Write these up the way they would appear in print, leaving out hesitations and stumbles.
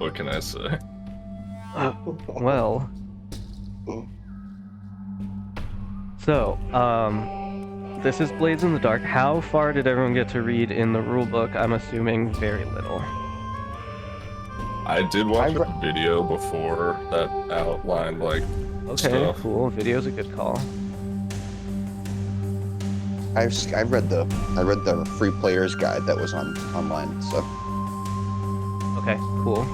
What can I say? Well, so, this is Blades in the Dark. How far did everyone get to read in the rulebook? I'm assuming very little. I did watch a video before that outlined like Okay, stuff. cool. Video's a good call. I read the free players guide that was online. So. Okay, cool.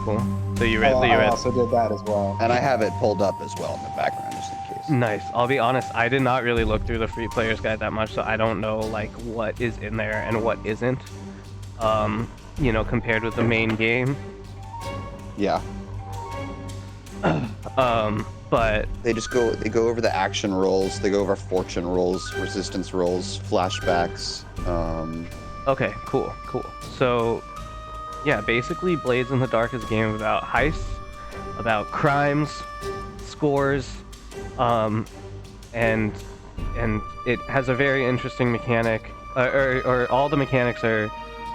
So you read. I also did that as well. And I have it pulled up as well in the background just in case. Nice. I'll be honest, I did not really look through the free players guide that much, so I don't know like what is in there and what isn't. Compared with the main game. Yeah. But they go over the action rolls, they go over fortune rolls, resistance rolls, flashbacks. Okay, cool. So yeah, basically Blades in the Dark is a game about heists, about crimes, scores, and it has a very interesting mechanic, or all the mechanics are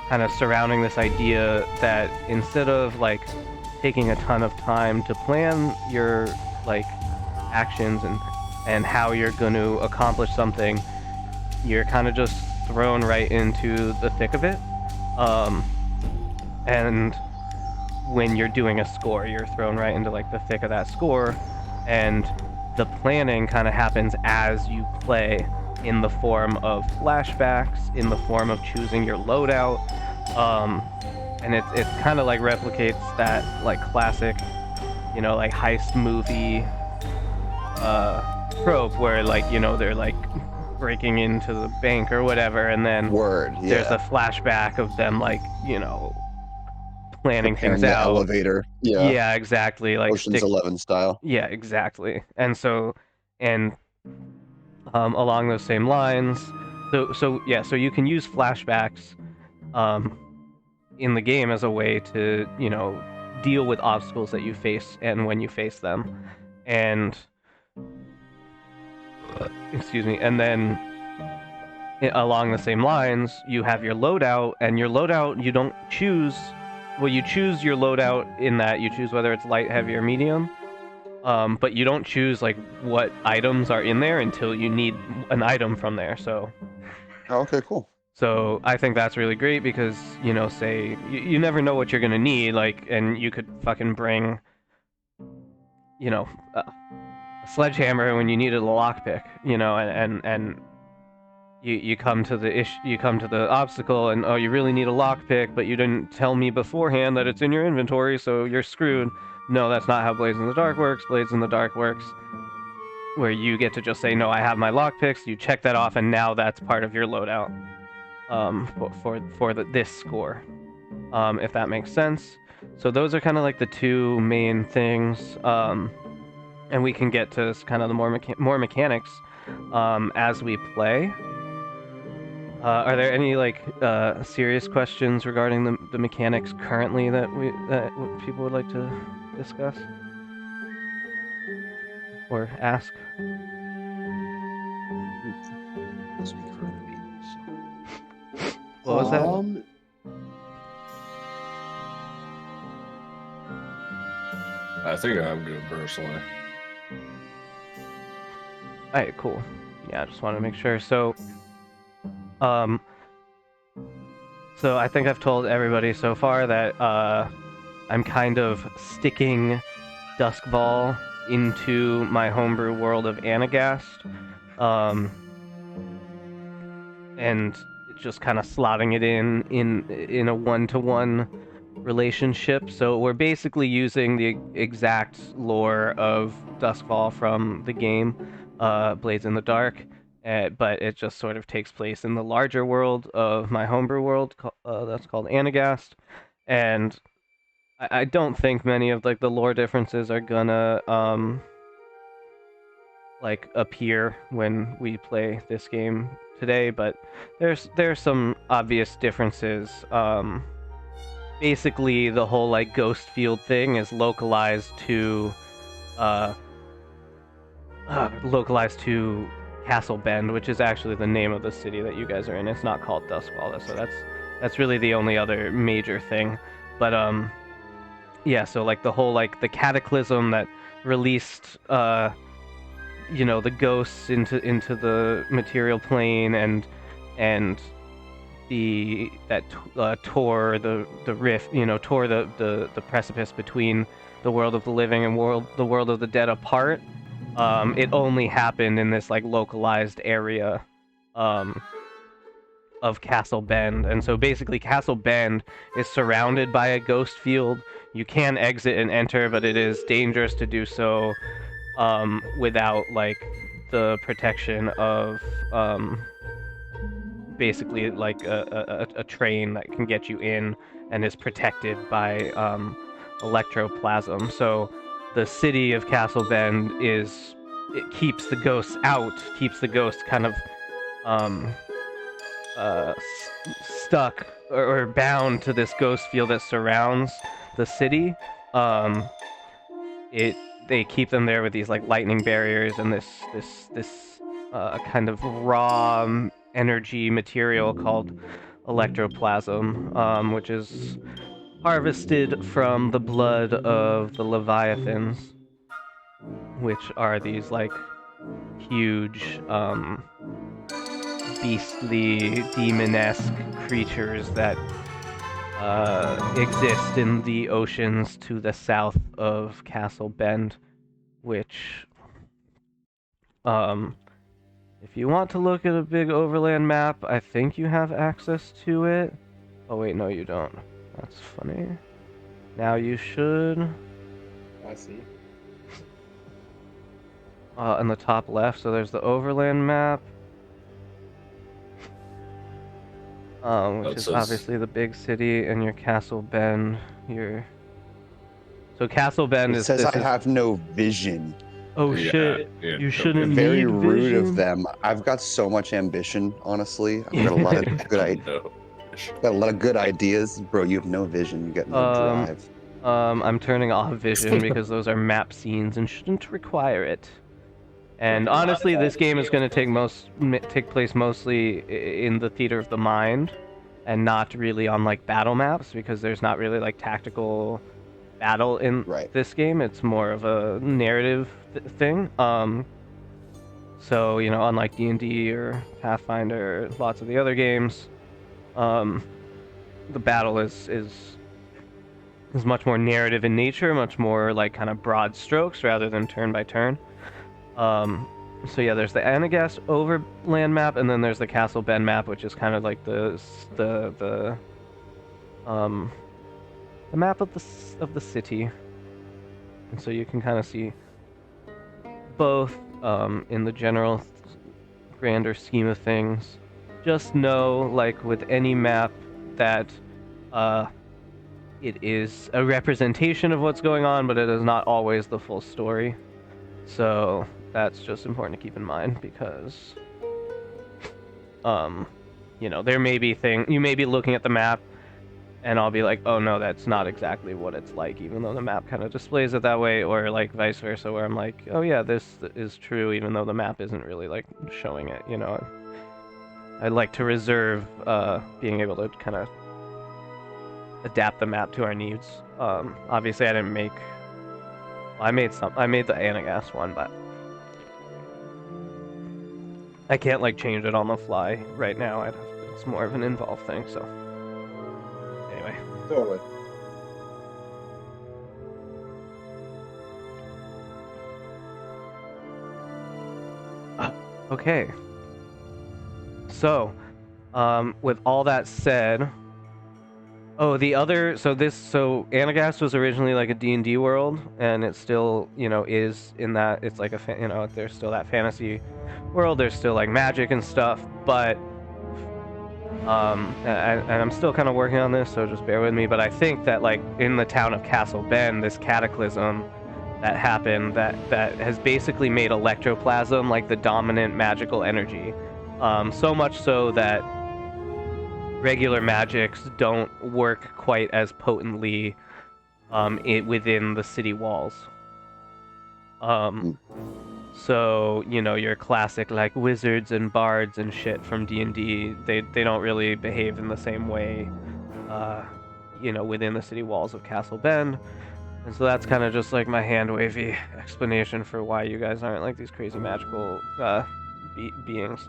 kind of surrounding this idea that instead of like taking a ton of time to plan your like actions and how you're going to accomplish something, you're kind of just thrown right into the thick of it. And when you're doing a score, you're thrown right into like the thick of that score, and the planning kind of happens as you play in the form of flashbacks, in the form of choosing your loadout, and it kind of like replicates that like classic, like heist movie trope where like they're like breaking into the bank or whatever, and then there's a flashback of them like planning things out. Elevator. Yeah, exactly. Like Ocean's 11 style. Yeah, exactly. And so, along those same lines, so you can use flashbacks, in the game as a way to, deal with obstacles that you face and when you face them, and excuse me, and then along the same lines, you have your loadout, and your loadout you don't choose. Well, you choose your loadout in that you choose whether it's light, heavy, or medium, but you don't choose like what items are in there until you need an item from there. So. Okay, cool. So I think that's really great because say you never know what you're gonna need, like, and you could fucking bring, a sledgehammer when you needed a lockpick, and you come to the obstacle and you really need a lockpick, but you didn't tell me beforehand that it's in your inventory, so you're screwed. No, that's not how Blades in the Dark works. Blades in the Dark works where you get to just say, no, I have my lockpicks, you check that off, and now that's part of your loadout for this score, if that makes sense. So those are kind of like the two main things, and we can get to kind of the more mechanics as we play. Are there any like serious questions regarding the mechanics currently that people would like to discuss or ask? What was that? I think I'm good personally. Alright, cool. Yeah, I just wanted to make sure. So I think I've told everybody so far that I'm kind of sticking Duskball into my homebrew world of Anagast, and just kind of slotting it in a one-to-one relationship. So we're basically using the exact lore of Duskfall from the game, Blades in the Dark, but it just sort of takes place in the larger world of my homebrew world, that's called Anagast, and I don't think many of like the lore differences are gonna like appear when we play this game today, but there's some obvious differences. Basically the whole like ghost field thing is localized to Castle Bend, which is actually the name of the city that you guys are in. It's not called Duskwall, so that's really the only other major thing. But yeah, so like the whole like the cataclysm that released the ghosts into the material plane, and tore the rift, tore the precipice between the world of the living and the world of the dead apart. It only happened in this like localized area of Castle Bend, and so basically Castle Bend is surrounded by a ghost field. You can exit and enter, but it is dangerous to do so without like the protection of basically like a train that can get you in and is protected by electroplasm. So the city of Castle Bend it keeps the ghosts out, keeps the ghosts kind of stuck or bound to this ghost field that surrounds the city. They keep them there with these like lightning barriers and this kind of raw energy material called electroplasm, which is harvested from the blood of the Leviathans, which are these like huge beastly demon-esque creatures that exist in the oceans to the south of Castle Bend, which if you want to look at a big overland map, I think you have access to it. Oh wait, no you don't. That's funny. Now you should. I see. In the top left, so there's the overland map. Which is obviously the big city, and your Castle Bend. So Castle Bend It says I have no vision. Oh Yeah, shit! yeah, You shouldn't Very need rude vision. of them. I've got so much ambition, honestly. I've got a lot of got a lot of good ideas, bro. You have no vision. You got no drive. I'm turning off vision because those are map scenes and shouldn't require it. And honestly, this game is going to take place mostly in the theater of the mind, and not really on like battle maps, because there's not really like tactical battle in this game. It's more of a narrative thing. So unlike D&D or Pathfinder, lots of the other games, the battle is much more narrative in nature, much more like kind of broad strokes rather than turn by turn. So yeah, there's the Anagast overland map, and then there's the Castle Bend map, which is kind of like the map of the city. And so you can kind of see both in the general grander scheme of things. Just know, like with any map, that it is a representation of what's going on, but it is not always the full story. So that's just important to keep in mind, because there may be you may be looking at the map and I'll be like, oh no, that's not exactly what it's like, even though the map kind of displays it that way, or like vice versa, where I'm like, oh yeah, this is true, even though the map isn't really like showing it. I'd like to reserve being able to kind of adapt the map to our needs. Obviously I didn't make I made the Anagast one, but I can't like change it on the fly right now. It's more of an involved thing, so anyway. Totally. Okay. So, with all that said, so Anagast was originally like a D&D world, and it still, is in that. It's like there's still that fantasy world. There's still like magic and stuff, but and I'm still kind of working on this, so just bear with me. But I think that like in the town of Castle Bend, this cataclysm that happened that has basically made electroplasm like the dominant magical energy, so much so that regular magics don't work quite as potently within the city walls. So your classic like wizards and bards and shit from D&D, they don't really behave in the same way within the city walls of Castle Bend. And so that's kind of just like my hand-wavy explanation for why you guys aren't like these crazy magical beings.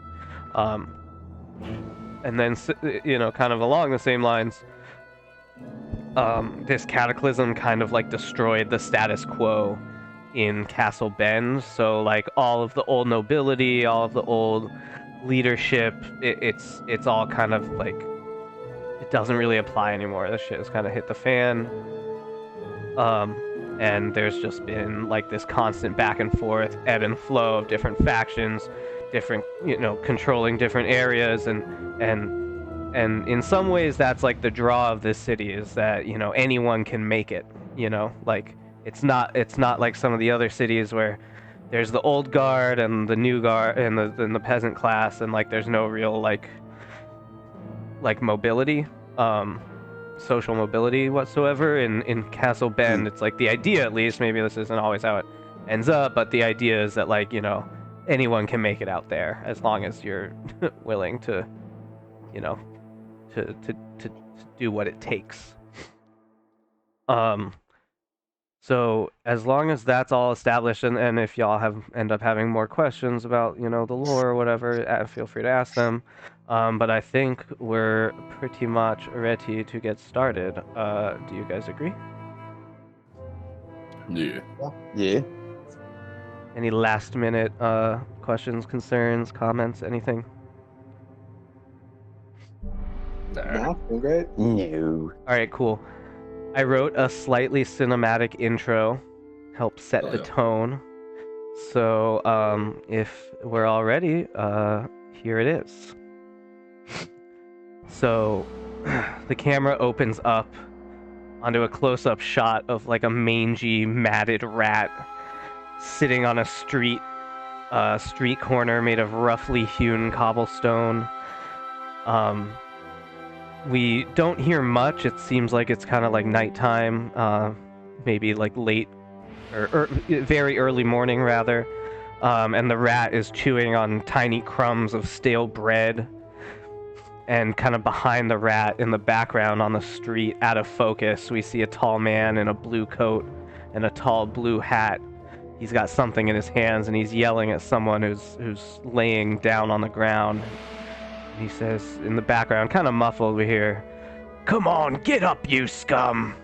And then, kind of along the same lines, this cataclysm kind of like destroyed the status quo in Castle Bend. So like all of the old nobility, all of the old leadership, it's all kind of like, it doesn't really apply anymore. This shit has kind of hit the fan. And there's just been like this constant back and forth, ebb and flow of different factions, different, controlling different areas, and in some ways that's like the draw of this city, is that, anyone can make it, like it's not like some of the other cities where there's the old guard and the new guard and the peasant class, and like there's no real like mobility, social mobility whatsoever. In Castle Bend, it's like the idea, at least, maybe this isn't always how it ends up, but the idea is that like, anyone can make it out there as long as you're willing to, to do what it takes. So as long as that's all established, and if y'all end up having more questions about, the lore or whatever, feel free to ask them. But I think we're pretty much ready to get started. Do you guys agree? Yeah. Yeah. Any last minute questions, concerns, comments, anything? No, feel great. No. All right, cool. I wrote a slightly cinematic intro, help set the tone. So if we're all ready, here it is. So the camera opens up onto a close-up shot of like a mangy, matted rat sitting on a street corner made of roughly hewn cobblestone. We don't hear much. It seems like it's kind of like nighttime, maybe like late or very early morning rather. And the rat is chewing on tiny crumbs of stale bread. And kind of behind the rat, in the background on the street, out of focus, we see a tall man in a blue coat and a tall blue hat. He's got something in his hands and he's yelling at someone who's laying down on the ground. He says in the background, kind of muffled, we hear, "Come on, get up, you scum!"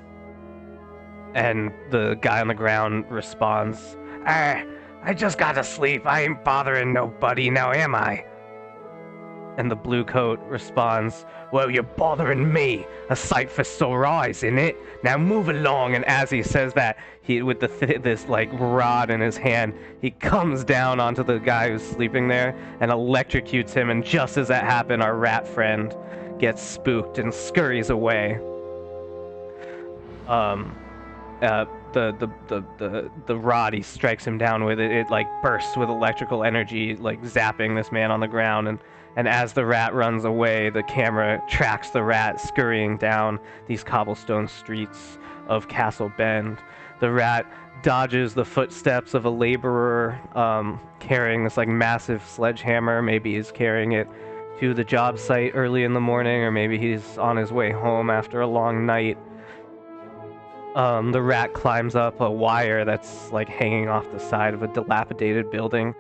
And the guy on the ground responds, I just gotta sleep. I ain't bothering nobody now, am I?" And the blue coat responds, "Well, you're bothering me. A sight for sore eyes, innit? Now move along." And as he says that, he, with this like rod in his hand, he comes down onto the guy who's sleeping there and electrocutes him. And just as that happened, our rat friend gets spooked and scurries away. The rod he strikes him down with, it like bursts with electrical energy, like zapping this man on the ground. And as the rat runs away, the camera tracks the rat scurrying down these cobblestone streets of Castle Bend. The rat dodges the footsteps of a laborer carrying this like massive sledgehammer. Maybe he's carrying it to the job site early in the morning, or maybe he's on his way home after a long night. The rat climbs up a wire that's like hanging off the side of a dilapidated building.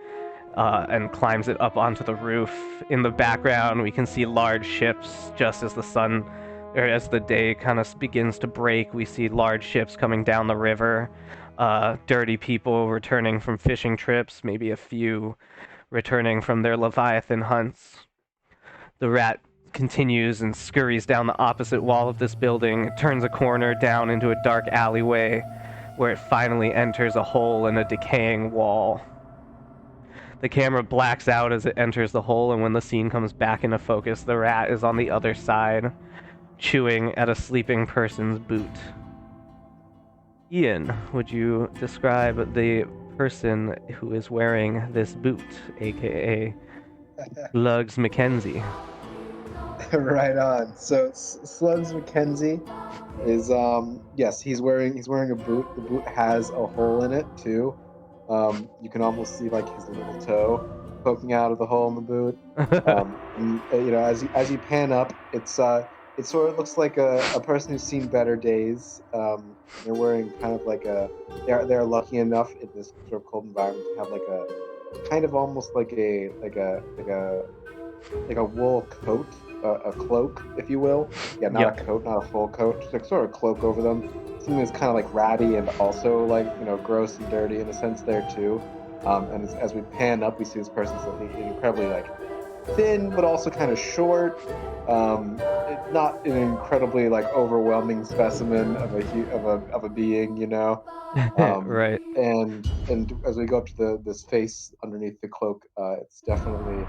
And climbs it up onto the roof. In the background, we can see large ships. Just as as the day kind of begins to break, we see large ships coming down the river. Dirty people returning from fishing trips, maybe a few returning from their Leviathan hunts. The rat continues and scurries down the opposite wall of this building. It turns a corner down into a dark alleyway, where it finally enters a hole in a decaying wall. The camera blacks out as it enters the hole, and when the scene comes back into focus, the rat is on the other side, chewing at a sleeping person's boot. Ian, would you describe the person who is wearing this boot, aka Slugs McKenzie? Right on. So Slugs McKenzie is yes, he's wearing a boot. The boot has a hole in it too. You can almost see like his little toe poking out of the hole in the boot. And, as you pan up, it's it sort of looks like a person who's seen better days. They're wearing kind of like they're lucky enough in this sort of cold environment to have like a kind of almost like a wool coat, a cloak, if you will. Yeah, not Yep. a coat, not a full coat, just like sort of a cloak over them. Something that's kind of like ratty and also like gross and dirty in a sense there too. And as we pan up, we see this person's incredibly like thin, but also kind of short. Not an incredibly like overwhelming specimen of a being, Right. And as we go up to this face underneath the cloak, it's definitely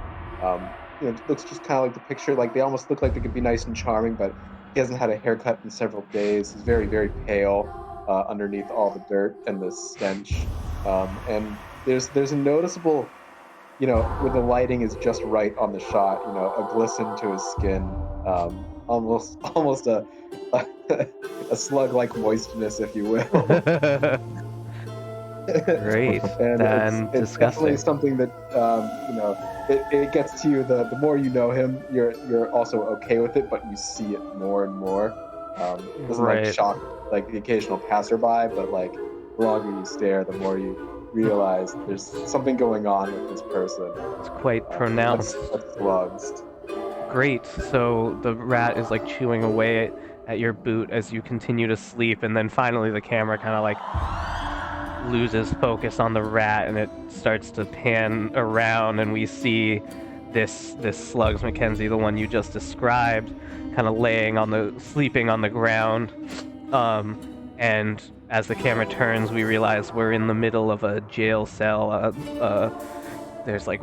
it looks just kind of like the picture. Like they almost look like they could be nice and charming, but he hasn't had a haircut in several days. He's very, very pale underneath all the dirt and the stench. And there's a noticeable, when the lighting is just right on the shot, a glisten to his skin, almost a a slug-like moistness, if you will. Great. And Then it's definitely disgusting. something that it gets to you. The more you know him, you're also okay with it, but you see it more and more. It doesn't like Right. shock like the occasional passerby, but like the longer you stare, the more you realize there's something going on with this person. It's quite pronounced. That's slugs. Great. So the rat is like chewing away at your boot as you continue to sleep, and then finally the camera kind of like loses focus on the rat, and it starts to pan around, and we see this Slugs McKenzie, the one you just described, kind of sleeping on the ground. And as the camera turns, we realize we're in the middle of a jail cell. There's like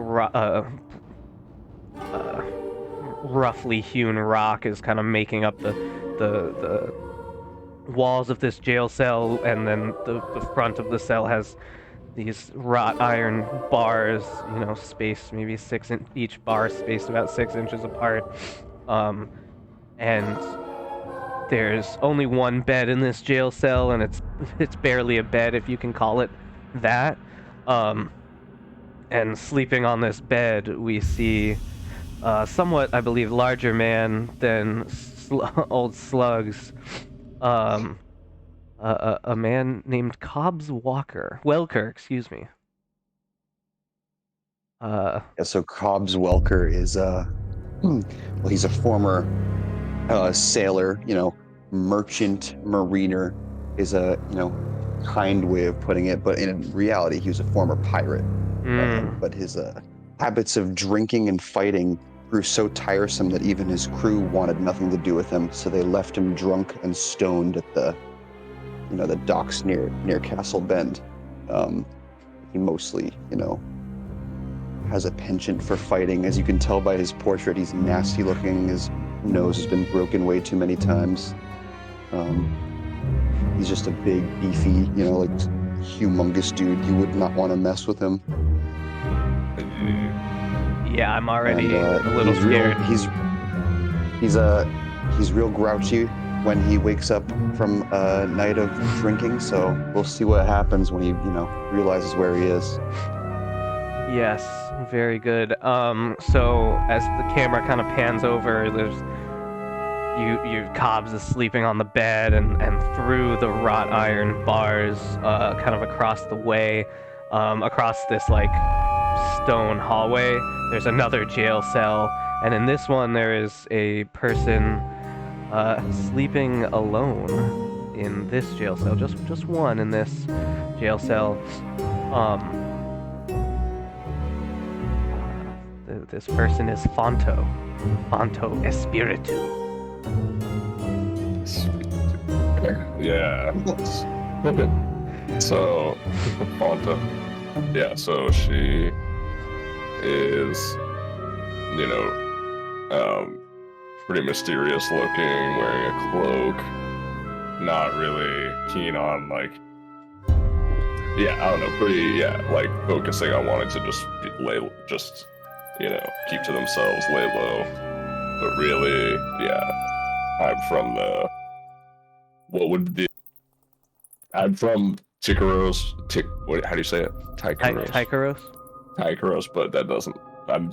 roughly hewn rock is kind of making up the walls of this jail cell, and then the front of the cell has these wrought iron bars, spaced maybe each bar spaced about 6 inches apart. And there's only one bed in this jail cell, and it's barely a bed, if you can call it that. And sleeping on this bed, we see somewhat, I believe, larger man than old Slugs. A man named Cobb Welker, excuse me. Yeah, so Cobb Welker is he's a former sailor, merchant mariner is a kind way of putting it, but in reality he was a former pirate. But his habits of drinking and fighting grew so tiresome that even his crew wanted nothing to do with him, so they left him drunk and stoned at the docks near Castle Bend. He mostly has a penchant for fighting. As you can tell by his portrait, he's nasty looking. His nose has been broken way too many times. He's just a big, beefy, like humongous dude. You would not want to mess with him. Yeah, I'm already And, a little scared. He's real grouchy when he wakes up from a night of drinking. So we'll see what happens when he realizes where he is. Yes, very good. So as the camera kind of pans over, there's Cobbs is sleeping on the bed, and through the wrought iron bars, kind of across the way, across this like stone hallway, there's another jail cell, and in this one there is a person sleeping alone in this jail cell, just one in this jail cell. This person is Phonto Espiritu. Yeah. So, Phonto. Yeah, so she is, pretty mysterious looking, wearing a cloak, not really keen on, I don't know, focusing on wanting to just keep to themselves, lay low. But really, I'm from I'm from Tikaros. How do you say it? Tykeros? Tykeros, but that doesn't. I'm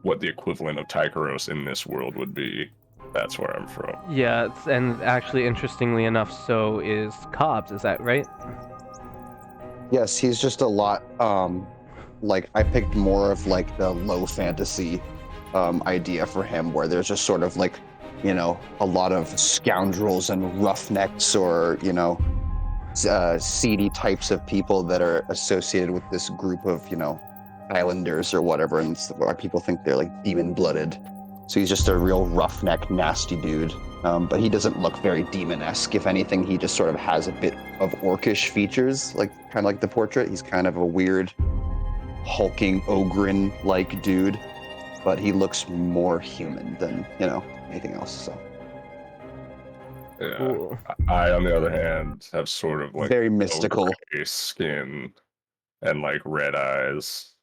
what the equivalent of Tykeros in this world would be. That's where I'm from. Yeah, and actually, interestingly enough, so is Cobb's. Is that right? Yes, he's just a lot. Like I picked more of like the low fantasy idea for him, where there's just sort of like, a lot of scoundrels and roughnecks, or seedy types of people that are associated with this group of islanders or whatever, and it's why people think they're like demon blooded. So he's just a real roughneck, nasty dude. But he doesn't look very demon-esque. If anything, he just sort of has a bit of orcish features, like kind of like the portrait. He's kind of a weird, hulking, ogre-like dude, but he looks more human than anything else. So Yeah. Cool. I, on the other hand, have sort of like very mystical. gray skin and like red eyes,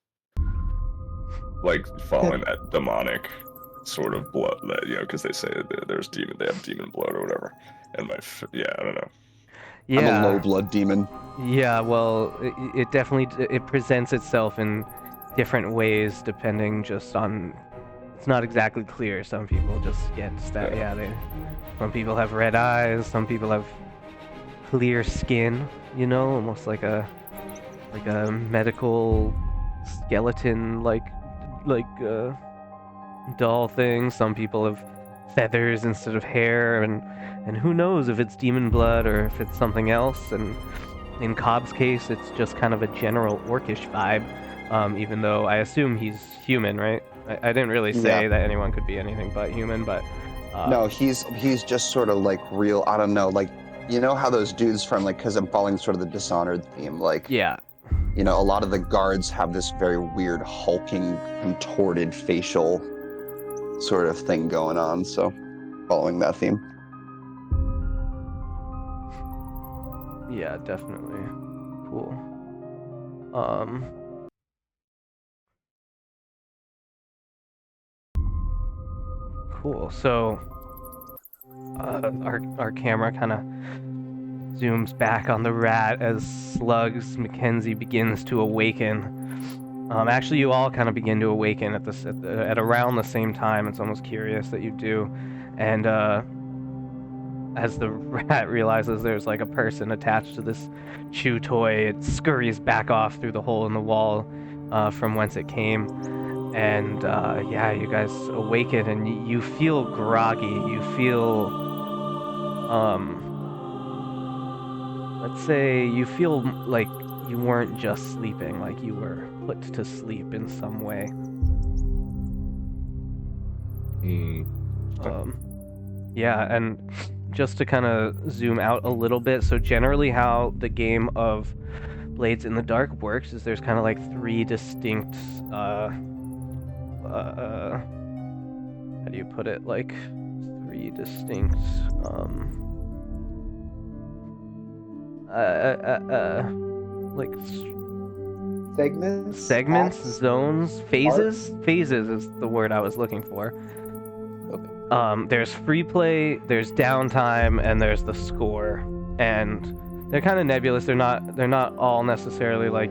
like following that demonic sort of blood that because they say that they have demon blood or whatever. And I don't know. Yeah. I'm a low blood demon. Yeah, well, it definitely it presents itself in different ways depending just on. It's not exactly clear. Some people just get that. Yeah, some people have red eyes. Some people have clear skin. Almost like a medical skeleton like doll thing. Some people have feathers instead of hair, and who knows if it's demon blood or if it's something else. And in Cobb's case, it's just kind of a general orcish vibe, even though I assume he's human, right? I didn't really say that anyone could be anything but human, but no, he's just sort of like real. I don't know, like how those dudes from because I'm following sort of the Dishonored theme, like yeah. A lot of the guards have this very weird hulking, contorted facial sort of thing going on. So, following that theme. Yeah, definitely. Cool. Cool. So, our camera kind of zooms back on the rat as Slugs McKenzie begins to awaken. Actually, you all kind of begin to awaken at around the same time. It's almost curious that you do, and as the rat realizes there's like a person attached to this chew toy, it scurries back off through the hole in the wall from whence it came. And you guys awaken and you feel groggy. You feel, let's say you feel like you weren't just sleeping, like you were put to sleep in some way. Yeah, and just to kind of zoom out a little bit, so generally how the game of Blades in the Dark works is there's kind of like three distinct, how do you put it, like three distinct, like segments, acts, zones, phases. Phases is the word I was looking for. Okay. There's free play, there's downtime, and there's the score, and they're kind of nebulous. They're not all necessarily like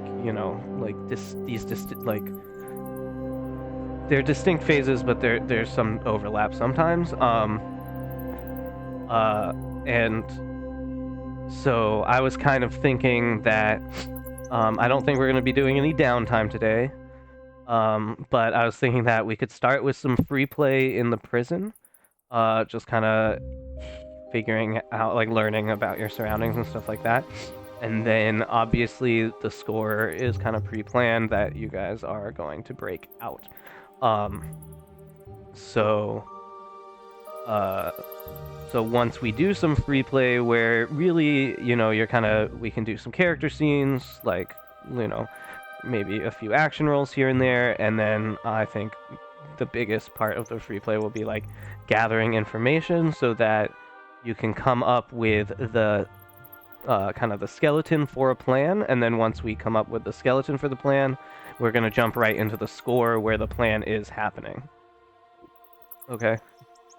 they're distinct phases, but there's some overlap sometimes. And so I was kind of thinking that I don't think we're going to be doing any downtime today, but I was thinking that we could start with some free play in the prison, just kind of figuring out, like learning about your surroundings and stuff like that. And then obviously the score is kind of pre-planned that you guys are going to break out. So once we do some free play where really, we can do some character scenes, like, maybe a few action rolls here and there, and then I think the biggest part of the free play will be like gathering information so that you can come up with the kind of the skeleton for a plan, and then once we come up with the skeleton for the plan, we're going to jump right into the score where the plan is happening. Okay.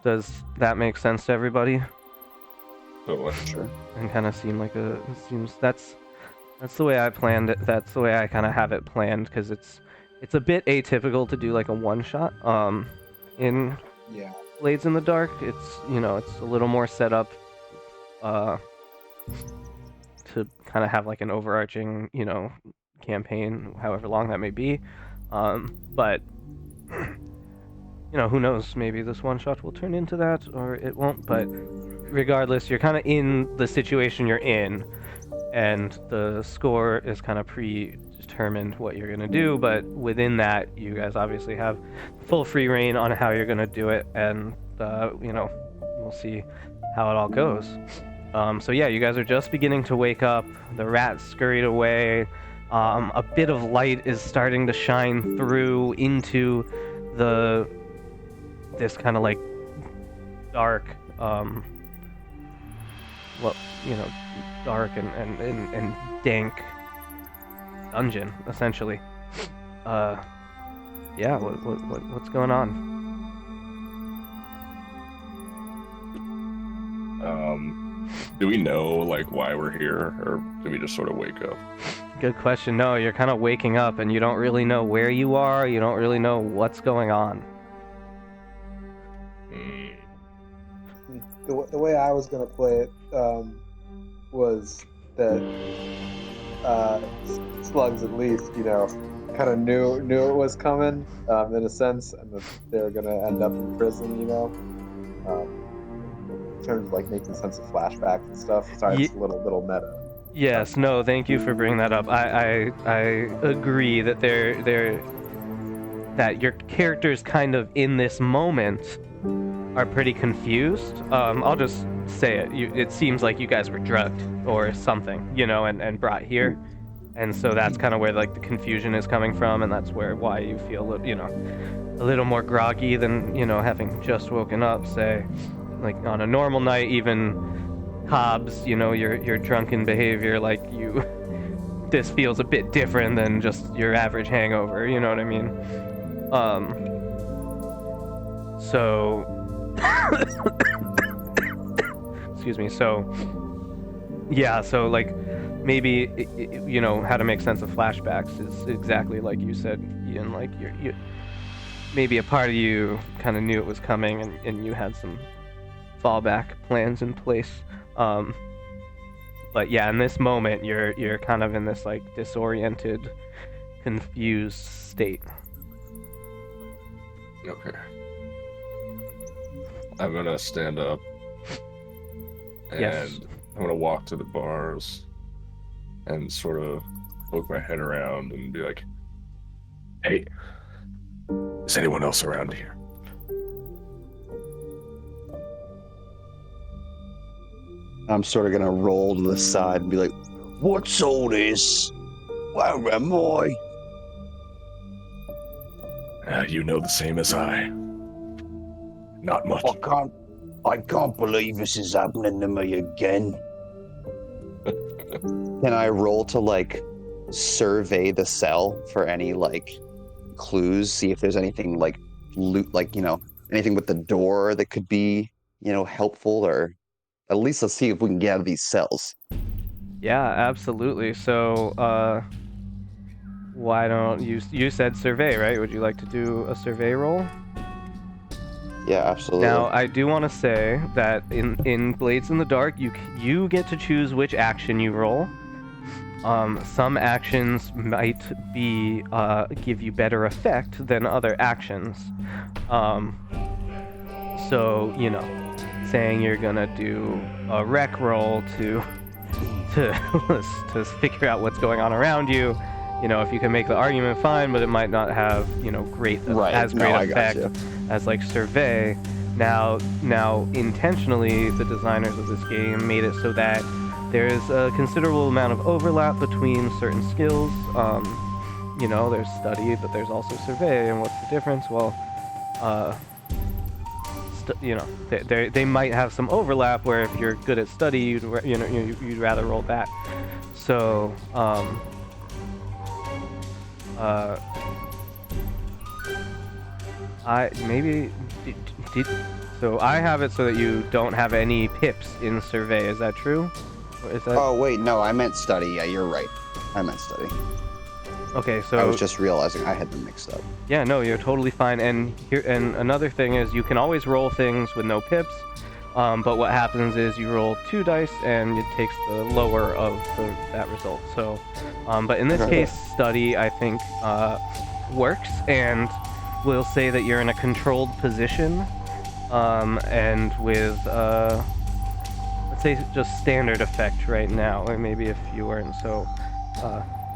Does that make sense to everybody? Totally. Sure. And kind of seems that's the way I planned it. That's the way I kind of have it planned, because it's a bit atypical to do like a one shot in Yeah. Blades in the Dark. It's it's a little more set up to kind of have like an overarching campaign, however long that may be. But who knows? Maybe this one shot will turn into that, or it won't. But regardless, you're kind of in the situation you're in, and the score is kind of predetermined what you're gonna do. But within that, you guys obviously have full free reign on how you're gonna do it, and we'll see how it all goes. So yeah, you guys are just beginning to wake up. The rats scurried away. A bit of light is starting to shine through into this kind of like dark, dark and dank dungeon, essentially. Yeah, what's going on? Do we know like why we're here, or do we just sort of wake up? Good question. No, you're kind of waking up and you don't really know where you are. You don't really know what's going on. The way I was gonna play it was that Slugs at least, kind of knew it was coming in a sense, and that they were gonna end up in prison, in terms of like making sense of flashbacks and stuff. Sorry, it's a little meta. Yes, no, thank you for bringing that up. I agree that that your characters kind of in this moment are pretty confused. I'll just say it. It seems like you guys were drugged or something, and brought here. And so that's kind of where like the confusion is coming from, and that's why you feel, a little more groggy than, having just woken up, say, like on a normal night. Even Cobb's, your drunken behavior, like this feels a bit different than just your average hangover, you know what I mean? So excuse me. So yeah, so like maybe how to make sense of flashbacks is exactly like you said, Ian. Like you maybe a part of you kind of knew it was coming, and you had some fallback plans in place. But yeah, in this moment, you're kind of in this like disoriented, confused state. Okay. I'm gonna stand up, and Yes. I'm gonna walk to the bars, and sort of poke my head around and be like, "Hey, is anyone else around here?" I'm sort of gonna roll to the side and be like, "What's all this? Where am I?" You know the same as I. Not much. I can't believe this is happening to me again. Can I roll to like survey the cell for any like clues? See if there's anything like loot, like anything with the door that could be helpful, or at least let's see if we can get out of these cells. Yeah, absolutely. So, why don't you said survey, right? Would you like to do a survey roll? Yeah, absolutely. Now, I do want to say that in Blades in the Dark, you get to choose which action you roll. Some actions might be give you better effect than other actions. So saying you're gonna do a rec roll to figure out what's going on around you. If you can make the argument, fine, but it might not have great effect as like survey. Now intentionally, the designers of this game made it so that there's a considerable amount of overlap between certain skills. There's study, but there's also survey, and what's the difference? Well, they might have some overlap where if you're good at study, you'd rather roll that. So so I have it so that you don't have any pips in survey. Is that true? Or is that... Oh wait, no, I meant study. Yeah, you're right. I meant study. Okay, I so was just realizing I had them mixed up. yeah, no, you're totally fine. And another thing is you can always roll things with no pips. But what happens is you roll 2 dice and it takes the lower of that result. So, but in this Okay. case, study I think works, and we'll say that you're in a controlled position, and with let's say just standard effect right now, or maybe if you weren't so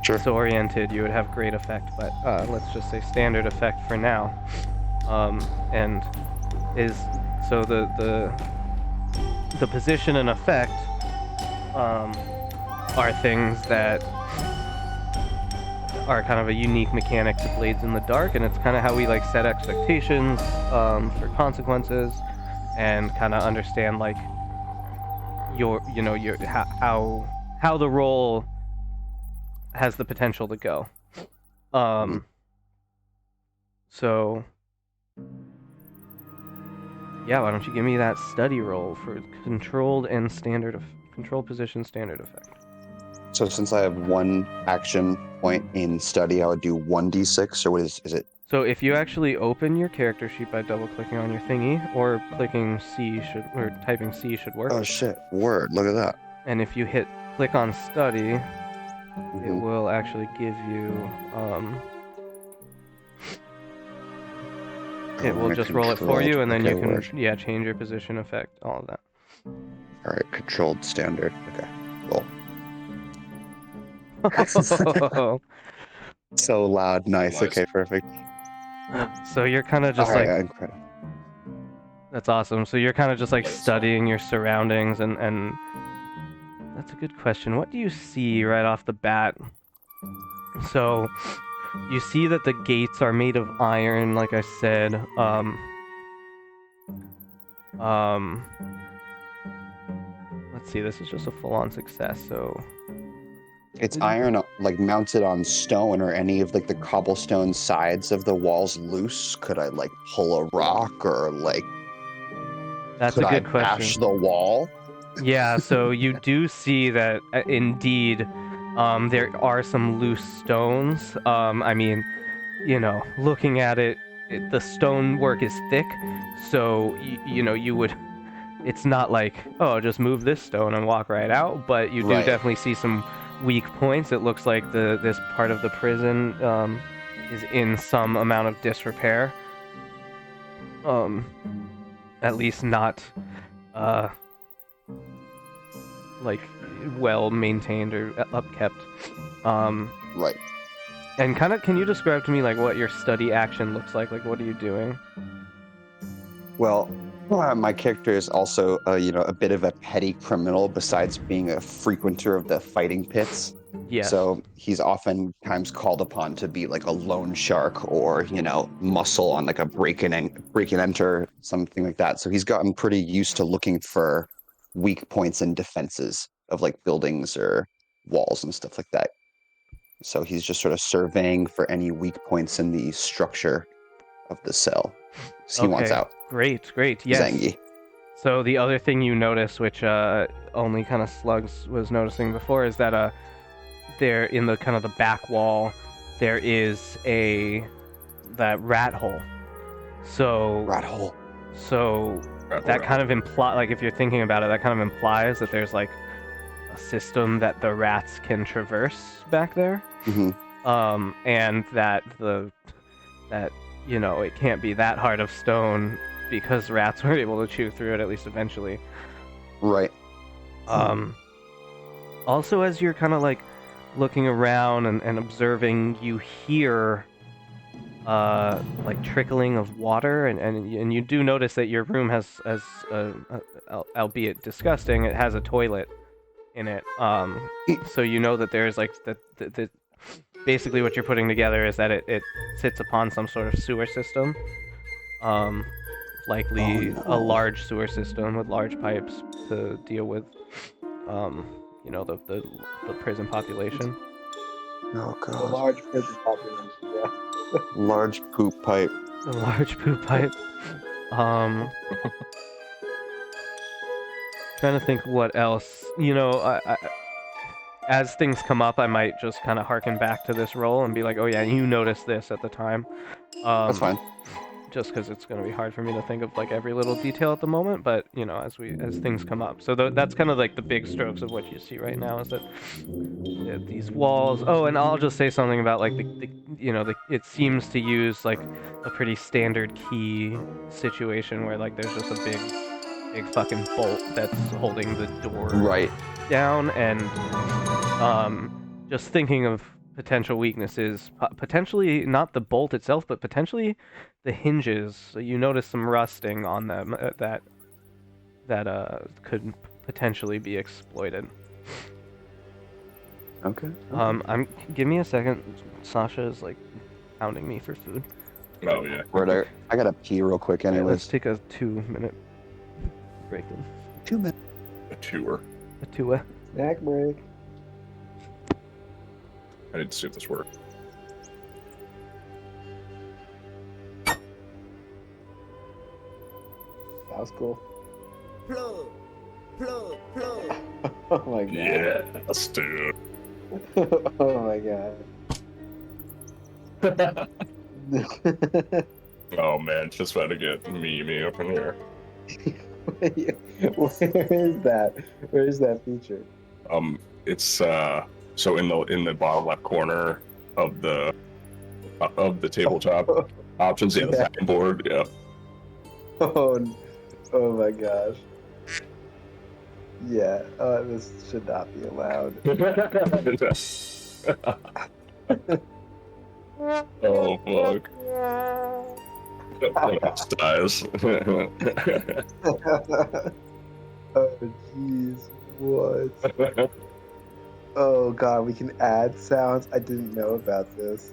Sure. disoriented, you would have great effect. But let's just say standard effect for now, and is so the position and effect are things that are kind of a unique mechanic to Blades in the Dark, and it's kind of how we like set expectations for consequences, and kind of understand like your how the roll has the potential to go. So yeah, why don't you give me that study roll for controlled and controlled position standard effect. So since I have 1 action point in study, I would do 1d6, or what is it? So if you actually open your character sheet by double clicking on your thingy, or clicking C or typing C should work. Oh shit! Word! Look at that. And if you hit click on study, it Mhm. will actually give you it will just roll it for you, and then you can word. change your position effect, all of that. All right, controlled standard. Okay, roll. So loud, nice. Nice. Okay, perfect. So you're kind of just All right, like incredible. that's awesome. So you're kind of just like Blades. studying your surroundings, and that's a good question. What do you see right off the bat? So you see that the gates are made of iron, like I said. Let's see, this is just a full-on success, so It's iron, like mounted on stone, or any of like the cobblestone sides of the walls loose. Could I like pull a rock, or like that's could a I good bash question. the wall? Yeah, so you do see that indeed there are some loose stones. I mean, looking at it, the stonework is thick, so you would. It's not like, oh, just move this stone and walk right out, but you do Right. definitely see some weak points. It looks like this part of the prison is in some amount of disrepair. At least not like well maintained or upkept. Right. And can you describe to me like what your study action looks like? Like, what are you doing? Well, my character is also, a bit of a petty criminal. Besides being a frequenter of the fighting pits, Yes. so he's oftentimes called upon to be like a loan shark, or muscle on like a break and enter, something like that. So he's gotten pretty used to looking for weak points and defenses of like buildings or walls and stuff like that. So he's just sort of surveying for any weak points in the structure of the cell. So he wants Okay. out. Great. He's Yes. angry. So the other thing you notice, which only kind of Slugs was noticing before, is that there in the kind of the back wall, there is that rat hole. So Rat hole. So that kind of like if you're thinking about it, that kind of implies that there's like a system that the rats can traverse back there. Mm-hmm. And that it can't be that hard of stone because rats were able to chew through it at least eventually. Right. Also, as you're kind of like looking around and observing, you hear like trickling of water, and you do notice that your room has albeit disgusting, it has a toilet in it. So you know that there's like the basically what you're putting together is that it sits upon some sort of sewer system. Likely a large sewer system with large pipes to deal with the prison population. Oh A god. large prison population, yeah. Large poop pipe. A large poop pipe. Trying to think what else. as things come up, I might just kind of harken back to this role and be like, oh yeah, you noticed this at the time. That's fine. Just because it's going to be hard for me to think of like every little detail at the moment, but you know, as things come up. So that's kind of like the big strokes of what you see right now is that these walls. Oh, and I'll just say something about like the you know, it seems to use like a pretty standard key situation where like there's just a big fucking bolt that's holding the door Right. down, and just thinking of potential weaknesses, potentially not the bolt itself, but potentially the hinges. So you notice some rusting on them that could potentially be exploited. Okay. Give me a second. Sasha is like pounding me for food. Oh yeah. Word, I gotta pee real quick Yeah, let's anyways. take a 2-minute break then. 2 minutes. A tour. A 2 Snack break. I need to see if this worked. That was cool. Plug, plug, plug. Oh my god. Yes, dude. Oh my god. Oh man, just about to get me up in here. Where is that? Where is that feature? It's so in the bottom left corner of the tabletop options, yeah, the second board, yeah. Oh my gosh. Yeah, this should not be allowed. Oh fuck. Dies. Oh jeez, what? Oh god, we can add sounds. I didn't know about this.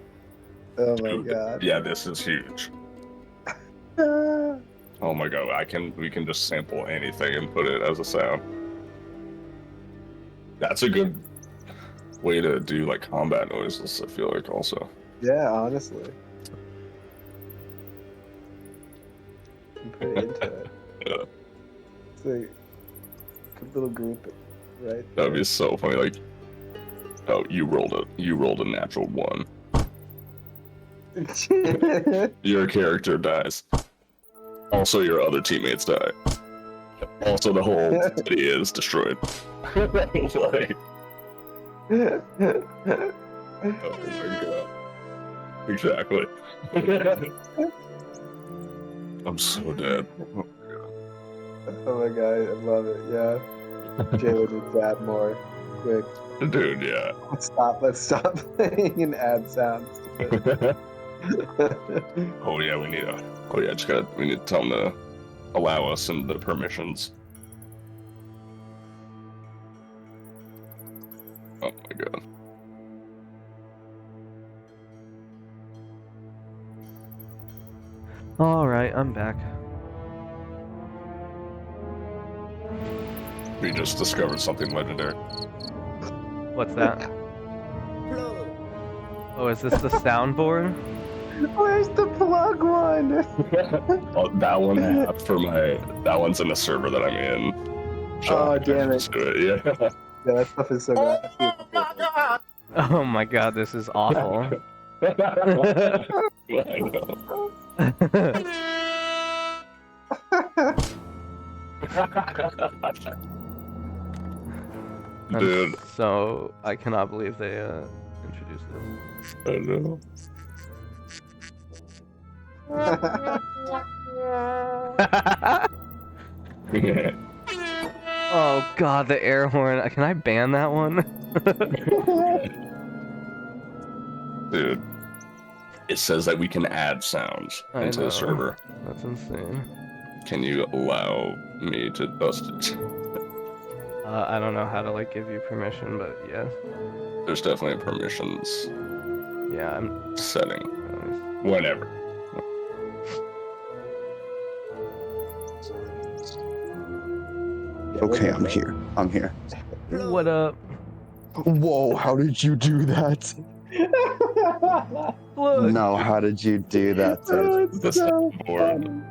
Oh my god. Yeah, this is huge. Ah. Oh my god, we can just sample anything and put it as a sound. That's a good way to do like combat noises, I feel like also. Yeah, honestly. I'm pretty into it. Yeah. It's a good little group, right? That'd be so funny, like, oh, you rolled a natural 1. Your character dies. Also, your other teammates die. Also, the whole city is destroyed. Like, oh my god. Exactly. I'm so dead. Oh my god, I love it. Yeah. Jayla needs to add more. Quick. Dude, yeah. Let's stop playing and add sounds. Oh yeah, we need to tell them to allow us and the permissions. Oh my god. Alright, I'm back. We just discovered something legendary. What's that? Plug. Oh, is this the soundboard? Where's the plug one? Oh, that one's in a server that I'm in. Oh, damn it. Yeah. Yeah, that stuff is so good. Oh my god, this is awful. I know. Dude, So I cannot believe they introduced this. I know. Oh god, the air horn. Can I ban that one? Dude, it says that we can add sounds I into know. the server. That's insane. Can you allow me to bust it? I don't know how to like give you permission, but yeah. There's definitely a permissions Yeah, I'm setting. Whenever. Okay, I'm here. I'm here. What up? Whoa, how did you do that? Look. No, how did you do that? Oh, Ted? The it's so soundboard. funny.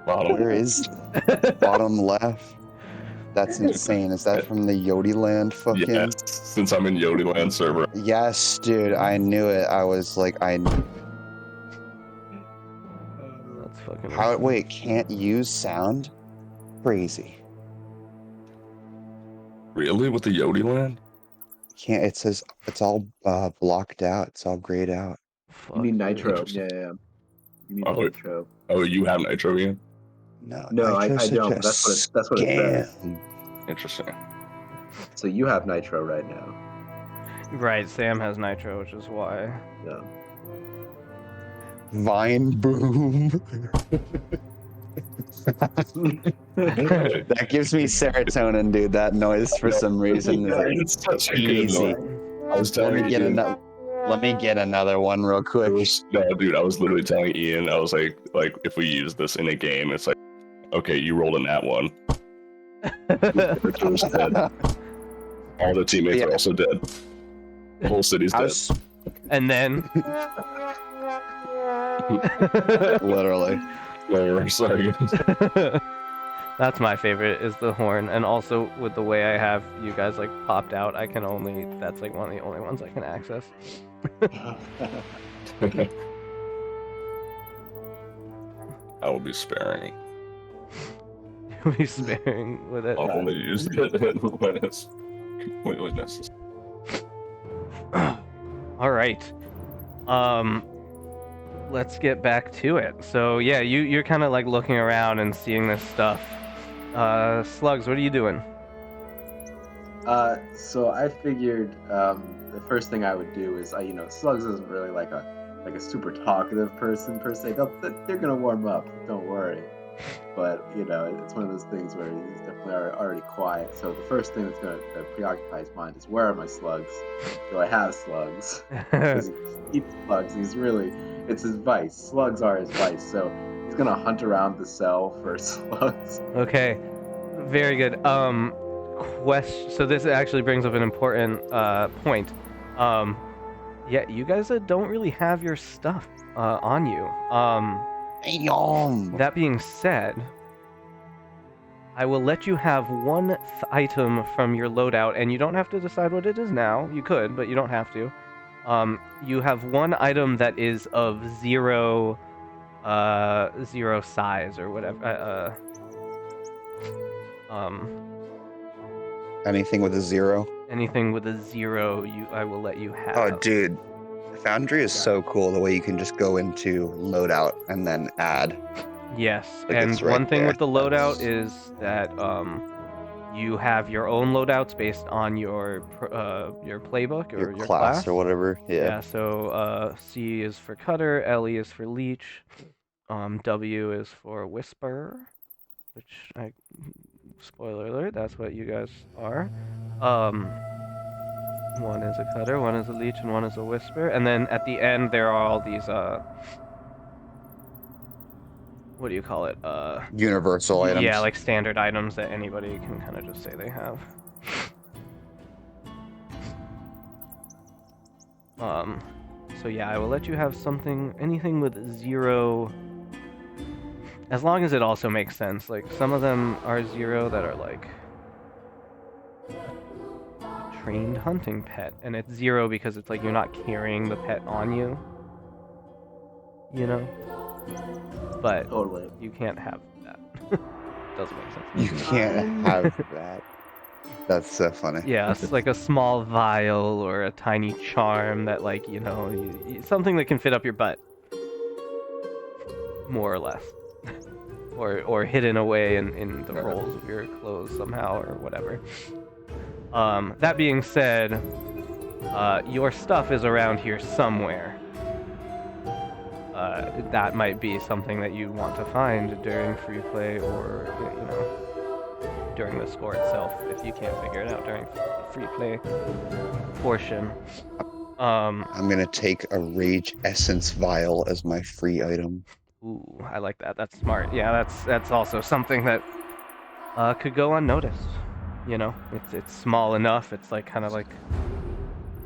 Bottom. Where is bottom left? That's insane. Is that from the Yodiland fucking? Yes, since I'm in Yodiland server. Yes, dude. I knew it. I was like, That's fucking. How? Wait, can't use sound? Crazy. Really? With the Yodiland? Can't. It says it's all blocked out. It's all grayed out. You need Fuck, dude. nitro. Interesting. Yeah. You need Oh, nitro. Oh, you have Nitro again? No, I Nitro's don't. such a But that's what it says. scam. Interesting. So you have nitro right now. Right, Sam has nitro, which is why. Yeah. Vine boom. That gives me serotonin, dude. That noise for some reason is It's such a good easy. noise. I was Let telling me get Ian, another one real quick. no, dude, I was literally telling Ian, I was like if we use this in a game, it's like, okay, you rolled a nat one. Character's dead. All the teammates are also dead. The whole city's dead. And then. Literally. Oh, sorry. That's my favorite, is the horn, and also with the way I have you guys like popped out, I can only, that's like one of the only ones I can access. I will be sparing. You'll be sparing with it. I'll only use it when it's completely necessary. All right. Let's get back to it. So yeah, you're kind of like looking around and seeing this stuff. Slugs, what are you doing? So I figured the first thing I would do is Slugs isn't really like a super talkative person per se. They're gonna warm up, don't worry. But it's one of those things where he's definitely already quiet. So the first thing that's gonna preoccupy his mind is, where are my slugs? Do I have slugs? Because he keeps slugs. It's his vice. Slugs are his vice. So he's gonna hunt around the cell for slugs. Okay, very good. So this actually brings up an important point. Yeah, you guys don't really have your stuff on you. Damn. That being said, I will let you have one item from your loadout, and you don't have to decide what it is now. You could, but you don't have to. You have one item that is of zero size or whatever. Anything with a 0? Anything with a 0, I will let you have. Oh, dude. Foundry is so cool, the way you can just go into loadout and then add. Yes, Like, and it's right one thing there. with the loadout is that you have your own loadouts based on your playbook or your class or whatever. Yeah. So C is for Cutter, LE is for Leech, W is for Whisper, which spoiler alert, that's what you guys are. One is a Cutter, one is a Leech, and one is a Whisper. And then at the end there are all these what do you call it? Universal items. Yeah, like standard items that anybody can kind of just say they have. So yeah, I will let you have anything with 0, as long as it also makes sense. Like, some of them are 0 that are like a trained hunting pet, and it's 0 because it's like you're not carrying the pet on you. But Totally. you can't have that. Doesn't make sense. You can't have that. That's so funny. Yeah, it's like a small vial or a tiny charm that, like, something that can fit up your butt, more or less, or hidden away in the rolls of your clothes somehow or whatever. That being said, your stuff is around here somewhere. That might be something that you want to find during free play, or during the score itself, if you can't figure it out during the free play portion. I'm gonna take a Rage Essence Vial as my free item. Ooh, I like that. That's smart. Yeah, that's also something that could go unnoticed. It's small enough. It's like kind of like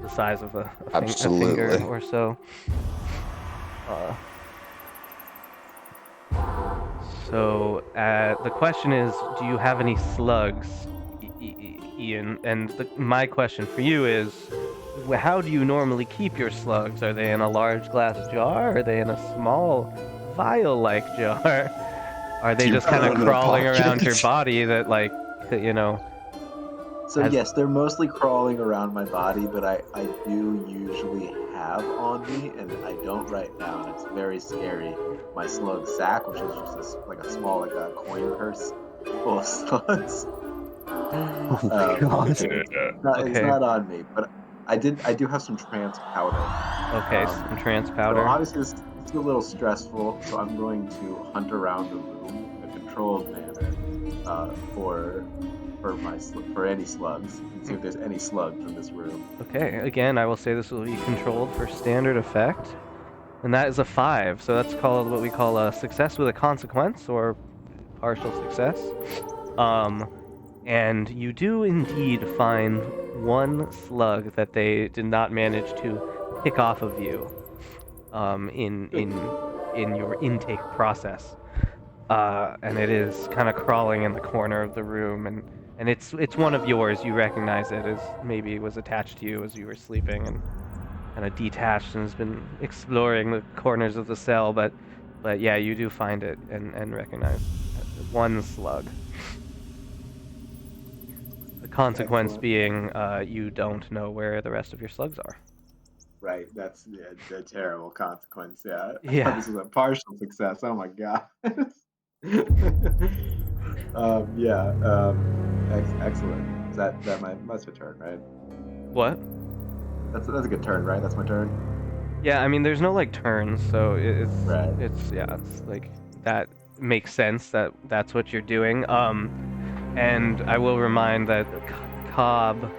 the size of a finger or so. So the question is, do you have any slugs Ian, and my question for you is, how do you normally keep your slugs? Are they in a large glass jar? Are they in a small vial-like jar? Are they Do you just put kind of them in a crawling around your pocket? body that, like, you know? So As- yes, they're mostly crawling around my body, but I do usually have on me, and I don't right now, and it's very scary. My slug sack, which is just like a small like a coin purse full of slugs. Oh my god. It's Yeah. not, it's Okay. not on me, but I do have some trance powder. Okay, Um, some trance So powder. obviously this is a little stressful, so I'm going to hunt around the room in a controlled manner for any slugs and see if there's any slugs in this room. Okay, again, I will say this will be controlled for standard effect, and that is a 5. So that's called what we call a success with a consequence, or partial success. And you do indeed find one slug that they did not manage to pick off of you, in your intake process. And it is kind of crawling in the corner of the room, and it's one of yours. You recognize it as maybe it was attached to you as you were sleeping, and kind of detached and has been exploring the corners of the cell. But yeah, you do find it and recognize one slug. The consequence Excellent. being you don't know where the rest of your slugs are. Right, that's a terrible consequence. Yeah, I Yeah. thought this was a partial success. Oh my god. Excellent. Is that that's my turn, right? What? That's a good turn, right? That's my turn. Yeah, I mean, there's no like turns, so Right. it's like that makes sense that that's what you're doing. And I will remind that Cobb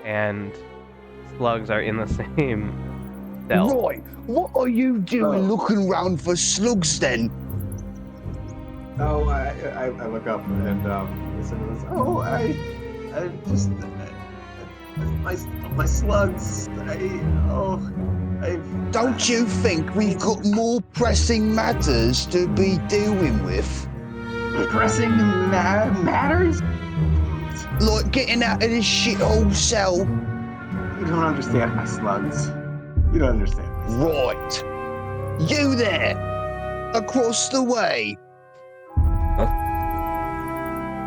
and slugs are in the same cell. Right, what are you doing Oh. looking round for slugs then? Oh, I look up and listen to this. Oh, I just my slugs. I've Don't you think we've got more pressing matters to be dealing with? pressing matters. Like getting out of this shithole cell? You don't understand my slugs. You don't understand. Right. You there, across the way.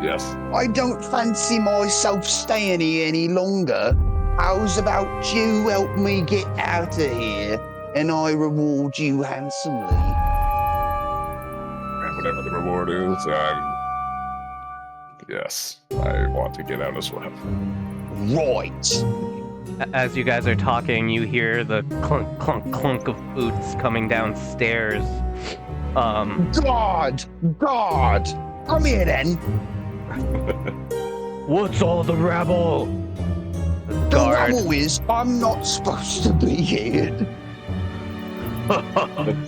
Yes. I don't fancy myself staying here any longer. How's about you help me get out of here and I reward you handsomely? Whatever the reward is, yes, I want to get out as well. Right. As you guys are talking, you hear the clunk, clunk, clunk of boots coming downstairs. God! Come here then. What's all the rabble? The The guard. rabble is I'm not supposed to be here.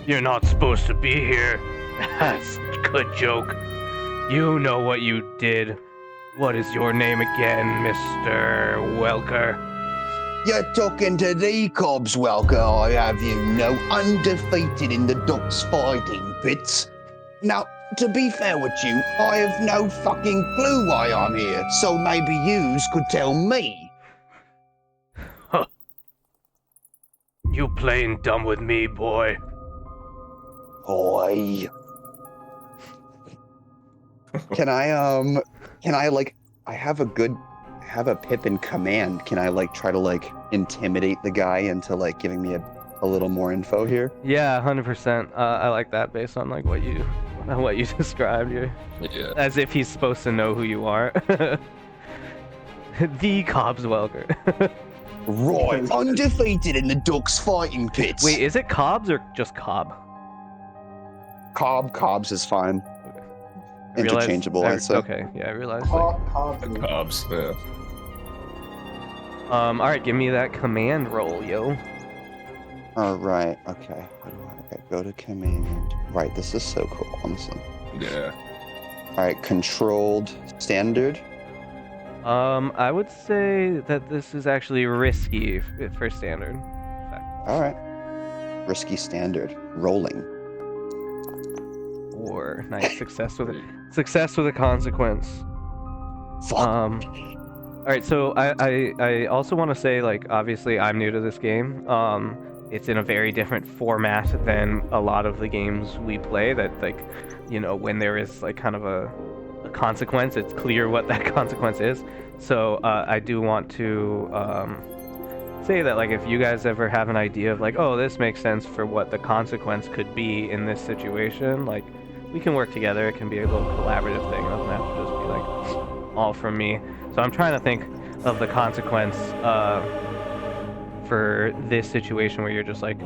You're not supposed to be here. That's a good joke. You know what you did. What is your name again, Mr. Welker? You're talking to the Cobb Welker, I have you know, undefeated in the Docks fighting pits. Now, to be fair with you, I have no fucking clue why I'm here, so maybe yous could tell me. You playing dumb with me, boy. Oi. Can I like, I have a pip in command. Can I like try to like intimidate the guy into like giving me a little more info here? Yeah, 100%. I like that based on like what you described. You're, Yeah. as if he's supposed to know who you are. The Cobb's Welker. Right, undefeated in the Ducks fighting pits. Wait, is it Cobb's or just Cobb? Cobb's is fine. I realized- Interchangeable, I'd say. Okay, yeah, I realized. Like, The Cubs, yeah. all right, give me that command roll, yo. All right, okay. Okay, go to command. Right, this is so cool, honestly. Yeah. All right, controlled standard. I would say that this is actually risky for standard. All right. Risky standard. Rolling. Or nice success with a consequence. Fuck. All right, so I also want to say, like, obviously I'm new to this game. It's in a very different format than a lot of the games we play. That, like, when there is like kind of a consequence, it's clear what that consequence is. So I do want to say that, like, if you guys ever have an idea of like, oh, this makes sense for what the consequence could be in this situation, like, we can work together. It can be a little collaborative thing. It doesn't have to just be like all from me. So I'm trying to think of the consequence for this situation where you're just like.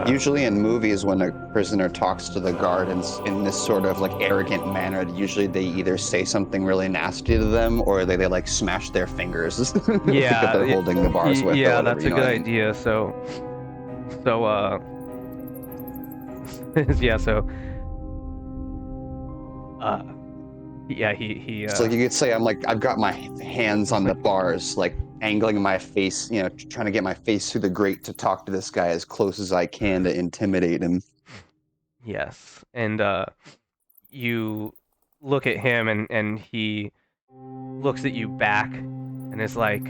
Usually in movies, when a prisoner talks to the guard in this sort of like arrogant manner, usually they either say something really nasty to them or they like smash their fingers. Yeah, that they're holding the bars with. Yeah, or whatever, that's a good idea. So yeah, so yeah, he So you could say I've got my hands on the bars, like angling my face, trying to get my face through the grate to talk to this guy as close as I can to intimidate him. Yes, and you look at him and he looks at you back and is like,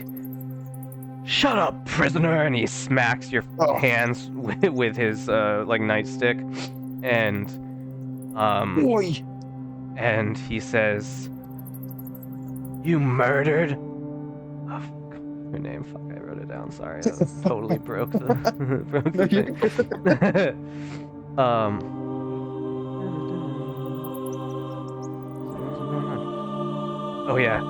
"Shut up, prisoner!" And he smacks your hands with his like nightstick, and Boy. and he says, "You murdered." Oh, fuck. Your name? Fuck, I wrote it down. Sorry, I totally broke the thing. Oh yeah,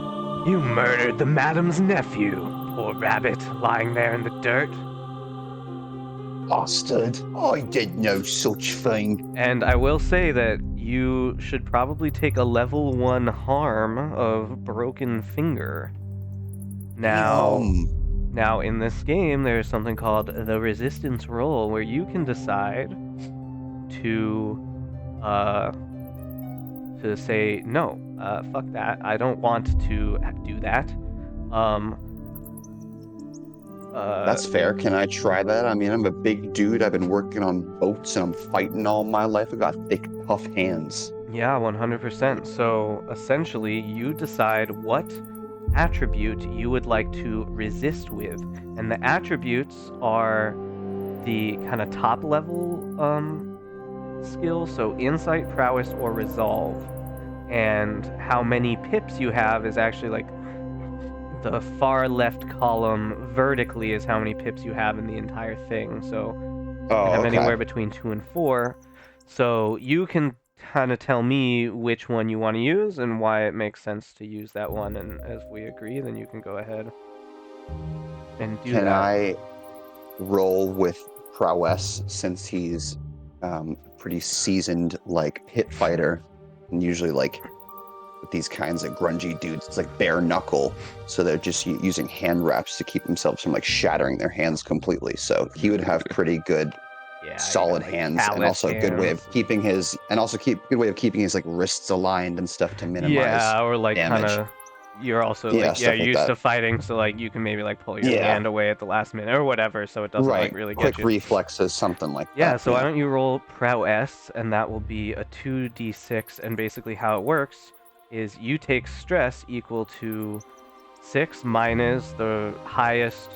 you murdered the madam's nephew. Poor rabbit, lying there in the dirt. Bastard! I did no such thing. And I will say that you should probably take a level 1 harm of broken finger. Now in this game, there's something called the resistance roll, where you can decide to say no, fuck that. I don't want to do that. That's fair. Can I try that? I mean, I'm a big dude. I've been working on boats and I'm fighting all my life. I've got thick, tough hands. Yeah, 100%. So essentially, you decide what attribute you would like to resist with, and the attributes are the kind of top level skills, so insight, prowess, or resolve. And how many pips you have is actually like the far left column vertically is how many pips you have in the entire thing. So you have anywhere between 2 and 4. So you can kind of tell me which one you want to use and why it makes sense to use that one. And as we agree, then you can go ahead and do that. Can I roll with prowess since he's pretty seasoned like pit fighter, and usually like with these kinds of grungy dudes, it's like bare knuckle, so they're just using hand wraps to keep themselves from like shattering their hands completely. So he would have pretty good solid hands, and also a good way of keeping his like wrists aligned and stuff to minimize or like damage. Kind of you're also like you're used to fighting, so like you can maybe like pull your hand away at the last minute or whatever, so it doesn't like really quick get you. reflexes, something like that. Yeah, so why don't you roll prowess, and that will be a 2d6, and basically how it works is you take stress equal to 6 minus the highest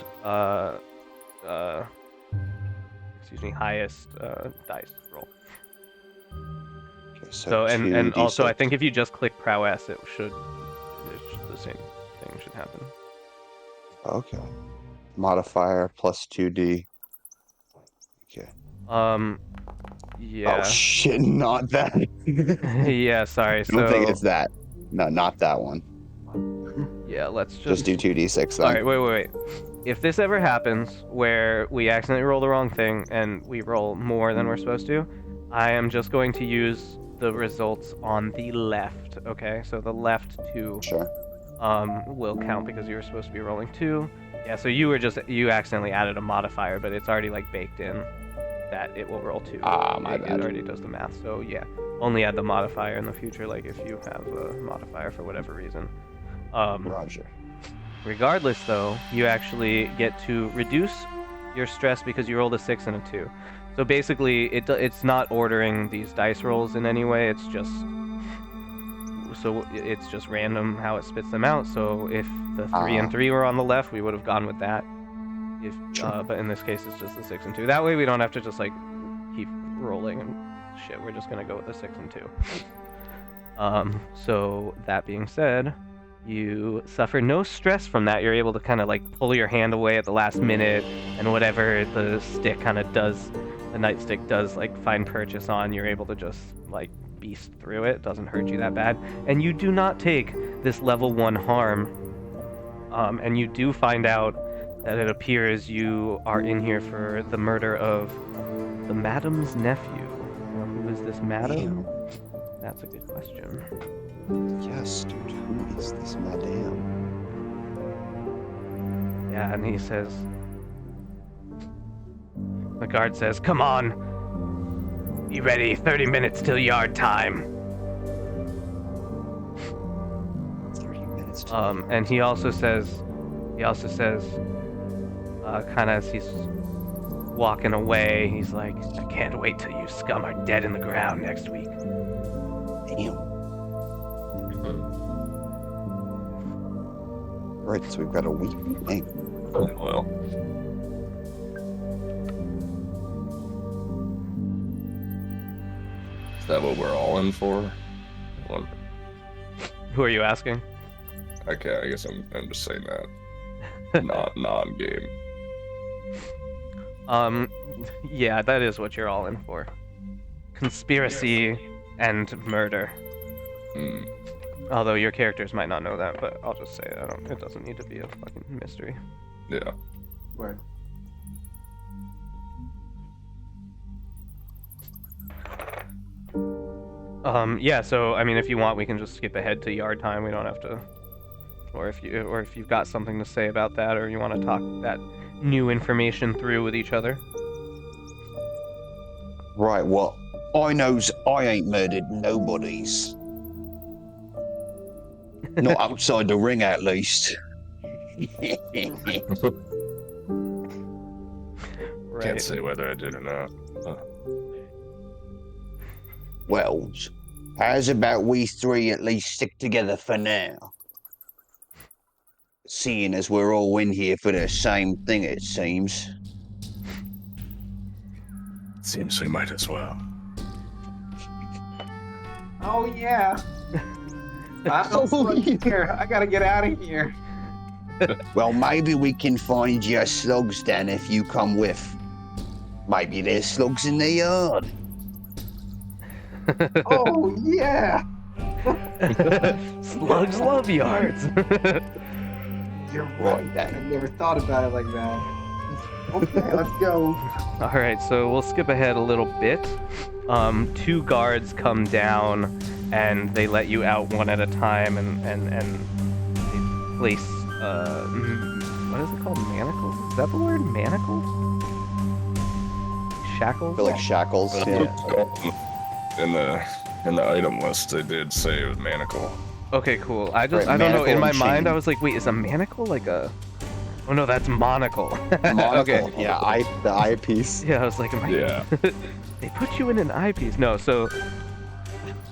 highest dice roll. Okay, so and also I think if you just click prowess, the same thing should happen. Okay. Modifier plus 2d. Okay. Yeah. Oh shit, not that. Yeah, sorry. I don't think it's that. No, not that one. Yeah, let's just do 2d6 then. Alright, wait. If this ever happens where we accidentally roll the wrong thing and we roll more than we're supposed to, I am just going to use the results on the left, okay? So the left 2 will count because you were supposed to be rolling 2. Yeah, so you accidentally added a modifier, but it's already like baked in that it will roll 2. My bad. It already does the math, so yeah. Only add the modifier in the future, like if you have a modifier for whatever reason. Roger. Regardless, though, you actually get to reduce your stress because you rolled a 6 and a 2. So basically, it's not ordering these dice rolls in any way. It's just so it's just random how it spits them out. So if the 3 and 3 were on the left, we would have gone with that. If but in this case, it's just the 6 and 2. That way, we don't have to just like keep rolling and shit. We're just gonna go with the 6 and 2. So that being said, you suffer no stress from that. You're able to kind of like pull your hand away at the last minute, and whatever the stick kind of does, the nightstick does like find purchase on, you're able to just like beast through it. It doesn't hurt you that bad, and you do not take this level 1 harm. And you do find out that it appears you are in here for the murder of the madam's nephew. Well, who is this madam? That's a good question. Yes, dude. Who is this madame? Yeah, and he says... The guard says, "Come on! Be ready, 30 minutes till yard time." 30 minutes. And he also says, kind of as he's walking away, he's like, "I can't wait till you scum are dead in the ground next week." Damn. Right, so we've got a week. Dang. Well, is that what we're all in for? Well, Who are you asking? okay, I guess I'm just saying that. Not non-game. Yeah, that is what you're all in for. Conspiracy and murder. Hmm. Although your characters might not know that, but I'll just say it doesn't need to be a fucking mystery. Yeah. Word. Yeah, so I mean if you want we can just skip ahead to yard time. We don't have to, or if you've got something to say about that, or you want to talk that new information through with each other. Right, well, I knows I ain't murdered nobodies. Not outside the ring, at least. Right. Can't say whether I did or not. Well, how's about we three at least stick together for now? Seeing as we're all in here for the same thing, it seems. Seems we might as well. Oh yeah. Here, I gotta get out of here. Well, maybe we can find your slugs then if you come with. Maybe there's slugs in the yard. Oh yeah. Slugs love yards. You're Right right. then. I never thought about it like that. Okay, let's go. All right, so we'll skip ahead a little bit. 2 guards come down, and they let you out one at a time, and they place what is it called? Manacles? Is that the word? Manacles? Shackles? They're like shackles. Yeah. In the item list, they did say it was manacle. Okay, cool. I Right, don't know. manacle In my and mind, chain. I was like, wait, is a manacle like a? Oh no, that's monocle. Monocle. Okay. Yeah, the eyepiece. Yeah, I was like, am I... Yeah. They put you in an eyepiece. No, so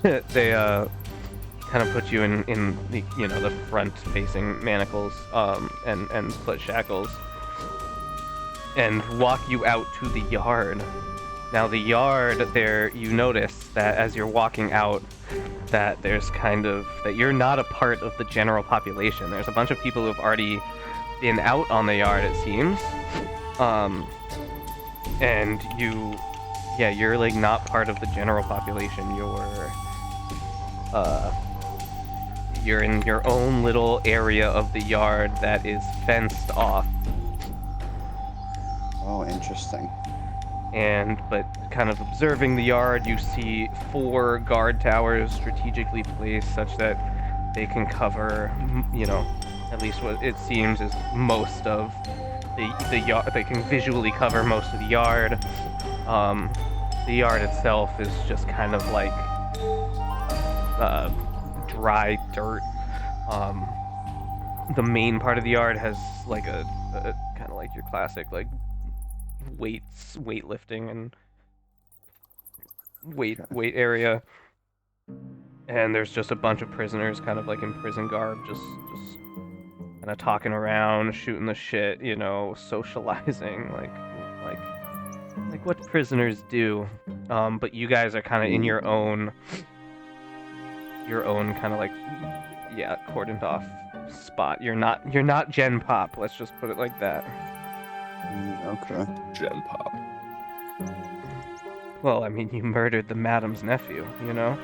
they kind of put you in the, the front-facing manacles, and put shackles, and walk you out to the yard. Now the yard there, you notice that as you're walking out, that there's that you're not a part of the general population. There's a bunch of people who have already been out on the yard, it seems, and you're like not part of the general population. You're in your own little area of the yard that is fenced off. Oh, interesting. But kind of observing the yard, you see 4 guard towers strategically placed such that they can cover, at least what it seems is most of the yard. They can visually cover most of the yard. The yard itself is just kind of like dry dirt. The main part of the yard has like a kind of like your classic like weightlifting and weight area. and there's just a bunch of prisoners, kind of like in prison garb, just kind of talking around, shooting the shit, you know, socializing, like what prisoners do. But you guys are kind of in your own kind of like, yeah, cordoned off spot. You're not Gen Pop. Let's just put it like that. Okay. Gen Pop. Well, I mean, you murdered the madam's nephew, you know?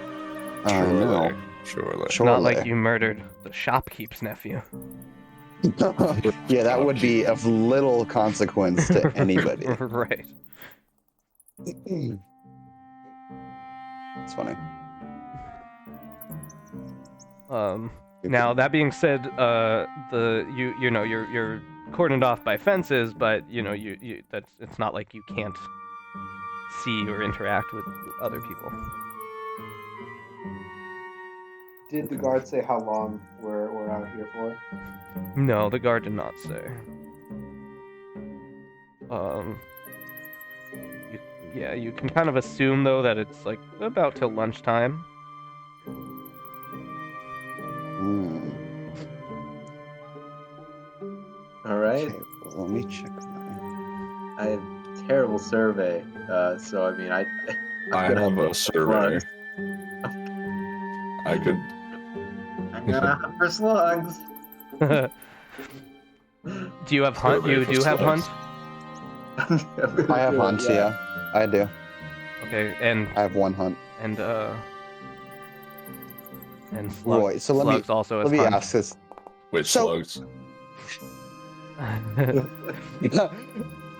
No. Surely. Surely. Not like you murdered the shopkeep's nephew. Yeah, that would be of little consequence to anybody. Right. It's funny. Now that being said, you know you're cordoned off by fences, but you know it's not like you can't see or interact with other people. Did the guard say how long we're out here for? No, the guard did not say. You can kind of assume though that it's like about till lunchtime. All right. Okay, well, let me check mine. I have terrible survey. So I mean, I have a survey. I could. I'm gonna hunt for slugs. Do you have hunt? Survey You for do have hunt? slugs. I have hunt, yeah. I do. Okay, and I have one hunt. and slugs. Right, so let me- slugs also has Let me hunt. ask this. Which So- slugs?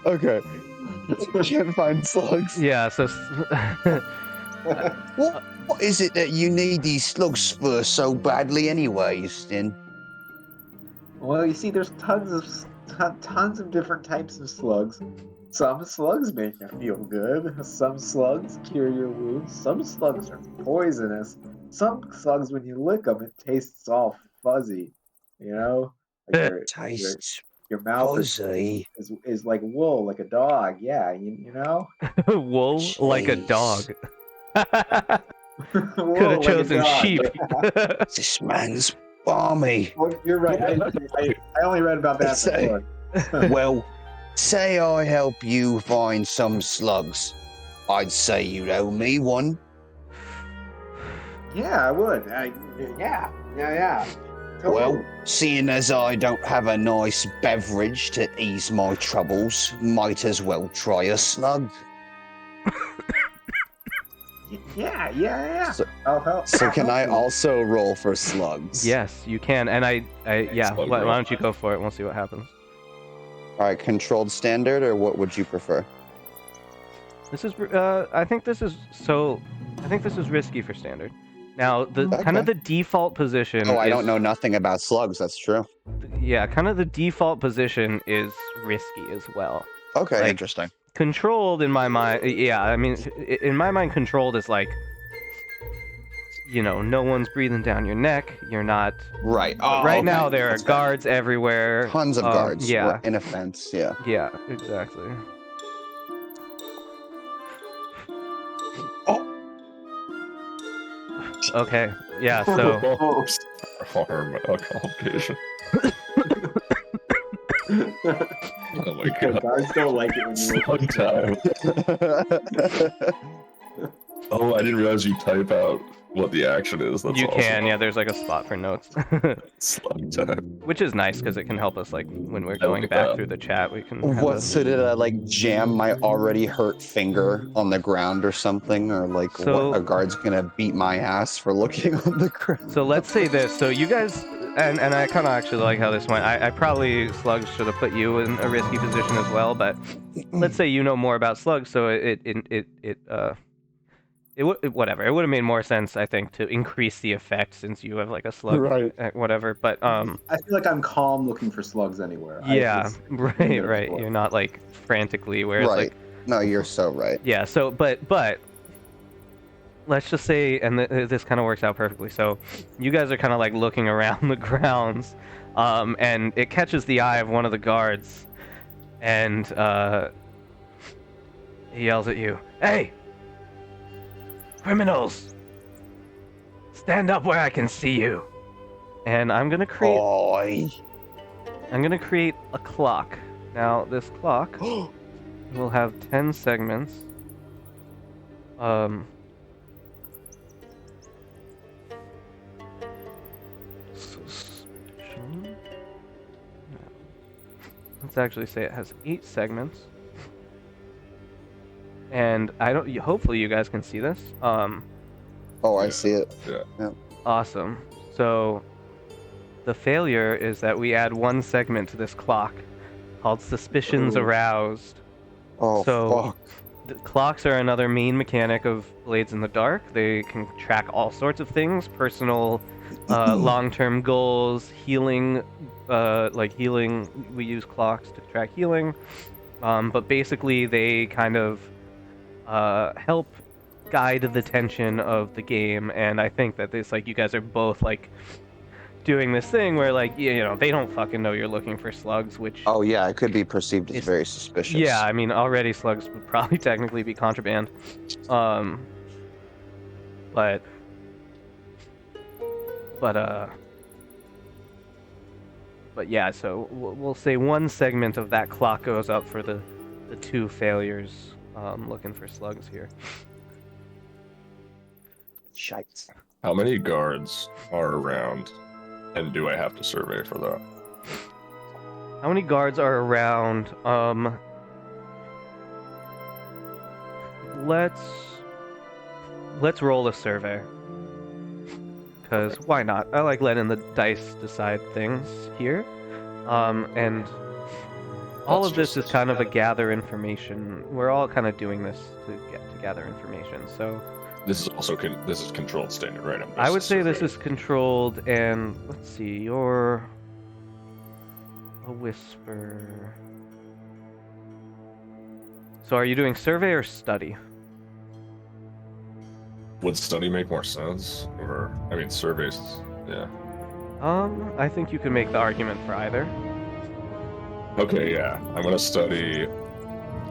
Okay. Can't find slugs. Yeah, so What is it that you need these slugs for so badly anyways, then? Well, you see, there's tons of different types of slugs. Some slugs make you feel good. Some slugs cure your wounds. Some slugs are poisonous. Some slugs, when you lick them, it tastes all fuzzy. You know, like your mouth is like wool, like a dog. Yeah, you know. wool like a Jeez. dog. Wool Could have like a chosen dog. sheep. This man's balmy. Well, you're right. I only read about that in the book. Well, say I help you find some slugs. I'd say you'd owe me one. Yeah, I would. Yeah. Well, seeing as I don't have a nice beverage to ease my troubles, might as well try a slug. Yeah. So- I'll help. So can I I'll help you. also roll for slugs? Yes, you can, and yeah. Slug Why roll. don't you go for it? We'll see what happens. All right, controlled standard, or what would you prefer? This is I think this is risky for standard. Now the kind of Okay. the default position. Oh, I is, don't know nothing about slugs. That's true. Yeah, kind of the default position is risky as well. Okay, Like- interesting. Controlled in my mind, yeah. I mean, in my mind, controlled is like, you know, no one's breathing down your neck. You're not. Right. Right now, there are guards everywhere. Tons of guards. Yeah. In a fence. Yeah. Yeah. Exactly. Oh. Okay. Yeah. So. Harm complication. Oh my The god. guards don't like it when you Slug time. Oh, I didn't realize you type out what the action is. That's You awesome. can, yeah. There's like a spot for notes, Slug time. which is nice because it can help us like when we're Oh, going back yeah. through the chat. We can. Have What? a- So did I like jam my already hurt finger on the ground or something, or like So- what? A guard's gonna beat my ass for looking on the ground. So let's say this. So you guys, and I kind of actually like how this went. I probably slugs should have put you in a risky position as well. But let's say you know more about slugs, so whatever. It would have made more sense, I think, to increase the effect since you have like a slug, Right. whatever. But I feel like I'm calm looking for slugs anywhere. yeah, I'm right. explore. You're not like frantically where it's Right. like. No, you're so right. Yeah, so, but, let's just say, and this kind of works out perfectly, so you guys are kind of like looking around the grounds, and it catches the eye of one of the guards, and, he yells at you, "Hey! Criminals! stand up where I can see you. And I'm gonna create Oi. a clock. Now this clock will have 10 segments. Let's actually say it has 8 segments. And hopefully you guys can see this. Oh, I see it. Yeah. Awesome. So the failure is that we add one segment to this clock called suspicions Ooh. aroused. Oh, So- fuck. The clocks are another main mechanic of Blades in the Dark. They can track all sorts of things, personal, long-term goals, healing, healing. We use clocks to track healing. But basically they kind of help guide the tension of the game, and I think that this, like, you guys are both, like, doing this thing where, like, you know, they don't fucking know you're looking for slugs, which... Oh, yeah, it could be perceived as It's- very suspicious. Yeah, I mean, already slugs would probably technically be contraband. But yeah, so we'll say one segment of that clock goes up for the 2 failures looking for slugs here. Shite. How many guards are around, and do I have to survey for that? How many guards are around? Let's roll a survey. Because why not? I like letting the dice decide things here. And all That's of this just is kind of a gather information. We're all kind of doing this to gather information. So This is also this is controlled standard, right? I would say this survey. is controlled, and let's see, you're a whisper. So are you doing survey or study? Would study make more sense? Or, I mean, surveys, yeah. I think you can make the argument for either. Okay, yeah. I'm gonna study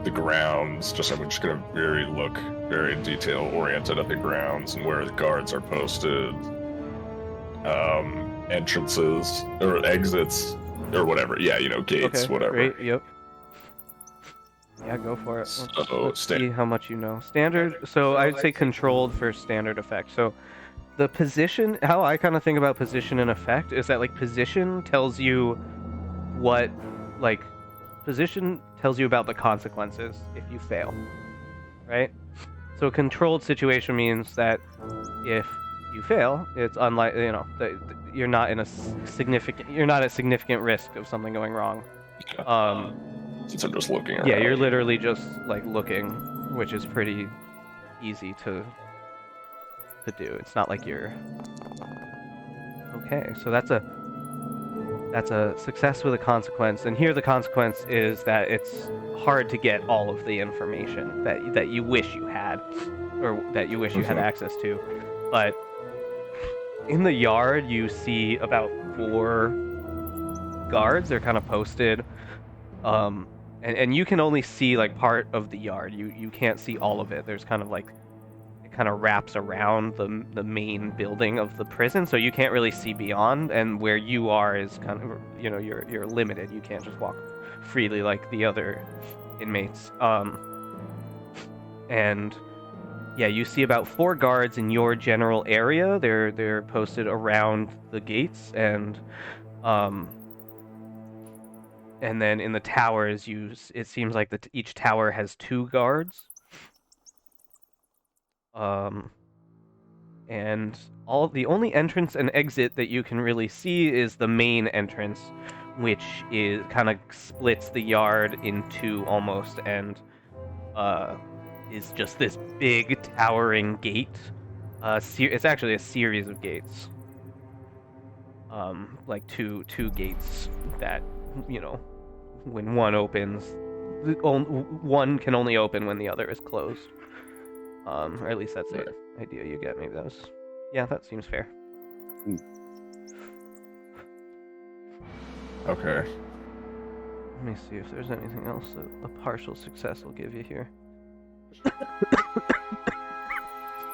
the grounds. I'm just gonna look very detail-oriented at the grounds and where the guards are posted. Entrances, or exits, or whatever. Yeah, you know, gates, Okay, whatever. great, yep. Yeah, go for it. Let's see how much you know. Standard, so I'd say controlled for standard effect. So the position, how I kind of think about position and effect is that, like, position tells you what, like, position tells you about the consequences if you fail, right? So a controlled situation means that if you fail, it's unlike, you know, you're not at significant risk of something going wrong. Since I'm just looking around. Yeah, you're literally just, like, looking, which is pretty easy to do. It's not like you're... Okay, so that's a success with a consequence, and here the consequence is that it's hard to get all of the information that you wish you had, or that you wish you had access to. But in the yard, you see about 4 guards. They're kind of posted. And you can only see, like, part of the yard. You can't see all of it. There's kind of, like, it kind of wraps around the main building of the prison, so you can't really see beyond. And where you are is kind of, you know, you're limited. You can't just walk freely like the other inmates. And yeah, you see about 4 guards in your general area. They're posted around the gates, and then in the towers, it seems like each tower has 2 guards. And the only entrance and exit that you can really see is the main entrance, which is kind of splits the yard in 2 almost, and is just this big towering gate. It's actually a series of gates. Like two gates that, you know, when one opens, one can only open when the other is closed. Or at least that's the idea you get. Maybe that was... Yeah, that seems fair. Okay. Let me see if there's anything else that a partial success will give you here.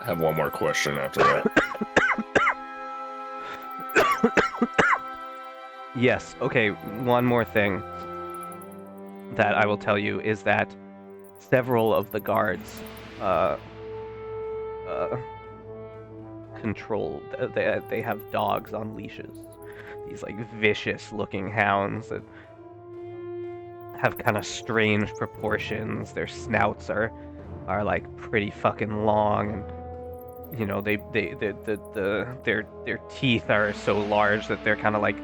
I have one more question after that. Yes. Okay. One more thing that I will tell you is that several of the guards uh, controlled. They have dogs on leashes. These like vicious-looking hounds that have kind of strange proportions. Their snouts are like pretty fucking long, and you know their teeth are so large that they're kind of like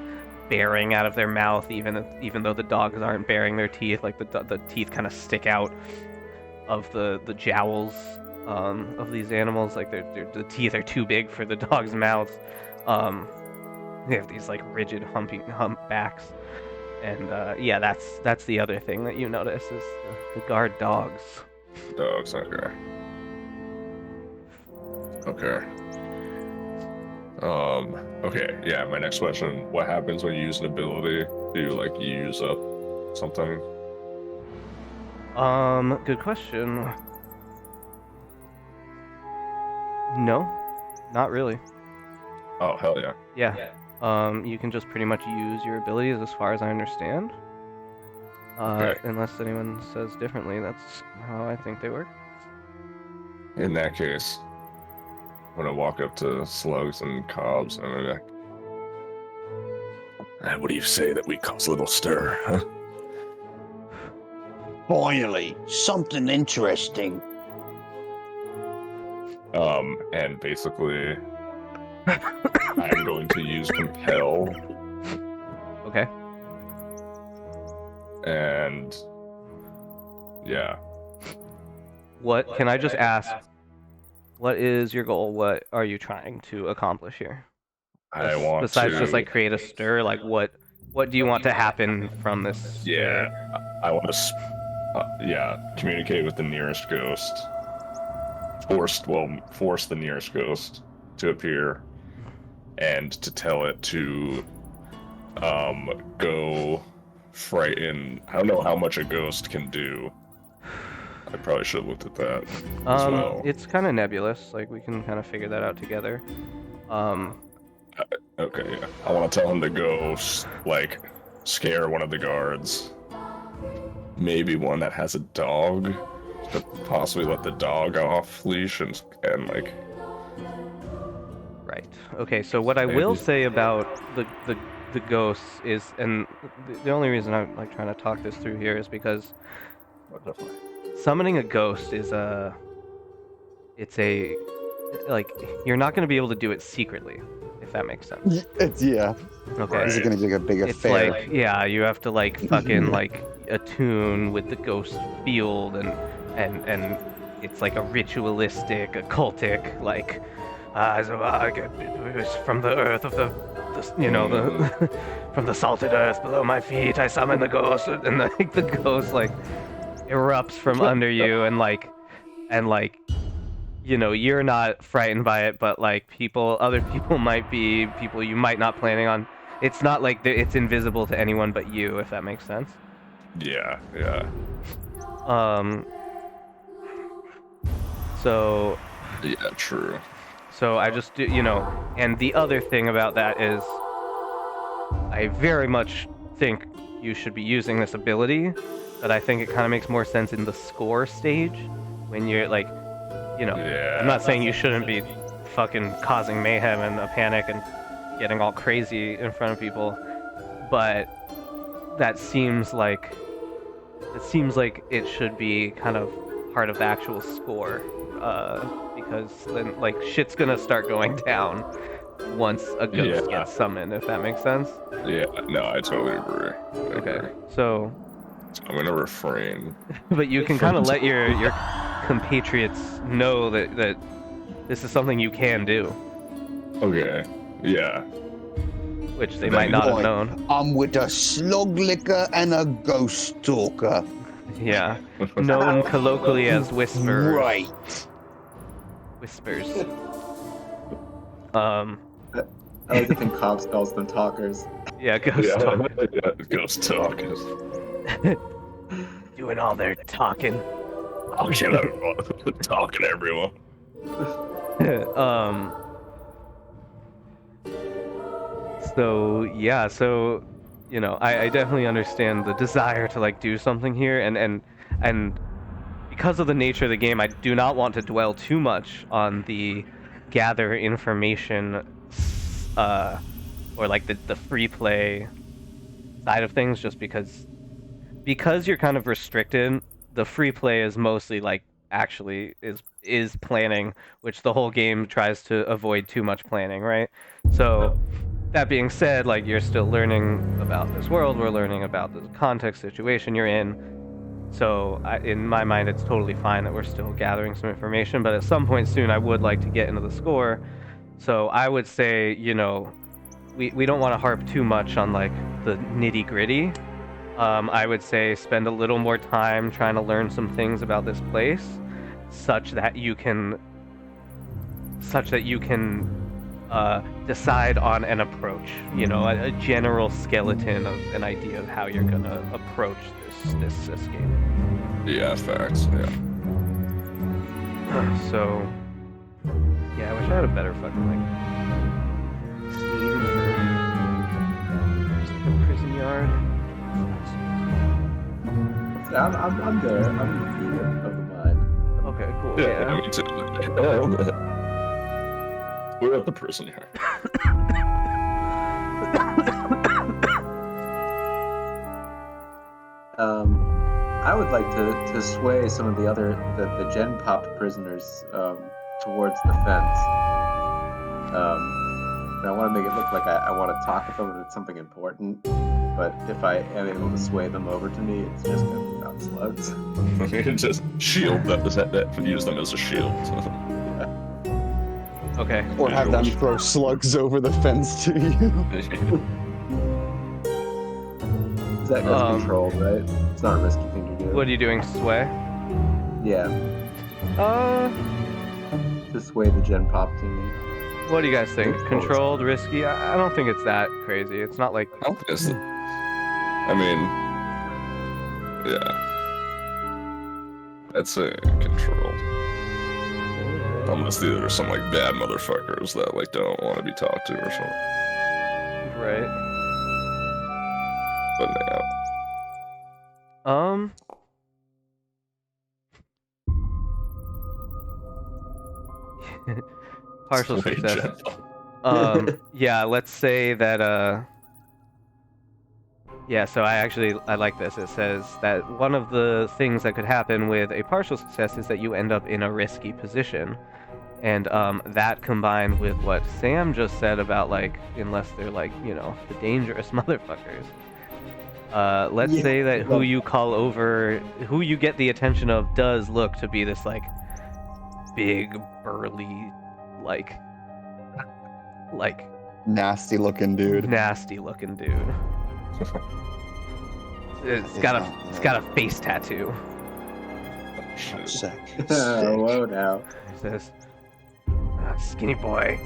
bearing out of their mouth, even though the dogs aren't bearing their teeth. Like the teeth kind of stick out of the jowls of these animals. Like the teeth are too big for the dog's mouths. They have these like rigid humpbacks, and yeah, that's the other thing that you notice is the guard dogs. Dogs, okay. Okay. Okay, yeah, my next question. What happens when you use an ability? Do you, like, use up something? Good question. No, not really. Oh, hell yeah. Yeah. You can just pretty much use your abilities as far as I understand. Okay. Unless anyone says differently, that's how I think they work. In that case, I'm gonna walk up to Slugs and Cobbs and I'm gonna be like, what do you say that we cause a little stir, huh? Finally, something interesting. And basically, I'm going to use Compel, Okay. and yeah. What can I just ask? What is your goal? What are you trying to accomplish here? I want Besides to... just like create a stir, like what do you want to happen from this stir? Yeah, I want to, communicate with the nearest ghost. Force the nearest ghost to appear, and to tell it to, go frighten. I don't know how much a ghost can do. I probably should have looked at that as well. It's kind of nebulous. Like we can kind of figure that out together. Okay, yeah. I want to tell him to go, like, scare one of the guards. Maybe one that has a dog. To possibly let the dog off leash and like... Right. Okay, so what I will say about the ghosts is, and the only reason I'm like trying to talk this through here is because summoning a ghost is like you're not going to be able to do it secretly, if that makes sense. Yeah. Okay. Right. Is it going to be like a big It's affair? like, yeah, you have to like fucking like attune with the ghost field, and it's like a ritualistic, occultic, like it was from the earth of the you know, the from the salted earth below my feet I summon the ghost, and the ghost like erupts from under you, and like you know, you're not frightened by it, but like other people might be, people you might not planning on. It's not like it's invisible to anyone but you, if that makes sense. Yeah. So Yeah, true. So I just do, you know, and the other thing about that is I very much think you should be using this ability, but I think it kind of makes more sense in the score stage when you're like, you know, Yeah. I'm not saying you shouldn't be fucking causing mayhem and a panic and getting all crazy in front of people, but that seems like it should be kind of part of the actual score, because then like shit's gonna start going down once a ghost gets summoned, if that makes sense. Yeah, no, I totally agree. Okay, so I'm gonna refrain. but you can kind of let your compatriots know that this is something you can do, Okay, yeah. which they might not have Boy, known. I'm with a slug licker and a ghost talker. Yeah, known colloquially as Whisper. Right. Whispers. I like to think Cobb calls them talkers. Yeah, ghost talk. Yeah, ghost talk. Doing all their talking. I'll get everyone talking to everyone. So yeah, so you know, I definitely understand the desire to like do something here, and because of the nature of the game, I do not want to dwell too much on the gather information, or like the free play side of things, just because you're kind of restricted. The free play is mostly like actually is planning, which the whole game tries to avoid too much planning, right? So that being said, like you're still learning about this world, we're learning about the context situation you're in. So in my mind, it's totally fine that we're still gathering some information, but at some point soon, I would like to get into the score. So I would say, you know, we don't want to harp too much on like the nitty gritty. I would say spend a little more time trying to learn some things about this place, such that you can decide on an approach. You know, a general skeleton of an idea of how you're gonna approach this escape. Yeah, facts. Yeah. So, yeah, I wish I had a better fucking like scene for just like a prison yard. I'm there. I'm of the mind. Okay, cool. Yeah, me too. We're at the prison here. I would like to sway some of the Gen Pop prisoners towards the fence. And I want to make it look like I want to talk with them and it's something important. But if I am able to sway them over to me, it's just going to be about slugs. Just shield that use them as a shield. Okay. Or have them throw slugs over the fence to you. That's controlled, right? It's not a risky thing to do. What are you doing, sway? Yeah, to sway the Gen Pop to me. What do you guys think? Controlled, risky? I don't think it's that crazy. It's not like. I don't think it's I mean, yeah. I'd say controlled. Unless there's some like bad motherfuckers that like don't want to be talked to or something. Right. But yeah. Partial Sway success. Gen. Yeah, let's say that, yeah, so I like this. It says that one of the things that could happen with a partial success is that you end up in a risky position. And, that combined with what Sam just said about, like, unless they're, like, you know, the dangerous motherfuckers. Let's say that who you call over, who you get the attention of does look to be this, like, big, burly, like Nasty looking dude. nasty looking dude. It's got a face tattoo. Sick. Whoa now. It says, "Skinny boy,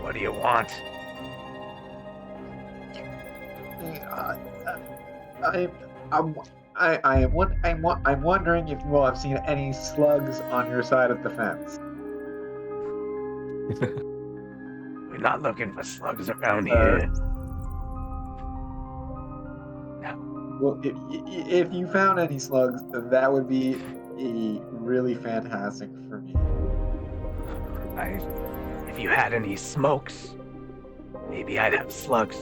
what do you want?" I'm wondering if you will have seen any slugs on your side of the fence. We're not looking for slugs around here. Well, if you found any slugs, that would be really fantastic for me. If you had any smokes, maybe I'd have slugs.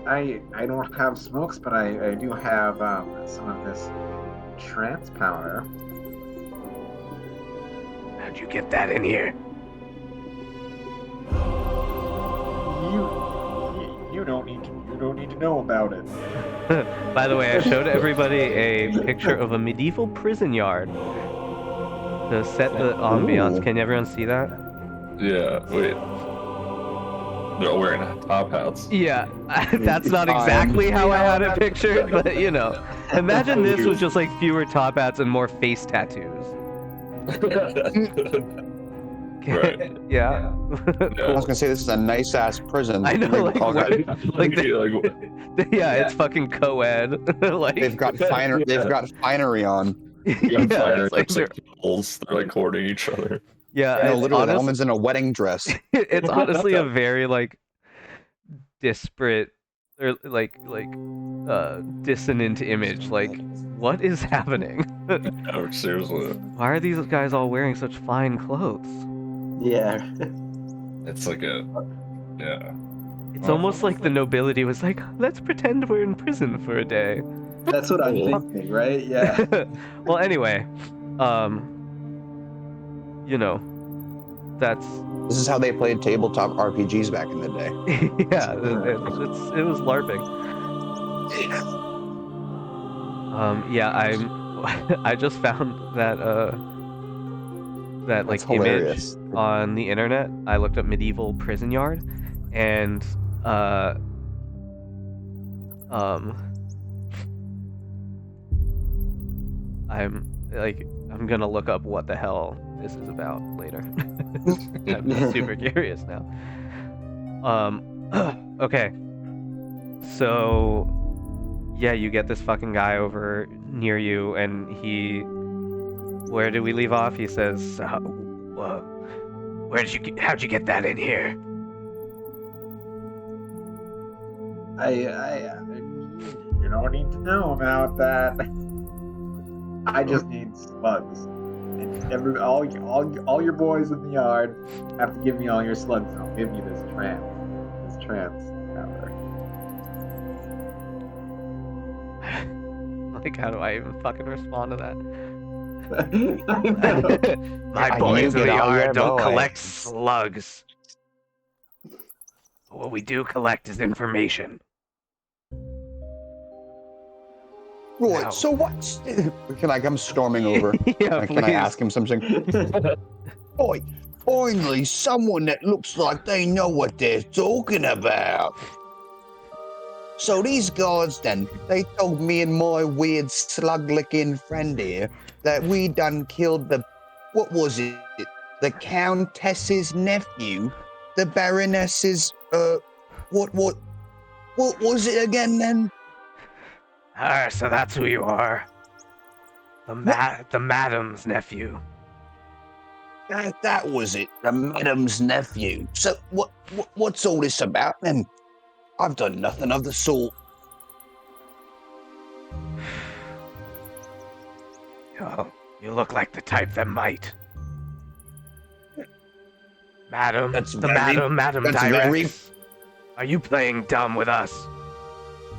I don't have smokes, but I do have some of this trance powder. How'd you get that in here? You don't need to know about it. By the way, I showed everybody a picture of a medieval prison yard to set the ambiance. Ooh. Can everyone see that? Yeah, wait. They're all wearing top hats. Yeah, that's not exactly how I had it pictured, but you know. Imagine this with just like fewer top hats and more face tattoos. Right. Yeah. I was gonna say this is a nice ass prison. I know, like, All got- like yeah, it's fucking co-ed. Like they've got finery on. yeah, Fire, it's like it's like couples, they're like courting each other. yeah, No, it's literally, the honest- woman's in a wedding dress. it's honestly a very like disparate They're like dissonant image. Like, what is happening? Oh, seriously. Why are these guys all wearing such fine clothes? Yeah. It's like a, yeah. It's almost like the nobility was like, let's pretend we're in prison for a day. That's what I'm thinking, right? Yeah. Well, anyway, you know, that's This is how they played tabletop RPGs back in the day. yeah, it was LARPing. Yeah, I just found that that like That's hilarious. image on the internet. I looked up medieval prison yard, and I'm gonna look up what the hell this is about later. I'm super curious now. Okay. So yeah, you get this fucking guy over near you, and where did we leave off? He says, how'd you get that in here? You don't need to know about that. I just need slugs. And all your boys in the yard have to give me all your slugs, and I'll give you this trance powder. Like, how do I even fucking respond to that? My Yeah, boys you in the get all your yard don't boys. collect slugs. What we do collect is information. Right, Now- so what's... Can I come storming over? Yeah, Like, please. can I ask him something? Oi, finally, someone that looks like they know what they're talking about. So these guards then, they told me and my weird slug-licking friend here that we done killed the... What was it? The Countess's nephew? The Baroness's... What was it again then? So that's who you are. The madam's nephew. That was it, the madam's nephew. So what's all this about then? I've done nothing of the sort. Oh, you look like the type that might. Madam, That's the very- Madam that's Direct. very- Are you playing dumb with us?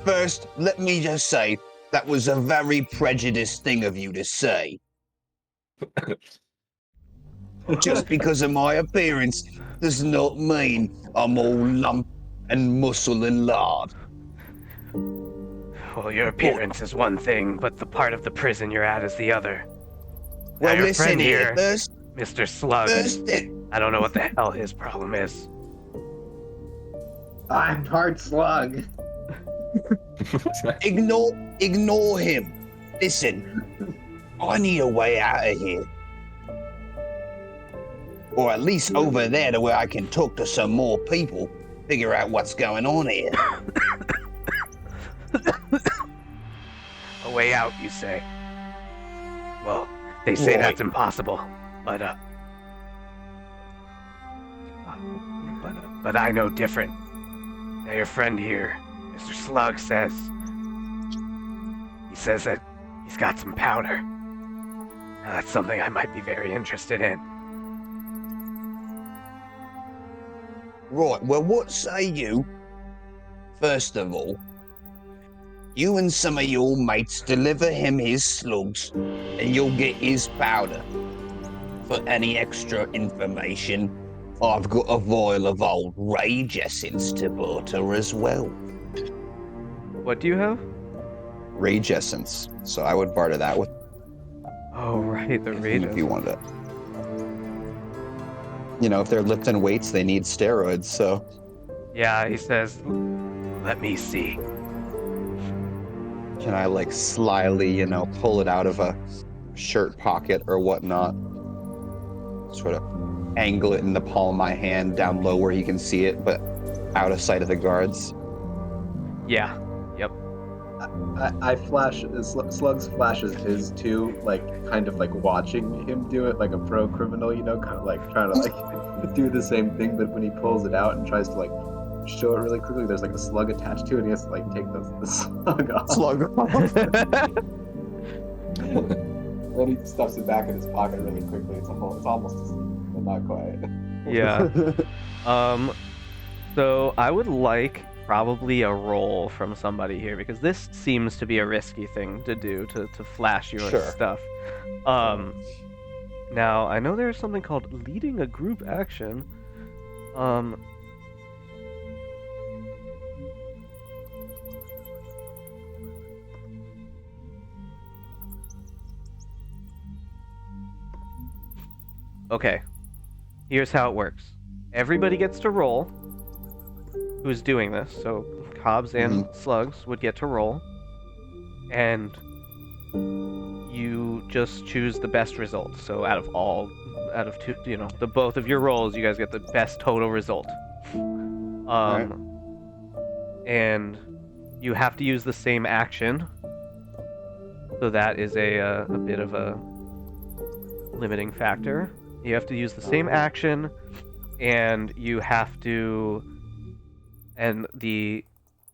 First, let me just say, that was a very prejudiced thing of you to say. Just because of my appearance does not mean I'm all lump and muscle and lard. Well, your appearance is one thing, but the part of the prison you're at is the other. Well, your listen friend here, here, first, Mr. Slug. I don't know what the hell his problem is. I'm part slug. ignore him. Listen, I need a way out of here. Or at least over there to where I can talk to some more people, figure out what's going on here. A way out, you say? Well, they say Right. that's impossible, but but I know different. Now your friend here, Mr. Slug, says that he's got some powder. Now that's something I might be very interested in. Right, well, what say you? First of all, you and some of your mates deliver him his slugs, and you'll get his powder. For any extra information, I've got a vial of old rage essence to barter as well. What do you have? Rage essence, so I would barter that with Oh, right, the him rage. if you wanted it. You know, if they're lifting weights, they need steroids, so... Yeah, he says, let me see. Can I, like, slyly, you know, pull it out of a shirt pocket or whatnot? Sort of angle it in the palm of my hand down low where he can see it, but out of sight of the guards. Yeah, yep. I flash. Slugs flashes his too, like kind of like watching him do it, like a pro criminal, you know, kind of like trying to like do the same thing. But when he pulls it out and tries to like show it really quickly. There's like a slug attached to it, and he has to like take the slug off. Slug. Then he stuffs it back in his pocket really quickly. It's almost asleep, but not quite. Yeah. So I would like probably a roll from somebody here because this seems to be a risky thing to do to flash your Sure. stuff. Now I know there's something called leading a group action. Okay. Here's how it works. Everybody gets to roll who's doing this. So Cobbs and Slugs would get to roll. And you just choose the best result. So out of two, the both of your rolls, you guys get the best total result. Right. And you have to use the same action. So that is a bit of a limiting factor. You have to use the same action, and you have to. And the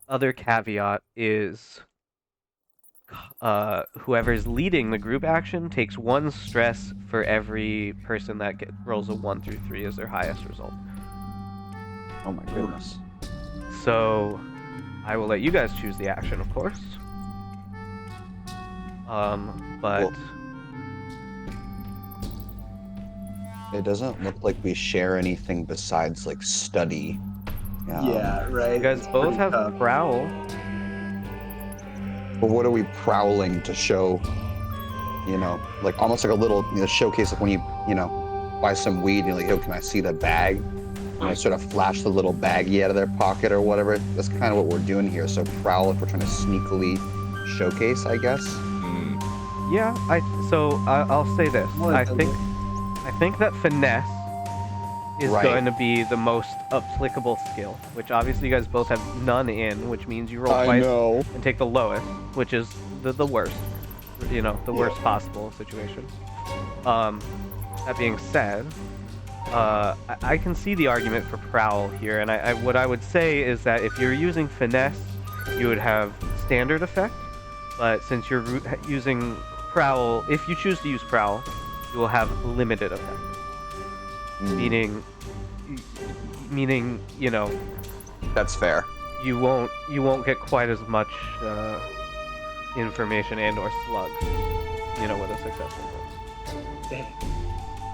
other caveat is whoever's leading the group action takes 1 stress for every person that rolls a 1 through 3 as their highest result. Oh my goodness. So I will let you guys choose the action, of course. But Cool. It doesn't look like we share anything besides like study. Yeah, right. you guys It's both pretty have tough. prowl. But what are we prowling to show? Like almost like a little showcase, like when you buy some weed and you're like, oh, can I see the bag? And I sort of flash the little baggie out of their pocket or whatever. That's kind of what we're doing here. So prowl if we're trying to sneakily showcase, I guess. Yeah, I'll say this. Well, I think that finesse is Right. going to be the most applicable skill, which obviously you guys both have none in, which means you roll twice know. and take the lowest, which is the worst, the worst possible situation. That being said, I can see the argument for prowl here, and what I would say is that if you're using finesse, you would have standard effect, but since you're using prowl, if you choose to use prowl, you will have limited effect. Meaning, That's fair. you won't get quite as much information and or slugs, with a successful roll.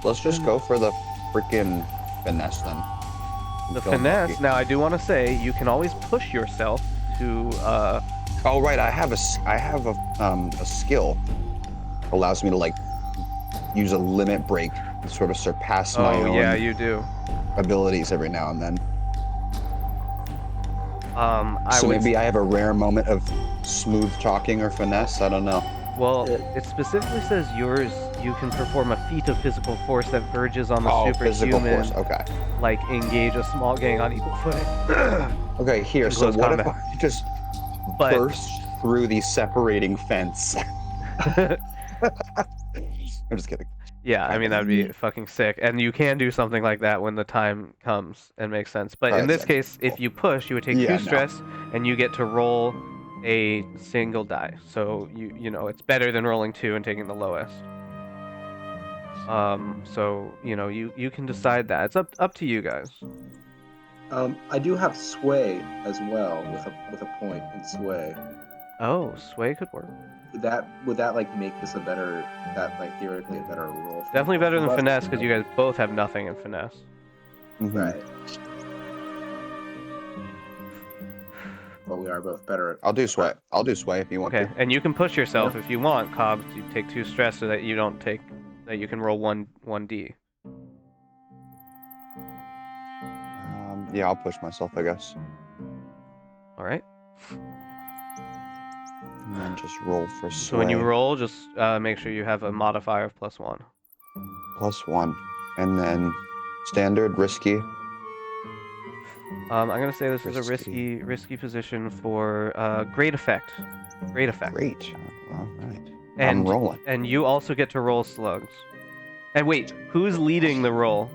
Let's just go for the freaking finesse then. The Feeling finesse. lucky. Now, I do want to say you can always push yourself to. Oh right, I have a skill allows me to like use a limit break and sort of surpass my own Yeah, you do. abilities every now and then. I would. Maybe I have a rare moment of smooth talking or finesse. I don't know. Well, it specifically says yours. You can perform a feat of physical force that verges on the Physical superhuman, force. Okay. like engage a small gang on equal footing. Okay, here. In So close what if combat. I just But- burst through the separating fence? I'm just kidding. Yeah, I mean that'd be fucking sick, and you can do something like that when the time comes and makes sense. But in this case, if you push, you would take 2 stress, and you get to roll a single die. So it's better than rolling 2 and taking the lowest. So you can decide that. It's up to you guys. I do have sway as well with a point in sway. Oh, sway could work. Would that like make this theoretically a better roll? for Definitely better than both of us? finesse because you guys both have nothing in finesse. Right. But we are both better at. I'll do sway. If you want Okay, to. and you can push yourself if you want, Cobbs. You take 2 stress so that you don't take that you can roll 1d. Yeah, I'll push myself, I guess. All right. And then just roll for sway. So when you roll, just make sure you have a modifier of +1. +1. And then standard, risky. I'm gonna say this is a risky position for great effect. Great effect. Great. All right. And I'm rolling. and you also get to roll slugs. And wait, who's leading the roll?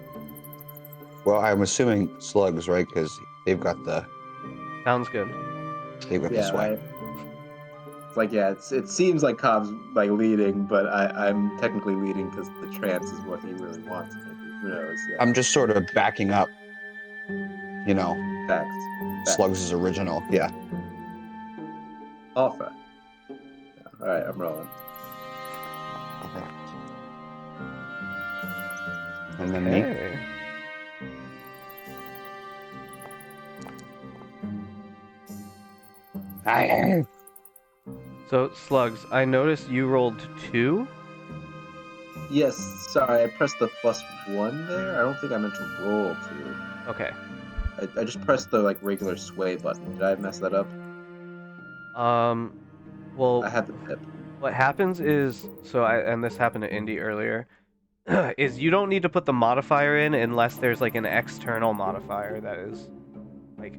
Well, I'm assuming slugs, right? Because they've got the Sounds good. Stay with this way. It's like, yeah, it seems like Cobb's like leading, but I'm technically leading because the trance is what he really wants. Maybe who knows? Yeah. I'm just sort of backing up. You know, Facts. Slugs' original. Yeah. Alpha. Yeah. All right, I'm rolling. Okay. And then me. Hey. So, Slugs, I noticed you rolled 2. Yes. Sorry, I pressed the +1 there. I don't think I meant to roll 2. Okay. I just pressed the like regular sway button. Did I mess that up? Well, I had the pip. what happens is, and this happened to Indy earlier, is you don't need to put the modifier in unless there's like an external modifier that is, like,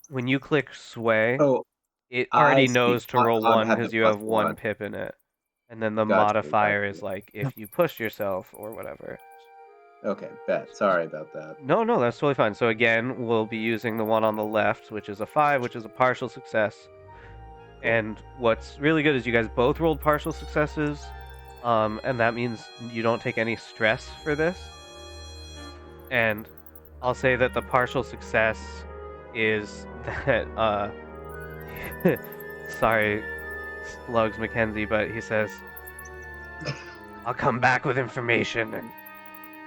when you click sway, Oh, it I already see. knows to Cobb roll 1 had the because you have 1 +1. pip in it. And then the Gotcha, modifier gotcha. is like if you push yourself or whatever. Okay, bet. Sorry about that. No, that's totally fine. So again, we'll be using the one on the left, which is a 5, which is a partial success. And what's really good is you guys both rolled partial successes, and that means you don't take any stress for this. And I'll say that the partial success is that, sorry, Slugs McKenzie, but he says, I'll come back with information and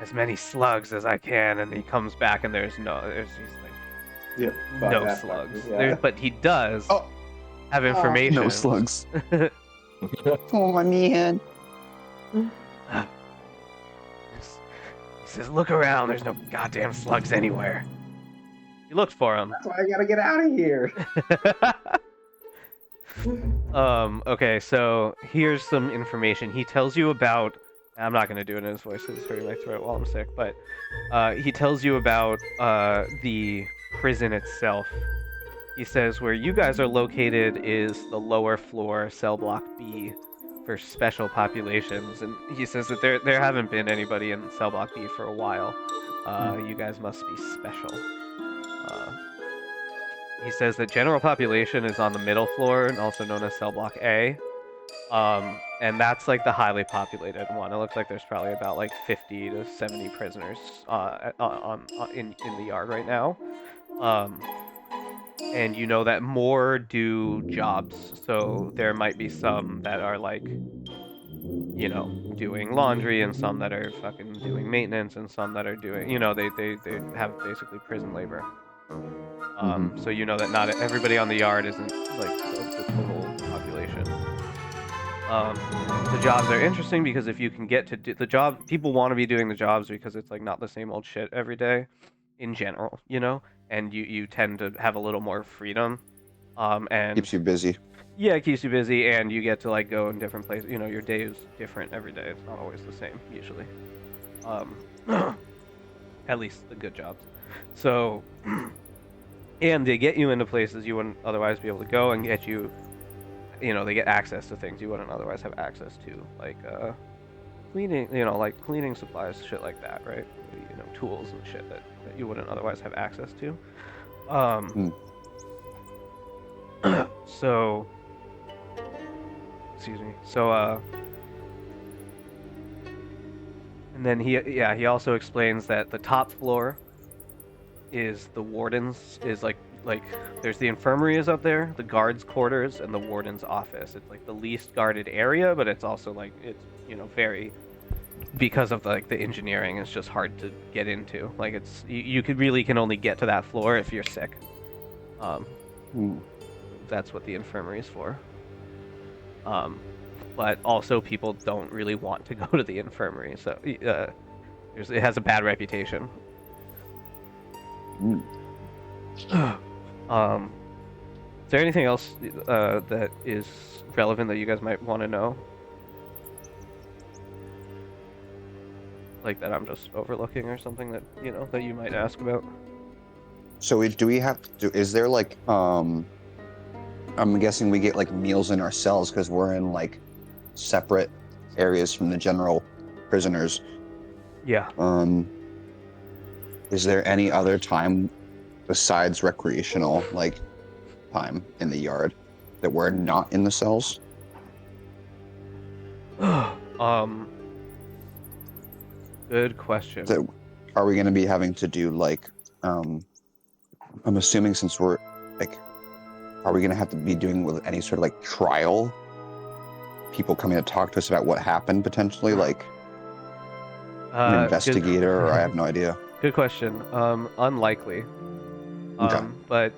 as many slugs as I can, and he comes back and there's just like Yeah. no slugs. But he does have Oh, information. no slugs. Oh, my man. He says, look around, there's no goddamn slugs anywhere. He looked for them. That's why I gotta get out of here. Okay, so here's some information. He tells you about, I'm not going to do it in his voice because it's hurting my throat while I'm sick, but he tells you about the prison itself. He says where you guys are located is the lower floor, cell block B, for special populations, and he says that there haven't been anybody in cell block B for a while. You guys must be special. He says that general population is on the middle floor, and also known as cell block A. And that's like the highly populated one. It looks like there's probably about like 50 to 70 prisoners in the yard right now. And you know that more do jobs, so there might be some that are like, you know, doing laundry, and some that are fucking doing maintenance, and some that are doing, you know, they have basically prison labor. So you know that not everybody on the yard isn't like the total population. The jobs are interesting because if you can get to do the job, people want to be doing the jobs because it's like not the same old shit every day in general, you know, and you tend to have a little more freedom. And Keeps you busy. yeah, it keeps you busy, and you get to like go in different places. You know, your day is different every day. It's not always the same usually. At least the good jobs. So, and they get you into places you wouldn't otherwise be able to go, and get you, you know, they get access to things you wouldn't otherwise have access to, like cleaning, you know, like cleaning supplies, shit like that, right? You know, tools and shit that you wouldn't otherwise have access to. So, excuse me. So, and then he also explains that the top floor is the warden's, is like there's the infirmary is up there, the guards' quarters, and the warden's office. It's like the least guarded area, but it's also like, it's, you know, very, because of like the engineering, it's just hard to get into. Like it's, you can only get to that floor if you're sick. That's what the infirmary is for. But also people don't really want to go to the infirmary, so it has a bad reputation. Is there anything else that is relevant that you guys might want to know? Like that I'm just overlooking, or something that, you know, that you might ask about? So do we have to, is there like, I'm guessing we get like meals in our cells because we're in like separate areas from the general prisoners. Yeah. Is there any other time besides recreational like time in the yard that we're not in the cells? Good question. That are we going to be having to do like I'm assuming since we're like, are we going to have to be doing with any sort of like trial? People coming to talk to us about what happened potentially, like an investigator, or I have no idea. Good question. Unlikely. Okay. But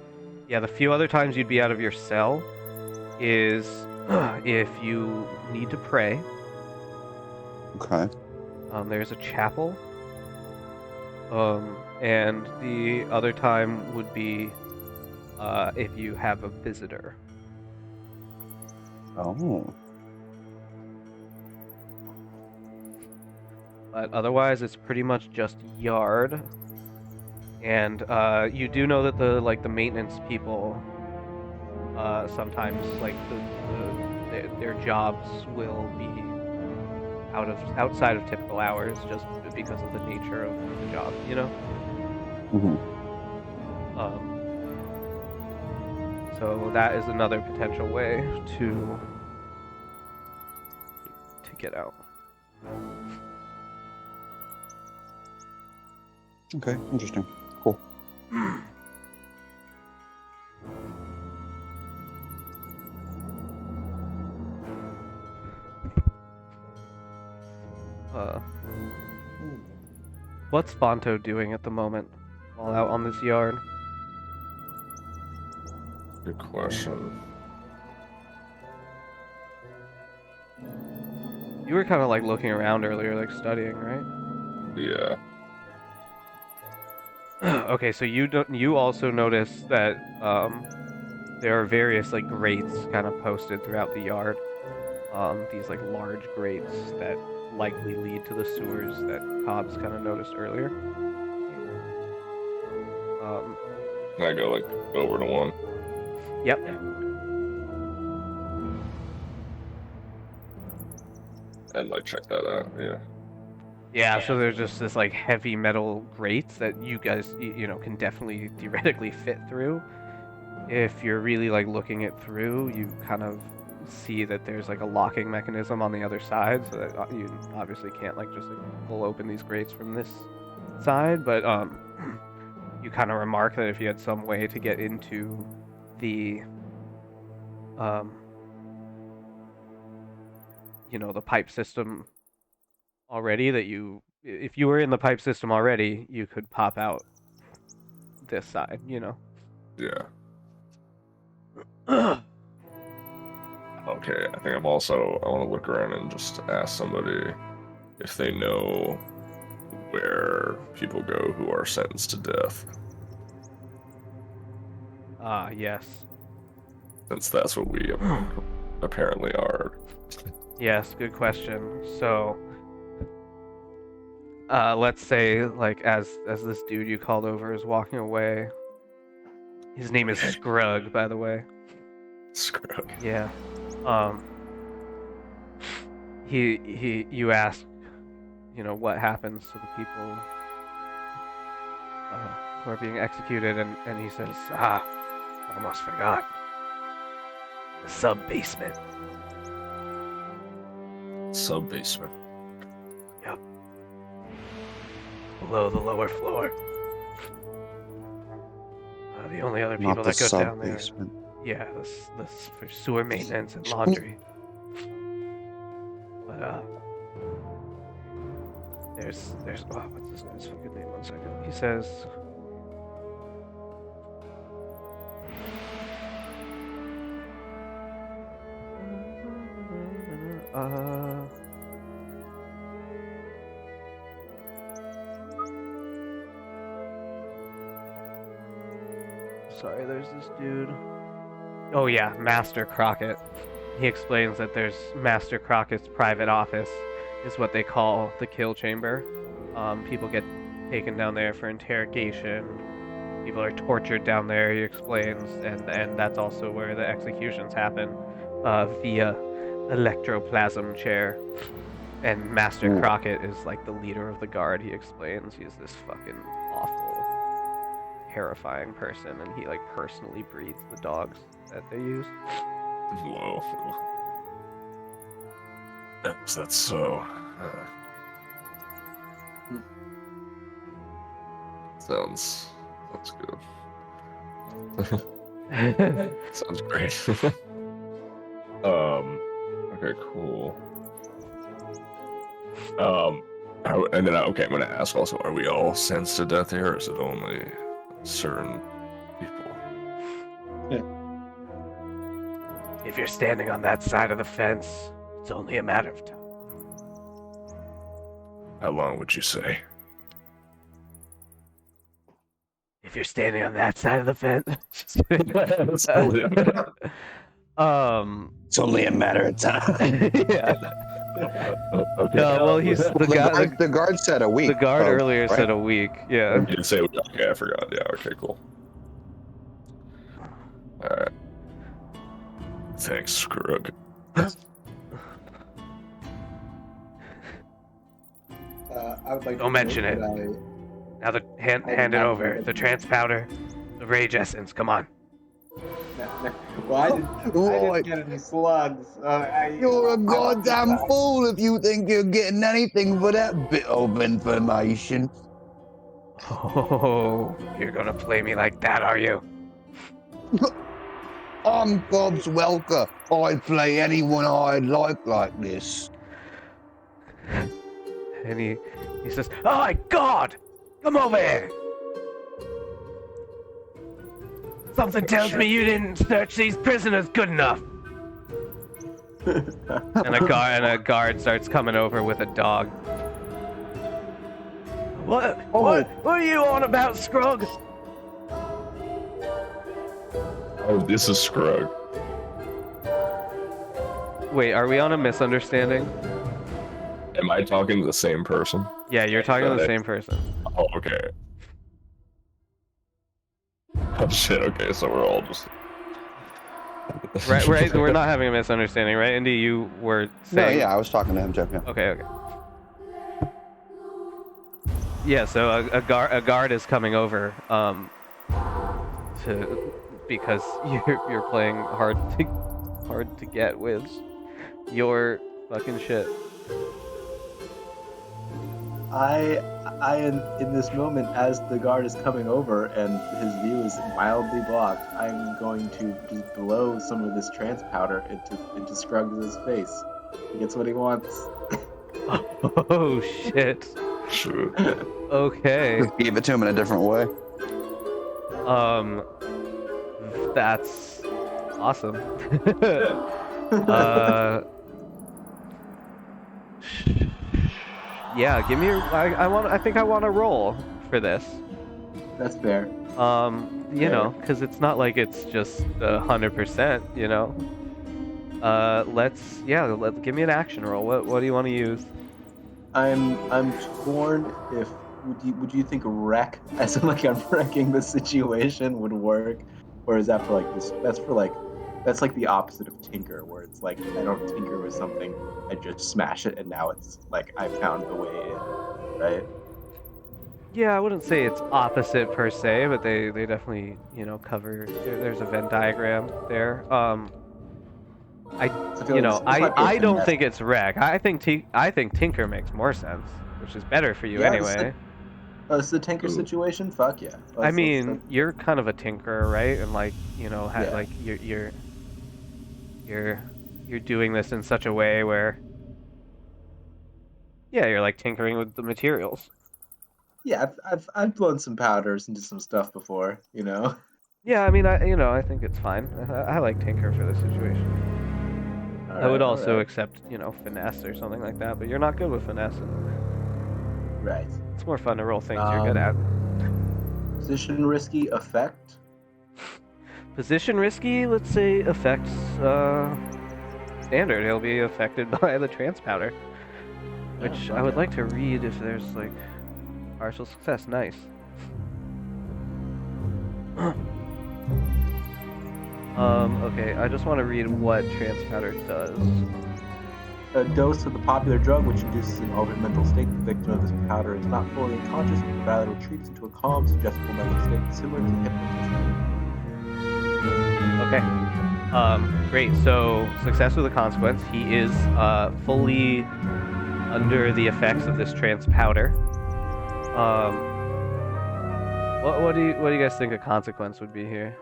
yeah, the few other times you'd be out of your cell is if you need to pray. Okay. There's a chapel. And the other time would be if you have a visitor. Oh. But otherwise, it's pretty much just yard. And you do know that the maintenance people sometimes their jobs will be outside of typical hours just because of the nature of the job, you know. Mm-hmm. So that is another potential way to get out. Okay, interesting. Cool. What's Phonto doing at the moment while out on this yard? Good question. You were kind of like looking around earlier, like studying, right? Yeah. Okay, so you also notice that there are various like grates kind of posted throughout the yard. These like large grates that likely lead to the sewers that Cobb's kind of noticed earlier. Can I go like over to one? Yep. And like check that out. Yeah. Yeah, so there's just this like heavy metal grates that you guys you know can definitely theoretically fit through. If you're really like looking it through, you kind of see that there's like a locking mechanism on the other side, so that you obviously can't like just like pull open these grates from this side, but you kind of remark that if you had some way to get into the you know, the pipe system already, that if you were in the pipe system already, you could pop out this side, you know. Yeah. Okay, I think I want to look around and just ask somebody if they know where people go who are sentenced to death. Yes. Since that's what we apparently are. Yes, good question. So, let's say, like, as this dude you called over is walking away. His name is Scrug, by the way. Scrug. Yeah. You ask, you know, what happens to the people who are being executed, and he says, I almost forgot. The sub-basement. Sub-basement. Yep. Below the lower floor. The only other people Not the that go down there. sub-basement. Yeah, this for sewer maintenance and laundry. But there's what's this guy's fucking name? 1 second. He says. Sorry, there's this dude. Oh yeah, Master Crockett. He explains that there's Master Crockett's private office is what they call the kill chamber. People get taken down there for interrogation. People are tortured down there, he explains, and that's also where the executions happen via electroplasm chair. And Master Crockett is like the leader of the guard, he explains. He's this fucking awful terrifying person, and he like personally breeds the dogs that they use. Whoa. That's so. Sounds good. Sounds great. Okay, cool. And then okay, I'm gonna ask also: are we all sentenced to death here, or is it only certain people? If you're standing on that side of the fence, it's only a matter of time. How long would you say? If you're standing on that side of the fence, just kidding. That's only a matter. It's only a matter of time. Yeah. Okay. No, well, he's the guy. The guard said a week. The guard Oh, earlier right? said a week. Yeah. You didn't say okay. I forgot. Yeah. Okay. Cool. All right. Thanks, Scrug. I would like Don't to mention note it. that Now hand it over. The trance powder, the rage essence. Come on. Well, I didn't get any slugs. You're a goddamn fool if you think you're getting anything for that bit of information. Oh, you're gonna play me like that, are you? I'm Cobb Welker. I'd play anyone I'd like this. And he says, "Oh my God, come over here! Something tells me you didn't search these prisoners good enough." And a guard starts coming over with a dog. What are you on about, Scrug? Oh, this is Scrug. Wait, are we on a misunderstanding? Am I talking to the same person? Yeah, you're talking to the same person. Oh, okay. Oh shit. Okay, so we're all just. Right, we're not having a misunderstanding, right? Indy, you were No, saying... yeah, I was talking to him, Jeff. Yeah. Okay. Yeah, so a guard is coming over, because you're playing hard to get with your fucking shit. I in this moment, as the guard is coming over and his view is mildly blocked, I'm going to just blow some of this trance powder into Scruggs' face. He gets what he wants. Oh shit. Sure. Okay. Give it to him in a different way. That's awesome. Yeah, give me your. I think I want to roll for this. That's fair. You know, because it's not like it's just 100%. You know. Give me an action roll. What do you want to use? I'm torn. If would you think wreck, as in like I'm wrecking the situation, would work, or is that for like this? That's like the opposite of tinker, where it's like I don't tinker with something, I just smash it, and now it's like I found the way in, right? Yeah, I wouldn't say it's opposite per se, but they definitely cover. There's a Venn diagram there. I don't think it's wreck. I think tinker makes more sense, which is better for you anyway. It's the tinker situation. Fuck yeah. I mean, you're kind of a tinkerer, right? And like like you're doing this in such a way where you're like tinkering with the materials. Yeah, I've blown some powders into some stuff before, Yeah, I mean, I think it's fine. I like tinker for this situation. I would also accept, finesse or something like that, but you're not good with finesse. Right. It's more fun to roll things you're good at. Position risky effect. Position risky, let's say effects standard. He'll be affected by the trance powder, which I would like to read if there's like partial success. Nice. Okay, I just want to read what trance powder does. a dose of the popular drug, which induces an altered mental state. The victim of this powder is not fully unconscious, but rather retreats into a calm, suggestible mental state similar to hypnotism. Okay. Great. So success with a consequence. He is fully under the effects of this trance powder. What do you guys think a consequence would be here?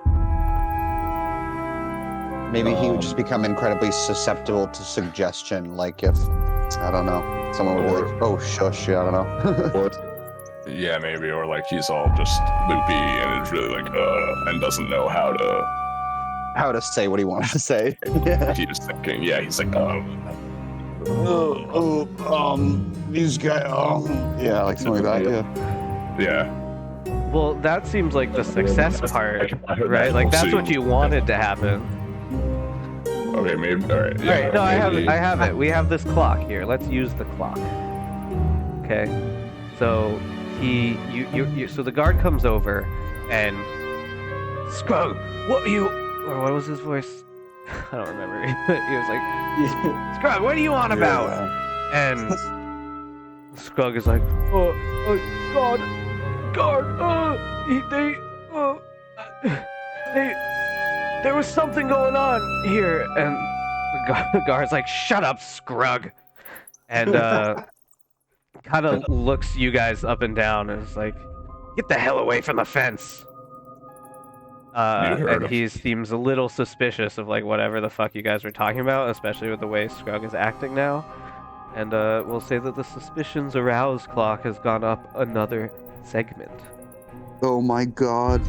Maybe he would just become incredibly susceptible to suggestion. Like if, I don't know, someone would be like, "Oh, shush," I don't know. Or, yeah, maybe, or like he's all just loopy and is really like, and doesn't know how to. How to say what he wants to say. Yeah. He's thinking, yeah, he's like, These guys, yeah, like something like that. yeah. Well, that seems like the success part, right? Like that's what you wanted to happen. Okay, maybe. All right. All right. No, I have it. We have this clock here. Let's use the clock. Okay. So so the guard comes over and Scrug, what are you? Or what was his voice? I don't remember. He was like, Scrug, what are you on about? And Scrug is like, God, there was something going on here. And the guard's like, shut up, Scrug. And kind of looks you guys up and down and is like, get the hell away from the fence. And he seems a little suspicious of like whatever the fuck you guys were talking about, especially with the way Scrug is acting now. And we'll say that the suspicions aroused clock has gone up another segment. Oh my god.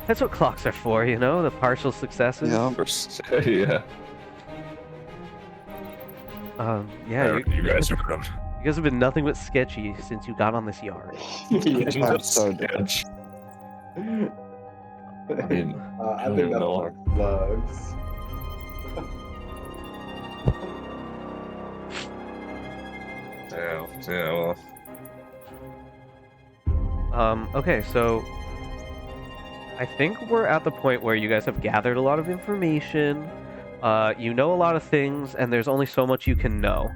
That's what clocks are for, you know, the partial successes. Yeah. Yeah. Yeah. You guys are good. You guys have been nothing but sketchy since you got on this yard. I'm so dead. I mean, I think that's like slugs. yeah, well. Okay, so I think we're at the point where you guys have gathered a lot of information. You know a lot of things, and there's only so much you can know.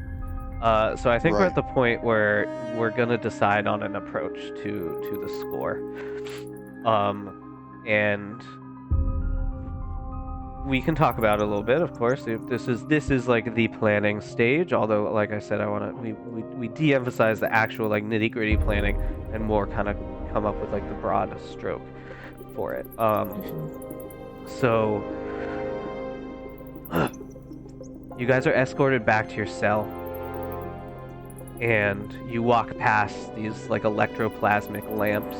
So I think we're Right. at the point where we're gonna decide on an approach to the score. And we can talk about it a little bit, of course. This is like the planning stage. Although, like I said, we de-emphasize the actual like nitty-gritty planning and more kind of come up with like the broad stroke for it. So you guys are escorted back to your cell, and you walk past these like electroplasmic lamps.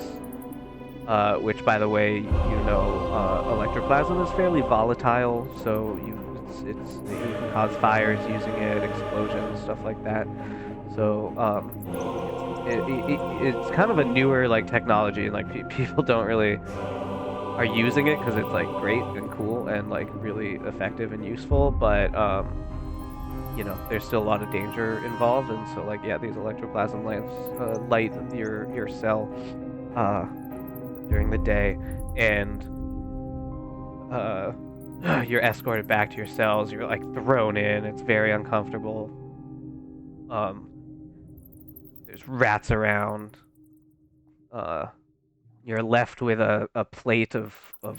Which, by the way, you know, electroplasm is fairly volatile, so you can cause fires using it, explosions, stuff like that. So it's kind of a newer like technology, and like people don't really are using it because it's like great and cool and like really effective and useful, but you know, there's still a lot of danger involved, and so like yeah, these electroplasm lamps light your cell during the day, and you're escorted back to your cells. You're like thrown in. It's very uncomfortable. There's rats around. You're left with a plate of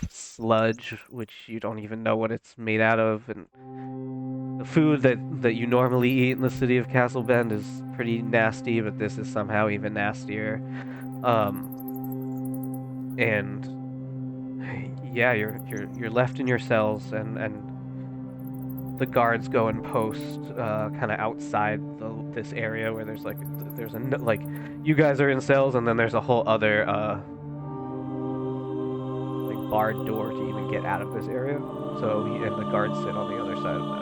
sludge, which you don't even know what it's made out of, and the food that you normally eat in the city of Castle Bend is pretty nasty, but this is somehow even nastier. And yeah, you're left in your cells, and the guards go and post kind of outside this area where there's like you guys are in cells, and then there's a whole other like barred door to even get out of this area. So and the guards sit on the other side of that.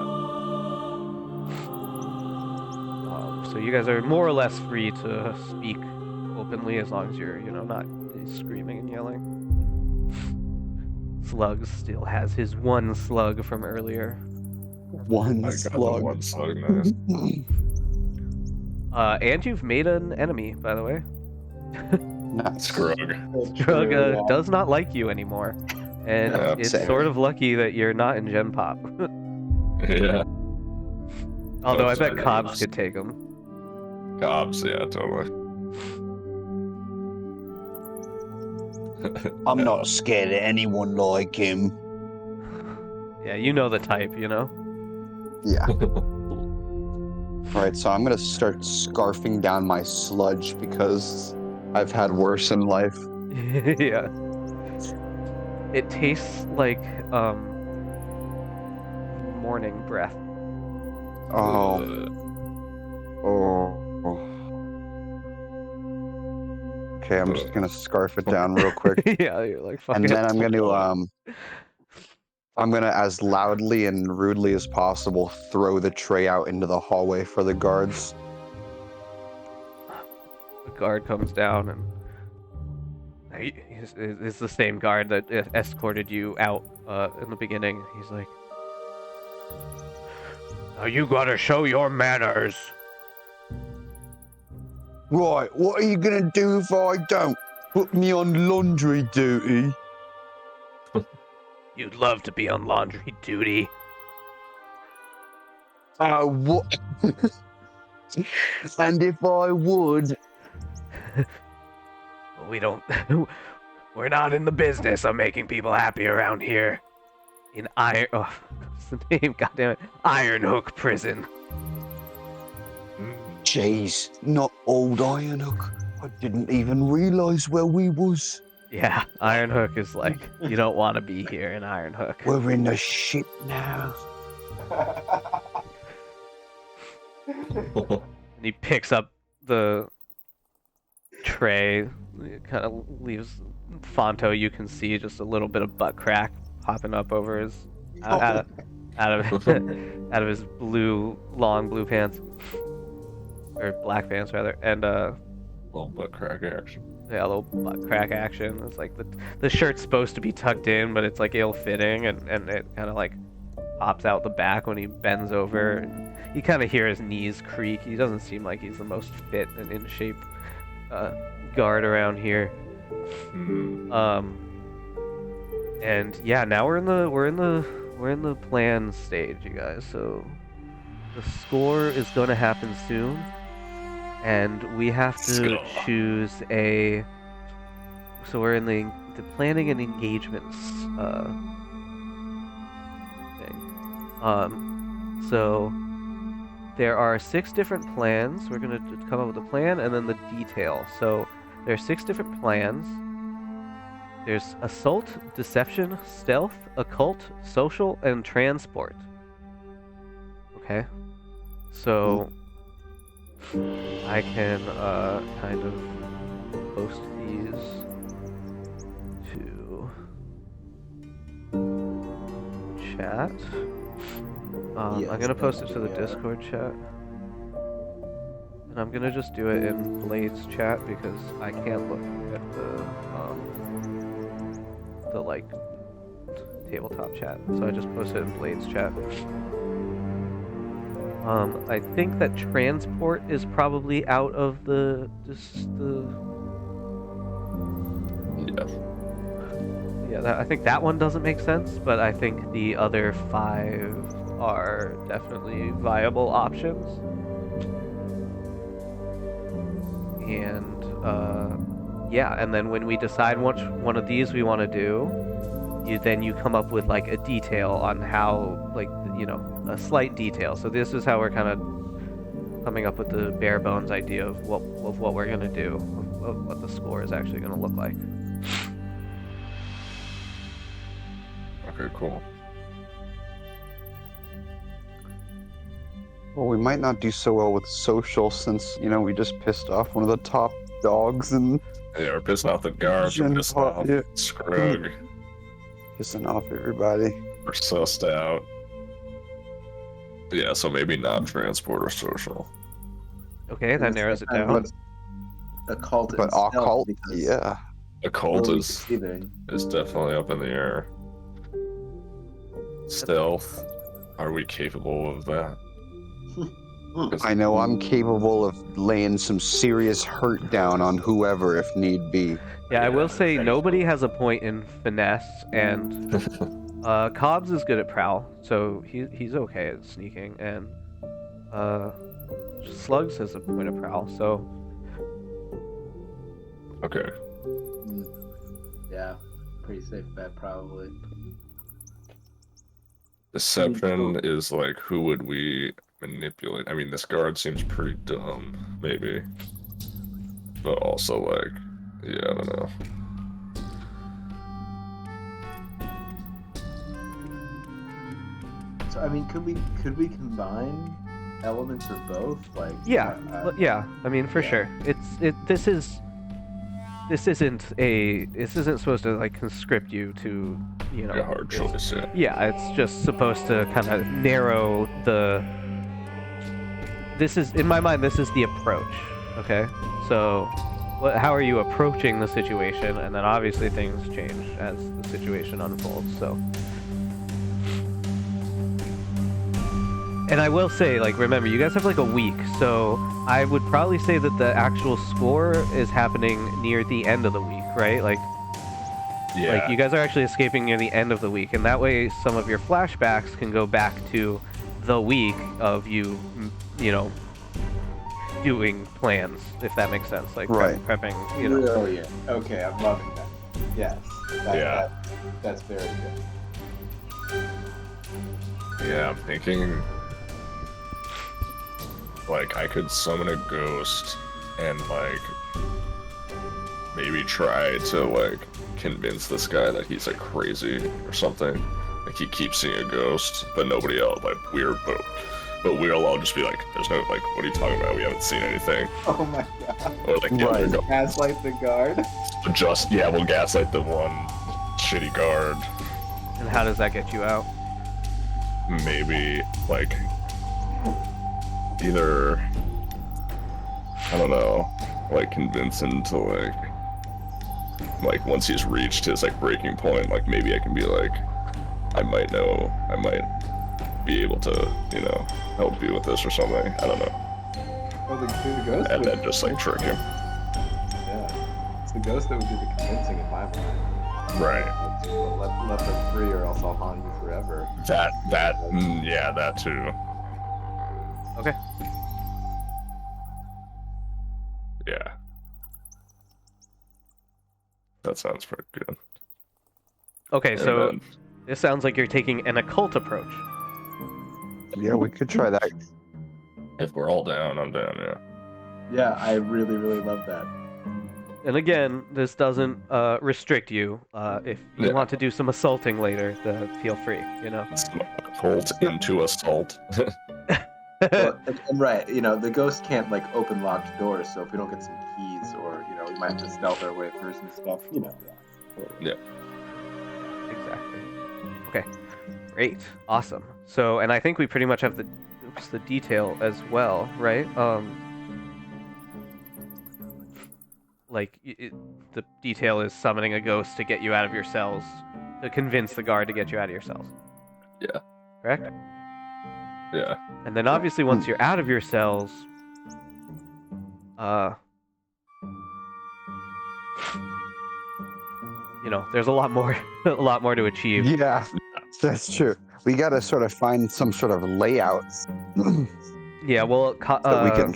So you guys are more or less free to speak openly as long as you're not screaming and yelling. Slugs still has his one slug from earlier. One I got the slug. one slug, nice. And you've made an enemy, by the way. Nice. Scrug. Drug does not like you anymore, and Yeah, it's same. sort of lucky that you're not in Gen Pop. Yeah. Although I Those bet are Cobbs names. could take him. Cobbs, yeah, totally. I'm not scared of anyone like him. Yeah, you know the type, you know? Yeah. Alright, so I'm gonna start scarfing down my sludge because I've had worse in life. Yeah. It tastes like morning breath. Oh. Oh. Okay, I'm just gonna scarf it down real quick. Yeah, you're like fucking. And then I'm gonna as loudly and rudely as possible throw the tray out into the hallway for the guards. The guard comes down and he's the same guard that escorted you out in the beginning. He's like, "Now you gotta show your manners." Right, what are you gonna do if I don't? Put me on laundry duty? You'd love to be on laundry duty. What? And if I would? We don't. We're not in the business of making people happy around here. In what's the name? God damn it! Ironhook prison. Jeez, not old Ironhook. I didn't even realise where we was. Yeah, Ironhook is like, you don't want to be here in Ironhook. We're in the shit now. And he picks up the tray. It kind of leaves Phonto. You can see just a little bit of butt crack popping up over his out of out of his long blue pants, or black pants rather, and Little butt crack action. yeah, a little butt crack action. It's like the shirt's supposed to be tucked in, but it's like ill-fitting, and it kind of like pops out the back when he bends over. You kind of hear his knees creak. He doesn't seem like he's the most fit and in shape guard around here. And yeah, now we're in the plan stage, you guys. So the score is going to happen soon, and we have to choose a. So we're in the planning and engagements thing. So there are 6 different plans. We're gonna come up with a plan and then the detail. So there are 6 different plans. There's assault, deception, stealth, occult, social, and transport. Okay. So I can kind of post these to chat. I'm gonna post it to the Discord chat. And I'm gonna just do it in Blade's chat because I can't look at the like tabletop chat. So I just posted it in Blade's chat. I think that transport is probably out of the I think that one doesn't make sense, but I think the other 5 are definitely viable options. And yeah, and then when we decide which one of these we want to do, you come up with like a detail on how, like, you know, a slight detail. So this is how we're kind of coming up with the bare bones idea of what we're gonna do, of what the score is actually gonna look like. Okay, cool. Well, we might not do so well with social since, you know, we just pissed off one of the top dogs and Yeah, we're pissing off the guards. We're pissing off Yeah. Scrug. pissing off everybody. We're sussed out. Yeah, so maybe not transport or social. Okay, that narrows it down. But occult But and stealth, occult, because yeah. Occult really is deceiving. definitely up in the air. Stealth. Are we capable of that? I know I'm capable of laying some serious hurt down on whoever if need be. Yeah, I will say nobody has a point in finesse, and Cobbs is good at prowl, so he's okay at sneaking, and Slugs has a point of prowl, so Okay. Yeah, pretty safe bet probably. Deception is like, who would we manipulate? I mean, this guard seems pretty dumb, maybe. But also, like, yeah, I don't know. So I mean, could we combine elements of both? Like yeah, yeah. I mean, for yeah. sure. This isn't supposed to like conscript you to, you know. Like a hard choice, yeah. Yeah, it's just supposed to kind of narrow the. This is, in my mind, this is the approach. Okay, so how are you approaching the situation, and then obviously things change as the situation unfolds. So. And I will say, like, remember, you guys have like a week, so I would probably say that the actual score is happening near the end of the week, right? Like, Yeah. like you guys are actually escaping near the end of the week, and that way some of your flashbacks can go back to the week of you, you know, doing plans, if that makes sense. Like Right. prepping, you know. Oh yeah. Okay, I'm loving that. Yes. Yeah. That's very good. Yeah, I'm thinking like I could summon a ghost and like maybe try to like convince this guy that he's like crazy or something. Like he keeps seeing a ghost, but nobody else. Like but we'll all just be like, "There's no like, what are you talking about? We haven't seen anything." Oh my god. Or like, yeah, Right. Gaslight the guard. we'll gaslight the one shitty guard. And how does that get you out? Maybe like either I don't know, like convince him to like once he's reached his like breaking point, like maybe I can be like, I might be able to, you know, help you with this or something. I don't know. Well, the ghost And would, then just like trick him. yeah. It's the ghost that would do the convincing in my mind. Right. Let them free or else I'll haunt you forever. Yeah, that too. Okay. Yeah. That sounds pretty good. Okay, And so then- this sounds like you're taking an occult approach. Yeah, we could try that. if we're all down, I'm down, yeah. Yeah, I really, really love that. And again, this doesn't restrict you. If you Yeah. want to do some assaulting later, feel free, you know. Cult into assault. Well, and right, you know, the ghost can't like open locked doors, so if we don't get some keys or, you know, we might have to stealth our way through some stuff, you know. Yeah. Exactly. Okay. Great. Awesome. So, and I think we pretty much have the detail as well, right? Like the detail is summoning a ghost to get you out of your cells, to convince the guard to get you out of your cells. Yeah. Correct? Yeah. And then obviously once you're out of your cells, you know, there's a lot more a lot more to achieve. Yeah, that's true. We got to sort of find some sort of layouts Yeah, well, that we can.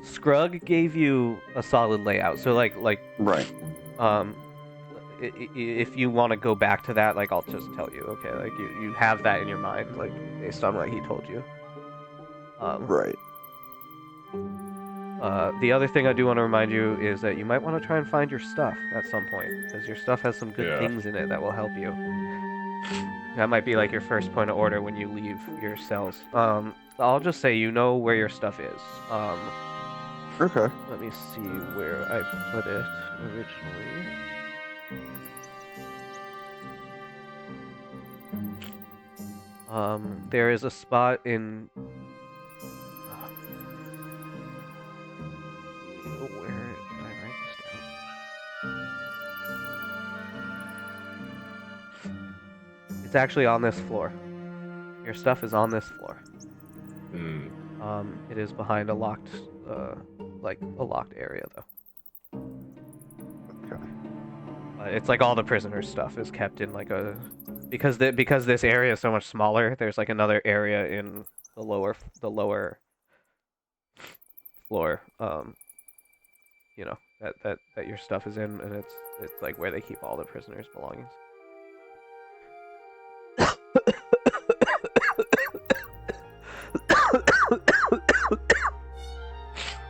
Scrug gave you a solid layout. So like Right. if you want to go back to that, like I'll just tell you, okay, like you have that in your mind, like based on what he told you. Right. The other thing I do want to remind you is that you might want to try and find your stuff at some point, because your stuff has some good Yeah. things in it that will help you. That might be like your first point of order when you leave your cells. I'll just say you know where your stuff is. Okay. Let me see where I put it originally. There is a spot in. Where did I write this down? It's actually on this floor. Your stuff is on this floor. Mm. It is behind a locked, like a locked area though. Okay. It's like all the prisoners' stuff is kept in like a, because this area is so much smaller. There's like another area in the lower floor. That your stuff is in, and it's like where they keep all the prisoners' belongings.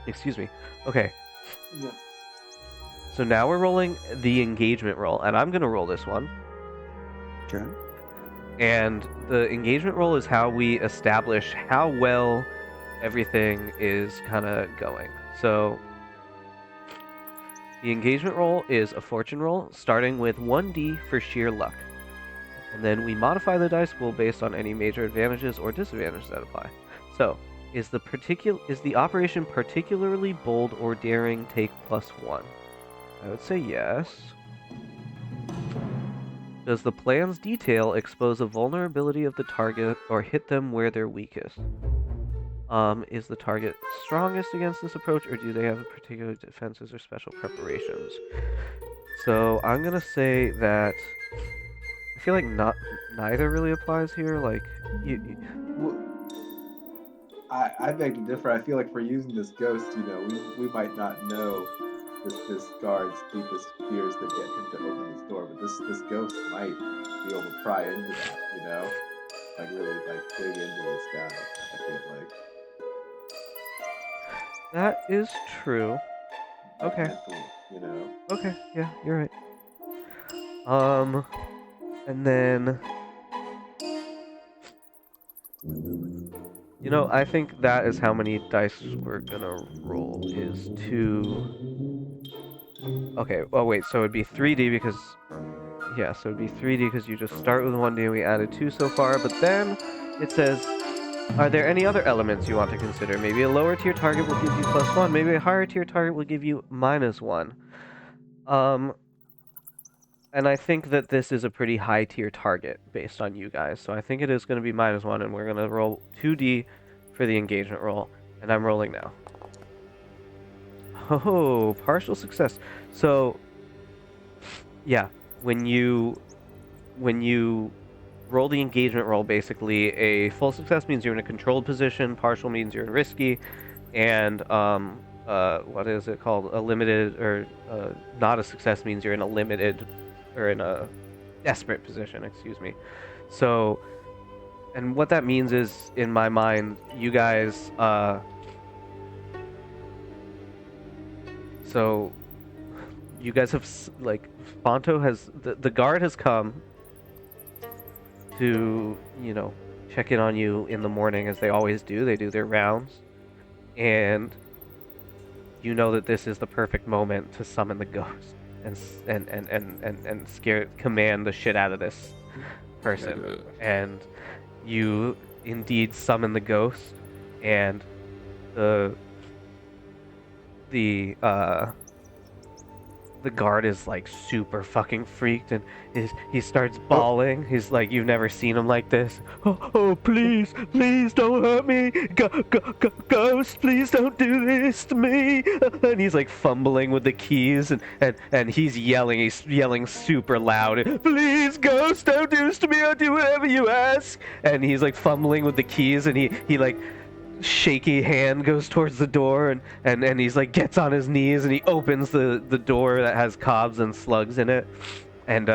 Excuse me. Okay. Yeah. So now we're rolling the engagement roll, and I'm gonna roll this one. Okay. And the engagement roll is how we establish how well everything is kind of going. So the engagement roll is a fortune roll, starting with 1d for sheer luck. And then we modify the dice pool based on any major advantages or disadvantages that apply. So, is the operation particularly bold or daring? Take +1. I would say yes. Does the plan's detail expose a vulnerability of the target or hit them where they're weakest? Is the target strongest against this approach, or do they have particular defenses or special preparations? So I'm gonna say that I feel like neither really applies here. Like, I beg to differ. I feel like for using this ghost, we might not know this guard's deepest fears that get him to open this door, but this ghost might be able to pry into that, like really like dig into this guy. I feel like that is true. Okay. Mentally, Okay. Yeah, you're right. And then, I think that is how many dice we're gonna roll, is 2. Okay, oh wait, so it'd be 3d because, yeah, so it'd be 3d because you just start with 1d and we added 2 so far, but then it says, are there any other elements you want to consider? Maybe a lower tier target will give you +1, maybe a higher tier target will give you -1. And I think that this is a pretty high tier target based on you guys. So I think it is going to be -1, and we're going to roll 2d for the engagement roll. And I'm rolling now. Oh, partial success. So, yeah, when you roll the engagement roll, basically a full success means you're in a controlled position, partial means you're in risky, and what is it called? A limited, or not a success means you're in a limited, or in a desperate position, excuse me. So, and what that means is, in my mind, you guys, so you guys have, like, Phonto has, the guard has come to, check in on you in the morning, as they always do. They do their rounds, and you know that this is the perfect moment to summon the ghost and command the shit out of this person. And you indeed summon the ghost, and the guard is like super fucking freaked, and he starts bawling. He's like, you've never seen him like this. Oh, please don't hurt me, ghost, please don't do this to me. And he's like fumbling with the keys, and he's yelling super loud, please, ghost, don't do this to me, I'll do whatever you ask. And he's like fumbling with the keys, and he like shaky hand goes towards the door, and he's like gets on his knees, and he opens the door that has Cobbs and Slugs in it, and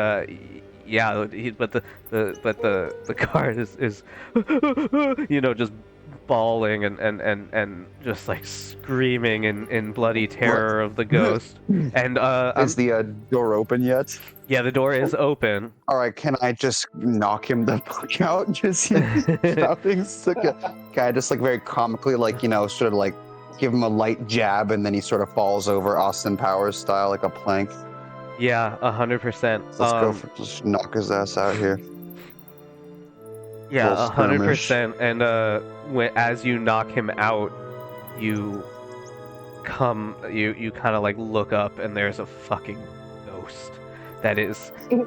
yeah, but the guard is just bawling and just like screaming in bloody terror of the ghost. And is the door open yet? Yeah, the door is open. All right, can I just knock him the fuck out? Just shouting. Can I just like very comically, like, sort of like give him a light jab, and then he sort of falls over Austin Powers style, like a plank. Yeah, 100%. Let's go for just knock his ass out here. Yeah, 100%. And as you knock him out, you kind of like look up, and there's a fucking ghost that is in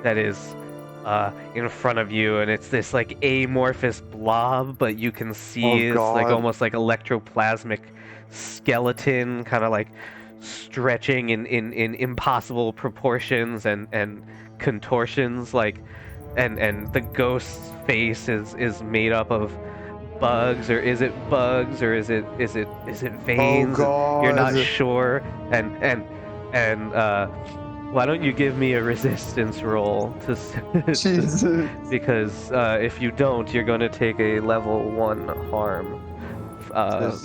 front of you, and it's this like amorphous blob, but you can see it's like almost like electroplasmic skeleton, kind of like stretching in impossible proportions and contortions, like, and the ghost's face is made up of bugs or is it bugs or is it veins? God. You're not sure, and why don't you give me a resistance roll Jesus. because if you don't, you're going to take a level 1 harm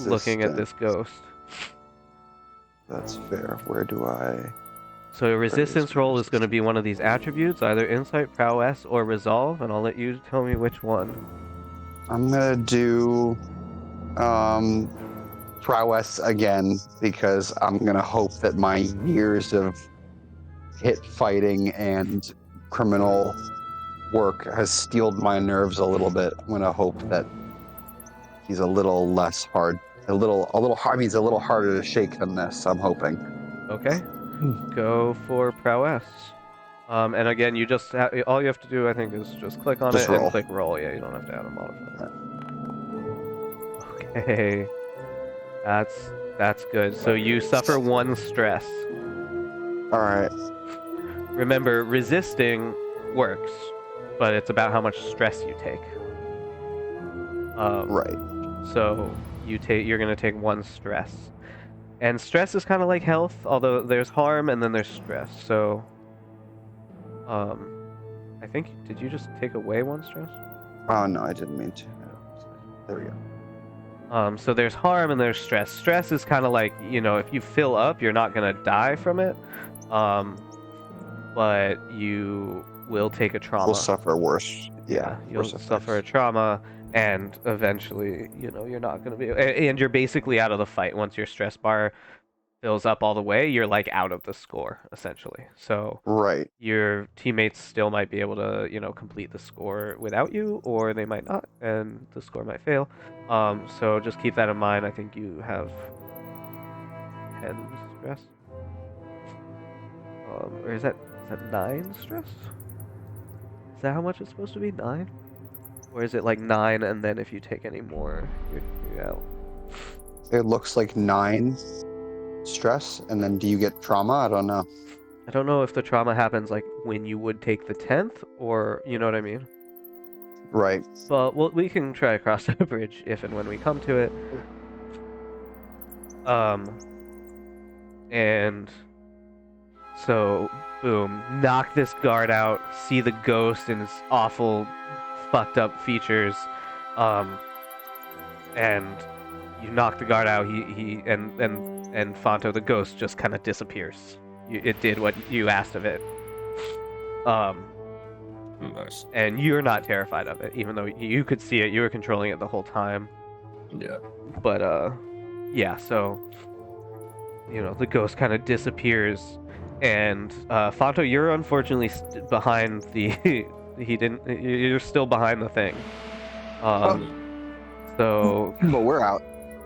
looking at this ghost. That's fair. Where do I? So a resistance roll is going to be one of these attributes, either insight, prowess, or resolve, and I'll let you tell me which one. I'm gonna do prowess again because I'm gonna hope that my years of hit fighting and criminal work has steeled my nerves a little bit. I'm gonna hope that he's a little less hard, a little hard. He's a little harder to shake than this. I'm hoping. Okay, go for prowess. And again, you just all you have to do, I think, is just click on Just it roll. and click roll. Yeah, you don't have to add a modifier. Okay, that's good. So you suffer 1 stress. All right. Remember, resisting works, but it's about how much stress you take. Right. So you're gonna take 1 stress, and stress is kind of like health, although there's harm and then there's stress. So, I think did you just take away 1 stress? Oh no, I didn't mean to. There we go. So there's harm and there's stress. Stress is kind of like, if you fill up, you're not gonna die from it, but you will take a trauma. We'll suffer worse. Yeah, you'll worse suffer a effects. trauma, and eventually, you're not gonna be, and you're basically out of the fight once your stress bar fills up all the way. You're like out of the score essentially. So Right. your teammates still might be able to, complete the score without you, or they might not, and the score might fail. So just keep that in mind. I think you have 10 stress. Or is that 9 stress? Is that how much it's supposed to be? 9? Or is it like 9 and then if you take any more, you're out? It looks like 9 stress, and then do you get trauma? I don't know. I don't know if the trauma happens like when you would take the 10th, or you know what I mean? Right. But we can try to cross that bridge if and when we come to it. And so, boom, knock this guard out, see the ghost and its awful, fucked up features, and you knock the guard out. He and Phonto the ghost just kind of disappears. It did what you asked of it. Nice. And you're not terrified of it, even though you could see it. You were controlling it the whole time. Yeah. But yeah. So the ghost kind of disappears, and Phonto, you're unfortunately behind the. You're still behind the thing. So. But we're out.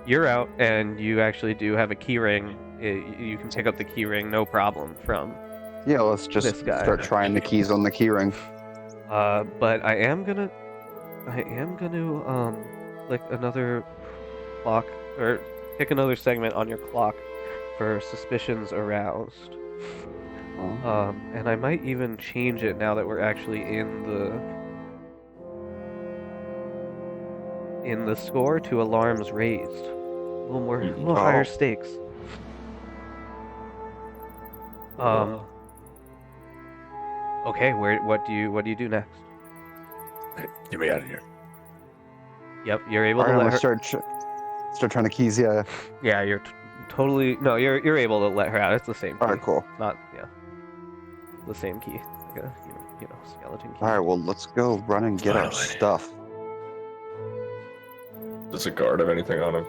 You're out, and you actually do have a key ring. You can pick up the key ring, no problem, from Yeah, let's just this guy. start trying the keys on the key ring. But I am gonna click another clock, or pick another segment on your clock for suspicions aroused. Oh. And I might even change it now that we're actually in the score to alarms raised. A little higher stakes. Okay, what do you do next? Get me out of here. Yep, you're able All to right, let let's her. start trying to keys. Yeah. Yeah, you're totally no. You're able to let her out. It's the same key. All right, cool. Not the same key. Like a skeleton key. All right, well, let's go run and get our Finally. stuff. Does a guard have anything on him?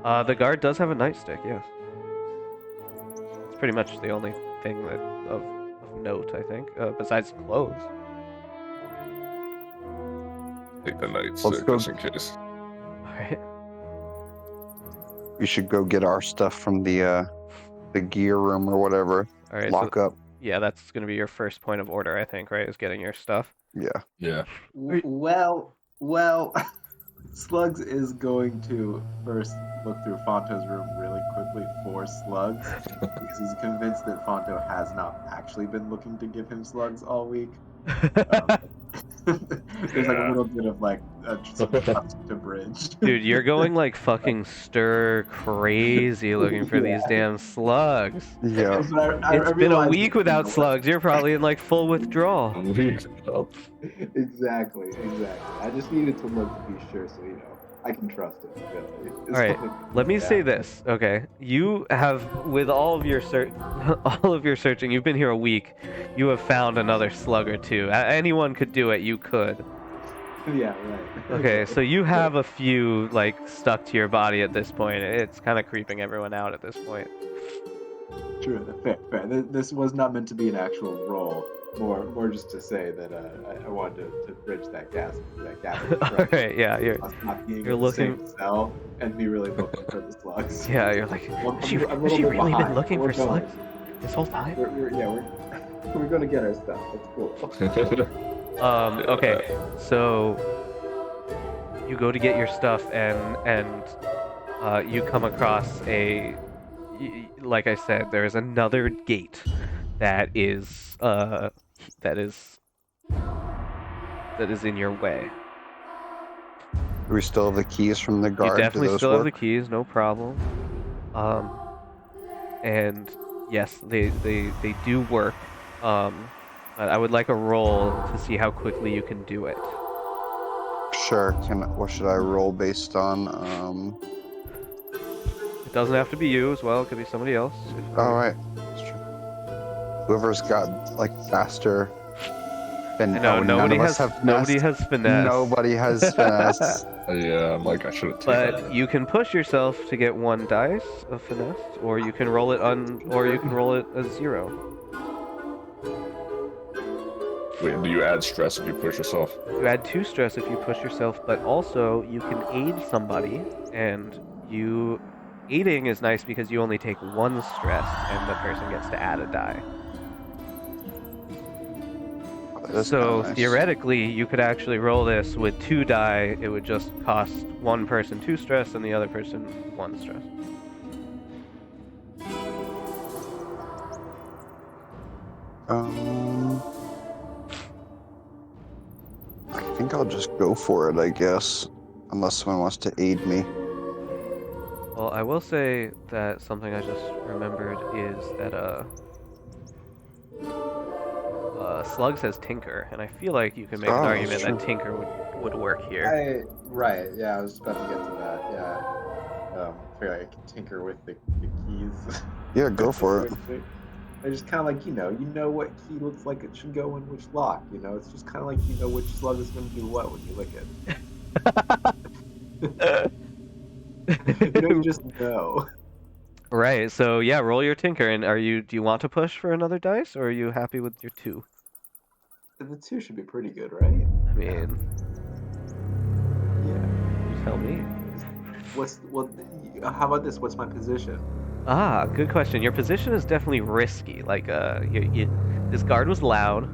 The guard does have a nightstick. Yes. It's pretty much the only thing of note, I think, besides clothes. Take the Let's nightstick go. just in case. All right. We should go get our stuff from the gear room or whatever. All right. Lock up. Yeah, that's gonna be your first point of order, I think. Right, is getting your stuff. Yeah. Yeah. Well, Slugs is going to first look through Fonto's room really quickly for Slugs because he's convinced that Phonto has not actually been looking to give him Slugs all week. There's like a little bit of like some trust to bridge. Dude, you're going like fucking stir crazy looking for these damn slugs. Yeah. But It's been a realized week that, without slugs. You're probably in like full withdrawal. Exactly. I just needed to look to be sure, so I can trust it. Really. All right, let me say this, okay? You have, with all of your searching, you've been here a week. You have found another slug or two. Anyone could do it. You could. Yeah, right. Okay, so you have a few like stuck to your body at this point. It's kind of creeping everyone out at this point. True. Fair. This was not meant to be an actual roll. More just to say that I wanted to bridge that gap. All right, yeah, you're looking. Cell and be really looking for the slugs. Yeah, you're like, has she really been looking for slugs this whole time? We're gonna get our stuff. That's cool. Okay, so you go to get your stuff and you come across like I said, there is another gate that is in your way. Do we still have the keys from the guard? You Do definitely those still have the work? keys, no problem. And yes, they do work. But I would like a roll to see how quickly you can do it. Sure. What should I roll based on? It doesn't have to be you as well. It could be somebody else. All right. That's true. Whoever's got like faster. No, nobody has finesse. Nobody has finesse. Yeah, I'm like, I should have taken But you can push yourself to get 1 dice of finesse, or you can roll it as 0. Wait, do you add stress if you push yourself? You add 2 stress if you push yourself, but also you can aid somebody, and aiding is nice because you only take 1 stress, and the person gets to add a die. That's So kinda nice. theoretically, you could actually roll this with 2 die. It would just cost one person 2 stress and the other person 1 stress. I think I'll just go for it, I guess. Unless someone wants to aid me. Well, I will say that something I just remembered is that Slugs has Tinker, and I feel like you can make an Oh, argument sure. that Tinker would work here. Right. Yeah, I was about to get to that. Yeah. I feel like I can tinker with the keys. Yeah, go for it. I just kind of like, you know what key looks like it should go in which lock. It's just kind of like you know which slug is going to do what when you lick it. You just know. Right. So yeah, roll your Tinker, and do you want to push for another dice, or are you happy with your 2? The 2 should be pretty good, right? I mean, Yeah. you tell me. How about this? What's my position? Ah, good question. Your position is definitely risky. Like, this guard was loud.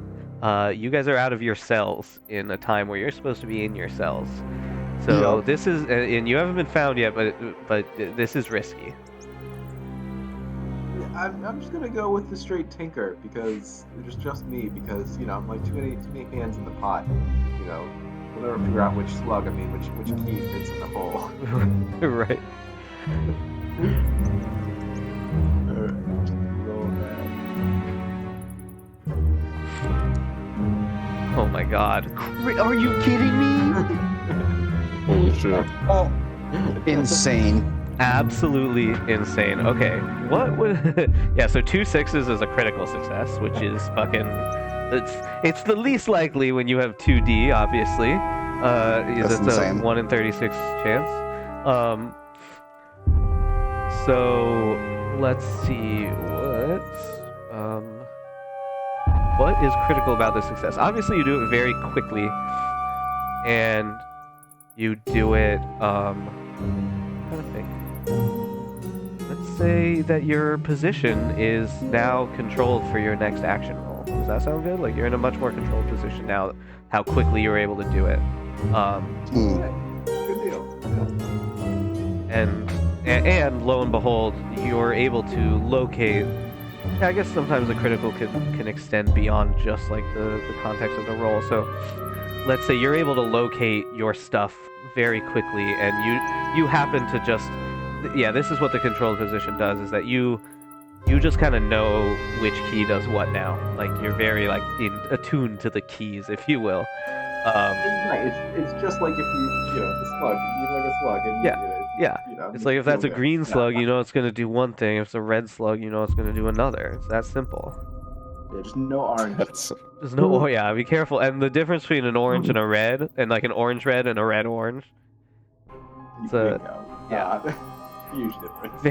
You guys are out of your cells in a time where you're supposed to be in your cells. So Yep. this is, and you haven't been found yet, but this is risky. I'm just gonna go with the straight tinker because there's just me because I'm like too many hands in the pot. We'll never figure out which slug. I mean, which key fits in the hole. Right. Roll that. Oh my God. Are you kidding me? Holy shit. Oh, insane. Absolutely insane. Okay, what would? Yeah, so 2 6s is a critical success, which is fucking. It's the least likely when you have 2D, obviously. That's It's insane. a 1 in 36 chance. So let's see what is critical about this success. Obviously, you do it very quickly, and you do it. I'm trying to think. Let's say that your position is now controlled for your next action roll. Does that sound good? Like you're in a much more controlled position now. How quickly you're able to do it. Good deal. And lo and behold, you're able to locate. I guess sometimes a critical can extend beyond just like the context of the roll. So let's say you're able to locate your stuff very quickly, and you happen to just, yeah, this is what the controlled position does, is that you just kind of know which key does what now. Like you're very like attuned to the keys, if you will. Right. It's just like if the slug. You like a slug, and Yeah. It's like if that's a green slug, you know it's gonna do one thing. If it's a red slug, you know it's gonna do another. It's that simple. Yeah, just no orange. That's There's no, oh yeah, be careful. And the difference between an orange and a red, and like an orange red and a red orange. It's a, yeah. Huge difference.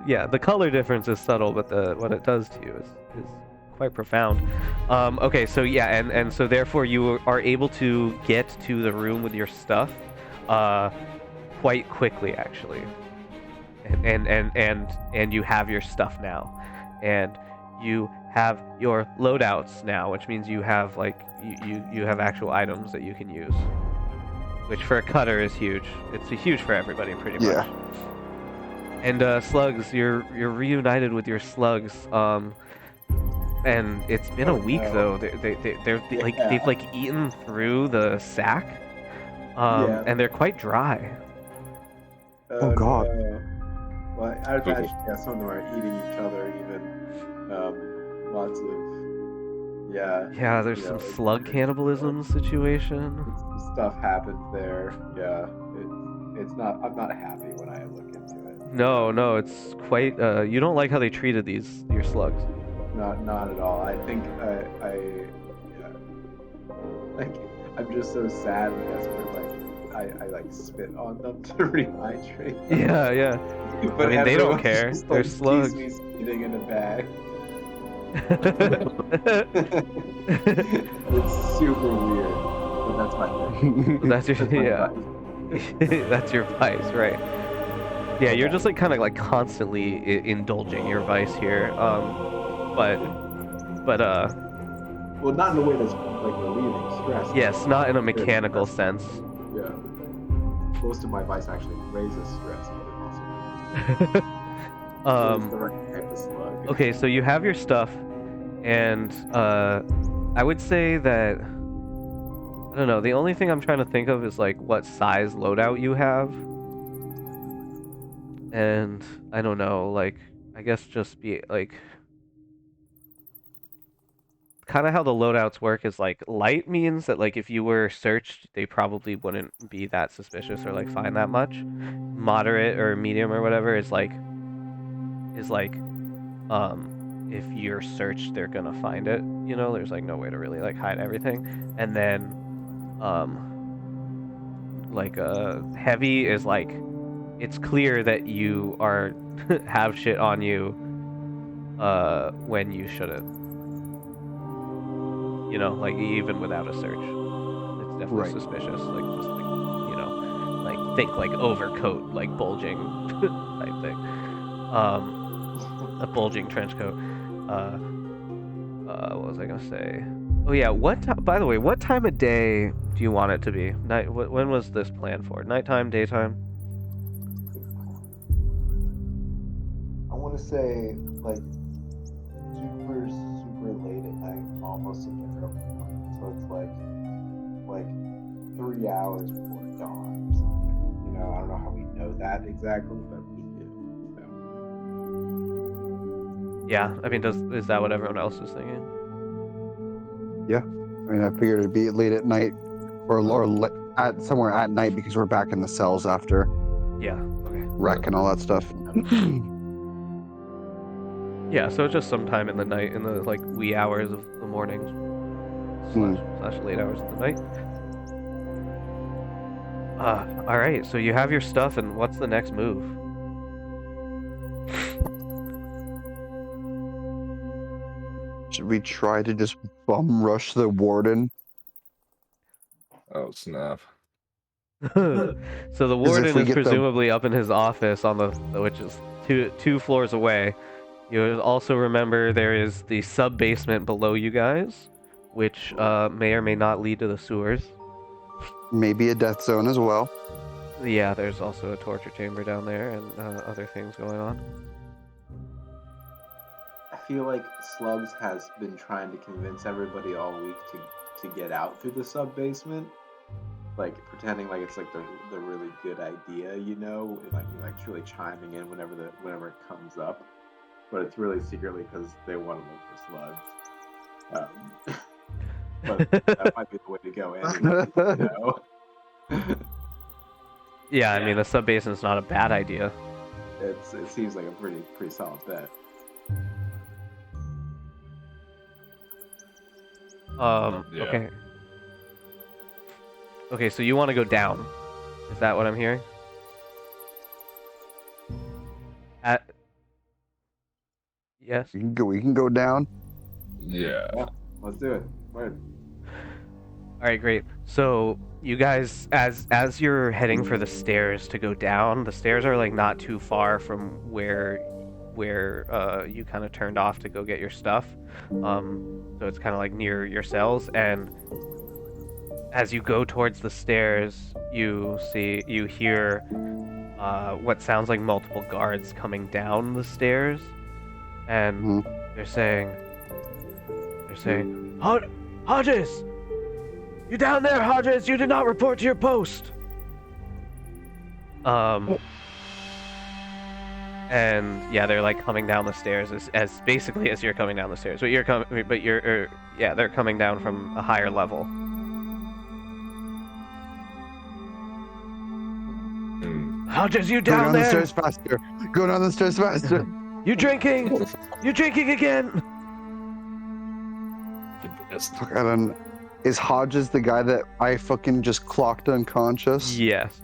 Yeah. The color difference is subtle, but what it does to you is quite profound. Okay, so yeah, and so therefore you are able to get to the room with your stuff, quite quickly actually, and you have your stuff now, and you have your loadouts now, which means you have like you have actual items that you can use, which for a cutter is huge. It's huge for everybody pretty much. Yeah. And slugs, you're reunited with your slugs. And it's been a week though. They're like they've like eaten through the sack, and they're quite dry. Oh, God. Well, I imagine some of them are eating each other even. Lots of Yeah, there's some slug cannibalism situation. Stuff happened there. Yeah, it's not. I'm not happy when I look into it. No, it's quite. You don't like how they treated your slugs. Not at all. I think I'm just so sad and desperate. Like I like spit on them to rehydrate. Yeah. But I mean, they don't everyone care. just, They're like, slugs. sees me eating in a bag. It's super weird, but that's my thing. That's your my yeah. That's your vice, right? Yeah, you're just like kind of like constantly indulging your vice here. But Well, not in a way that's like relieving stress. yes, not in a mechanical sense. Yeah. Most of my vice actually raises stress, but it also it's the right type of slug. Okay, so you have your stuff, and I would say that I don't know. The only thing I'm trying to think of is like what size loadout you have, and I don't know. Like I guess just be like. Kind of how the loadouts work is like light means that like if you were searched they probably wouldn't be that suspicious or like find that much. Moderate or medium or whatever is like if you're searched they're gonna find it, you know, there's like no way to really like hide everything. And then heavy is like it's clear that you are have shit on you when you shouldn't. You know, like even without a search, it's definitely suspicious. Like just like like think like overcoat, like bulging type thing. A bulging trench coat. What was I gonna say? Oh yeah, by the way, what time of day do you want it to be? Night? When was this planned for? Nighttime, daytime? I want to say like super late at night, almost into early morning. So it's like 3 hours before dawn or something. You know, I don't know how we know that exactly, but we do. Yeah, I mean, is that what everyone else is thinking? Yeah, I mean, I figured it'd be late at night, or at somewhere at night because we're back in the cells after. Yeah. Okay. Wreck and all that stuff. Yeah, so just sometime in the night, in the like wee hours of the morning, slash late hours of the night. All right. So you have your stuff, and what's the next move? Should we try to just bum rush the warden? oh snap. So the warden if we is get presumably up in his office on which is two floors away. You also remember there is the sub basement below you guys, which may or may not lead to the sewers. Maybe a death zone as well. Yeah, there's also a torture chamber down there and other things going on. I feel like Slugs has been trying to convince everybody all week to get out through the sub basement, like pretending like it's like the really good idea, you know, and, like you're like truly chiming in whenever it comes up, but it's really secretly because they want to look for slugs. But that might be the way to go anyway, you know. Yeah, I mean the sub basin's not a bad idea. It seems like a pretty solid bet. Yeah. Okay. Okay, so you want to go down? Is that what I'm hearing? Yes. We can go down. Yeah. Let's do it. Word. All right, great. So you guys, as you're heading for the stairs to go down, the stairs are like not too far from where you kind of turned off to go get your stuff. So it's kind of like near your cells, and as you go towards the stairs, you hear what sounds like multiple guards coming down the stairs, and they're saying, Hodges! You down there, Hodges? You did not report to your post. And yeah, they're like coming down the stairs as basically as you're coming down the stairs. They're coming down from a higher level. Hodges, you Go down down there? the stairs faster. Go down the stairs faster. You drinking? You drinking again? Fuck, I don't. Is Hodges the guy that I fucking just clocked unconscious? Yes.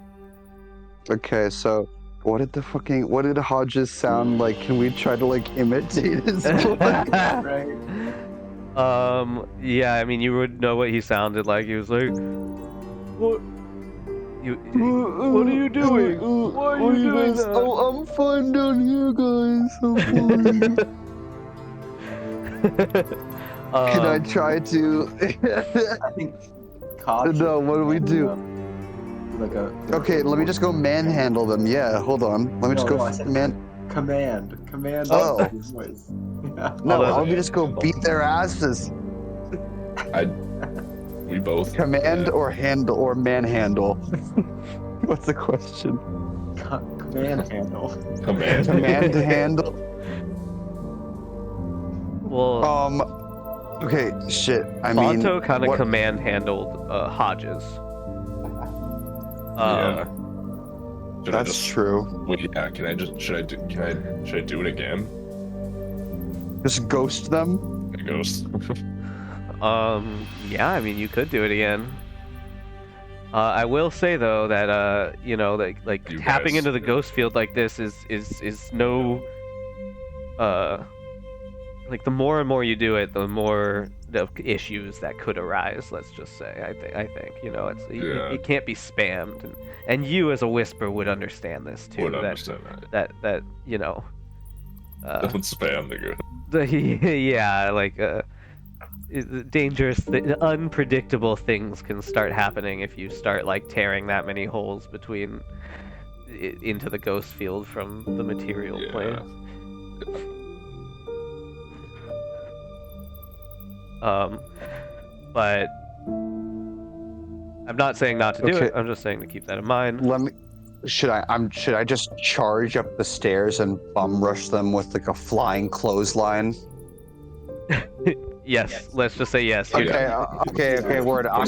Okay, so what did Hodges sound like? Can we try to like imitate his voice? Right. Yeah, I mean, you would know what he sounded like. He was like, what? What are you doing? Why are you doing guys? that? Oh, I'm fine down here, guys. I'm fine. Can I try to? I think Cobb should No, what do we do? Like a Okay, let me just go manhandle them. Yeah, hold on. Let me just No, go I said man. command. Oh. his voice. Yeah. No, Hold on. let me just go beat their asses. We both. Command or handle or manhandle? What's the question? Command handle. Command. Command handle. Well, Okay, shit. I mean, Phonto kind of what- command handled Hodges. Yeah. Should I That's just, true. Wait, yeah. Should I do it again? Just ghost them. It goes. Yeah, I mean, you could do it again. I will say though that like You tapping guys- into the ghost field like this is no like the more and more you do it, the more the issues that could arise. Let's just say, I think Yeah. it can't be spammed, and you as a whisper would understand this too. Would that understand that. that Don't spam the good. dangerous, unpredictable things can start happening if you start like tearing that many holes between into the ghost field from the material plane. But I'm not saying not to do Okay. it. I'm just saying to keep that in mind. Let me. Should I just charge up the stairs and bum rush them with like a flying clothesline? Yes, let's just say yes. Oh, You're- yeah. Okay. Word. I'm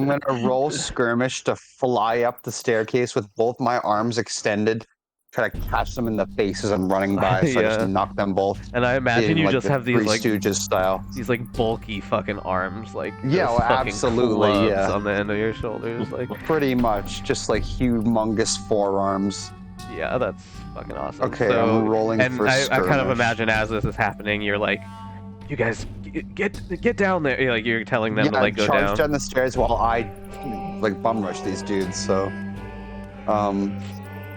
gonna roll skirmish to fly up the staircase with both my arms extended, try to catch them in the face as I'm running by, so I Yeah. just knock them both. And I imagine in, you like, just the have these Three like Stooges style. bulky fucking arms, like Yeah, those well, fucking absolutely, clubs yeah. on the end of your shoulders. Like, Pretty much, just like humongous forearms. yeah, that's fucking awesome. Okay, so, I'm rolling and for I kind of skirmish. imagine as this is happening, you're like, you guys get down there. Like you're telling them Yeah, to like go charge down. down the stairs while I like bum rush these dudes. So,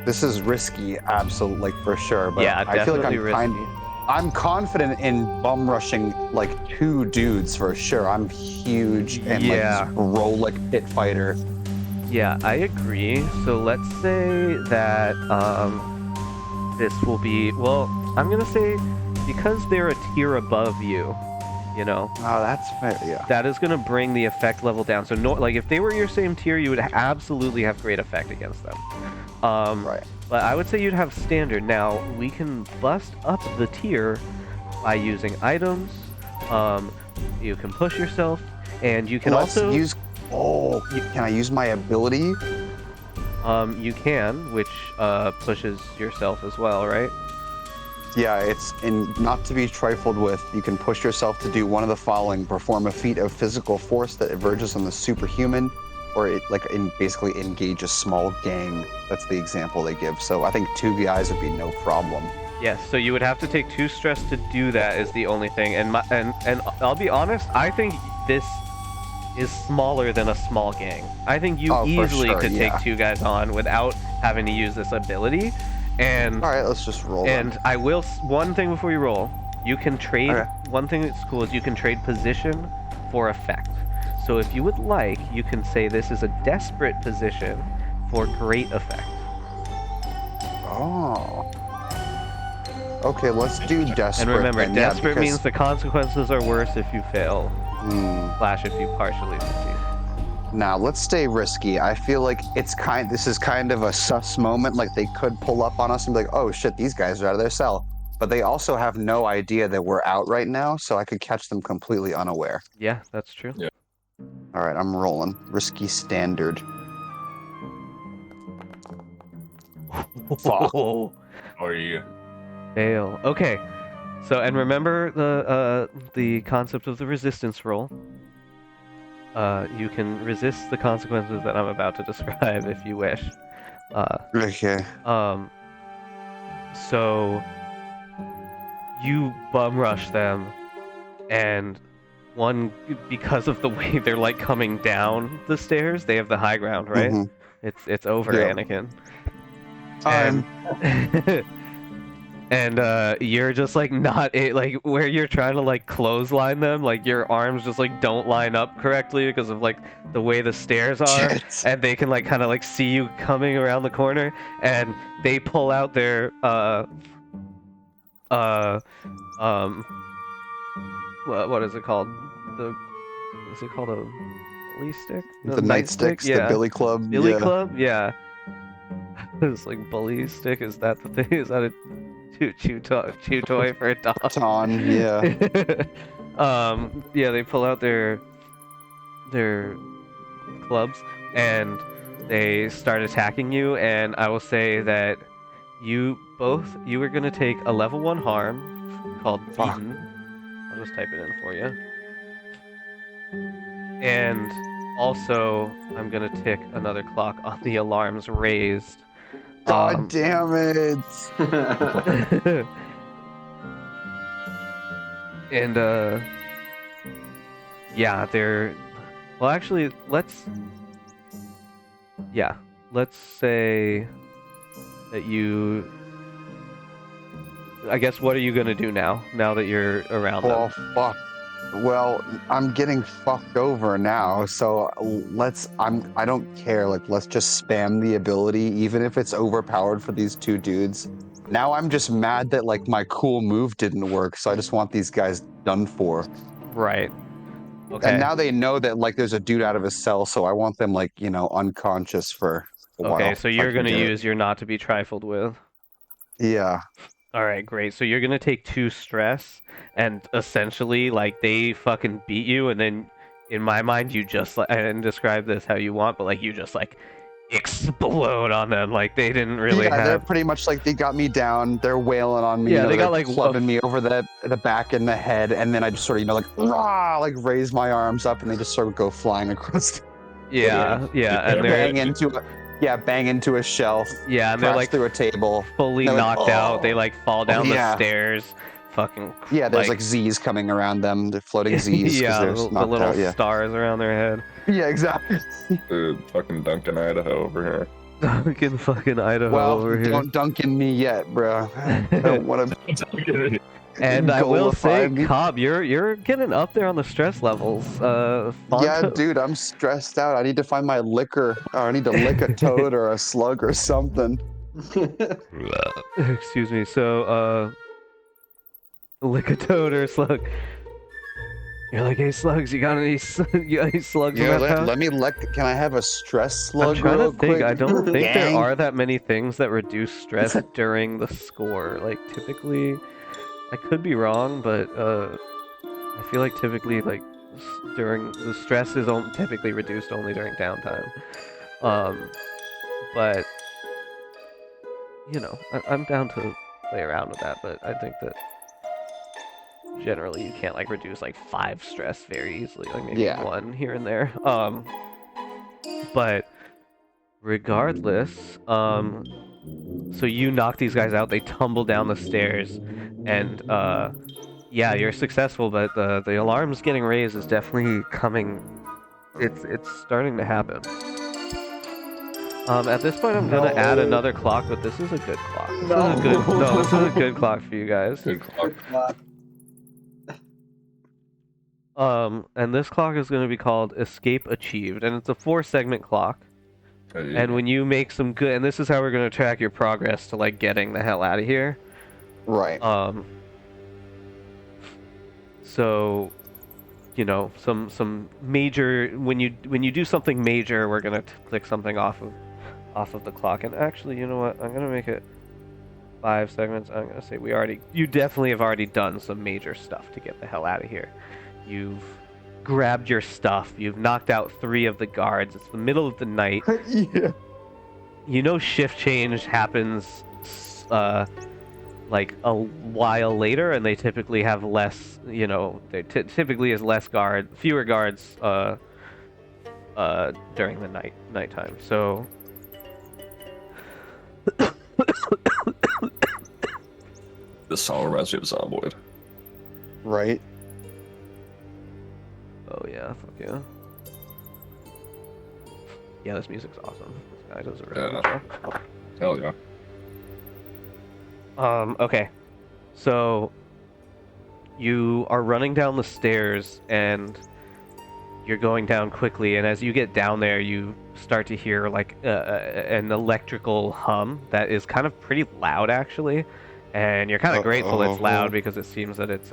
this is risky, absolutely, like for sure. But Yeah, I feel like definitely risky. I'm confident in bum rushing like two dudes for sure. I'm huge and Yeah. like roll like pit fighter. Yeah, I agree. So let's say that this will be, well, I'm gonna say because they're a tier above you, You know, Oh, that's fair. Yeah. that is gonna bring the effect level down. So no, like if they were your same tier, you would absolutely have great effect against them. Right. But I would say you'd have standard. Now we can bust up the tier by using items. You can push yourself, and you can Let's also use. Oh, can I use my ability? you can, which pushes yourself as well, right? Yeah, it's not to be trifled with. You can push yourself to do one of the following: perform a feat of physical force that verges on the superhuman, or basically engage a small gang. That's the example they give. So I think 2 guys would be no problem. Yes. So you would have to take 2 stress to do that. Is the only thing. And I'll be honest. I think this is smaller than a small gang. I think you Oh, for easily sure, could yeah. take 2 guys on without having to use this ability. And All right, let's just roll. And I will one thing before you roll. You can trade. Okay. One thing that's cool is you can trade position for effect. So if you would like, you can say this is a desperate position for great effect. Oh. Okay, let's do desperate. And remember, then, yeah, desperate means the consequences are worse if you fail, / if you partially succeed. Now let's stay risky. I feel like this is kind of a sus moment. Like they could pull up on us and be like, "Oh shit, these guys are out of their cell," but they also have no idea that we're out right now, so I could catch them completely unaware. Yeah, that's true. Yeah. All right, I'm rolling. Risky standard. Fuck. Are you? Fail. Okay. So, and remember the concept of the resistance roll. You can resist the consequences that I'm about to describe if you wish. Okay. So you bum rush them, and because of the way they're like coming down the stairs, they have the high ground, right? Mhm. It's over, Yeah. Anakin. Time. And you're just like not like where you're trying to like clothesline them, like your arms just like don't line up correctly because of like the way the stairs are. Shit. And they can like kind of like see you coming around the corner, and they pull out their what is it called? Is it called a bully stick? No, The nightsticks, Yeah. the billy club. Billy yeah. club? Yeah. It's like bully stick. Is that the thing? Is that a chew toy for a dog? Baton, yeah. Yeah, they pull out their clubs and they start attacking you, and I will say that you were gonna take a level 1 harm called Fuck. beaten. I'll just type it in for you. And also, I'm gonna tick another clock on the alarms raised. God damn it. And yeah, they're well, actually, let's say that you, I guess, what are you gonna do now that you're around Well, them? fuck. Well, I'm getting fucked over now, so I don't care. Like, let's just spam the ability, even if it's overpowered for these 2 dudes. Now I'm just mad that like my cool move didn't work, so I just want these guys done for. Right. Okay. And now they know that like there's a dude out of his cell, so I want them like, unconscious for a while. Okay, so if I you're can gonna get it. use your not to be trifled with. Yeah. All right, great. So you're gonna take 2 stress, and essentially, like, they fucking beat you, and then, in my mind, you just like, I didn't describe this how you want, but like you just like explode on them. Like they didn't really Yeah, they're have. pretty much like they got me down. They're wailing on me. Yeah, they got, they're like, clubbing me over the back and the head, and then I just sort of like rah, like raise my arms up, and they just sort of go flying across. Yeah, and they're Bang into a shelf. yeah, and they're Crash like through a table. fully They're like, knocked out. "Oh." They like fall down yeah. the stairs. Fucking Yeah, there's like Z's coming around them. They're floating Z's. yeah, they're the knocked little out, yeah. stars around their head. Yeah, exactly. Dude, fucking Duncan, Idaho over here. Fucking Idaho Well, over here. don't dunk in me yet, bro. I don't want to. And I will say, me. Cobb, you're getting up there on the stress levels. Yeah, Phonto- dude, I'm stressed out. I need to find my liquor, or I need to lick a toad or a slug or something. Excuse me. So, lick a toad or a slug. You're like, hey Slugs, you got any slugs in Yeah, that pouch? can I have a stress slug I'm trying real to think. quick? I don't think there gang? are that many things that reduce stress during the score. Like typically, I could be wrong, but I feel like typically during the stress is typically reduced only during downtime. But you know, I'm down to play around with that. But I think that generally you can't like reduce like 5 stress very easily. Like maybe Yeah. 1 here and there. But regardless, so you knock these guys out, they tumble down the stairs, and yeah, you're successful, but the alarm's getting raised is definitely coming. It's starting to happen. At this point, I'm gonna add No. another clock, but this is a good clock. This is a No. good this is a good clock for you guys. Good clock. And this clock is gonna be called Escape Achieved, and it's a 4-segment clock. Hey, And when you make some good, and this is how we're gonna track your progress to like getting the hell out of here. Right. So, you know, some major when you do something major, we're gonna click something off of the clock. And actually, you know what? I'm gonna make it 5 segments. I'm gonna say you definitely have already done some major stuff to get the hell out of here. You've grabbed your stuff. You've knocked out 3 of the guards. It's the middle of the night. Yeah. You know shift change happens like a while later, and they typically have less, you know, there typically is fewer guards during the nighttime. So this song reminds me of Zomboid. Right. oh yeah, fuck yeah. Yeah, this music's awesome. This guy does a really good job. Hell yeah. Okay. So you are running down the stairs and you're going down quickly, and as you get down there you start to hear like an electrical hum that is kind of pretty loud actually, and you're kind of grateful it's loud because it seems that it's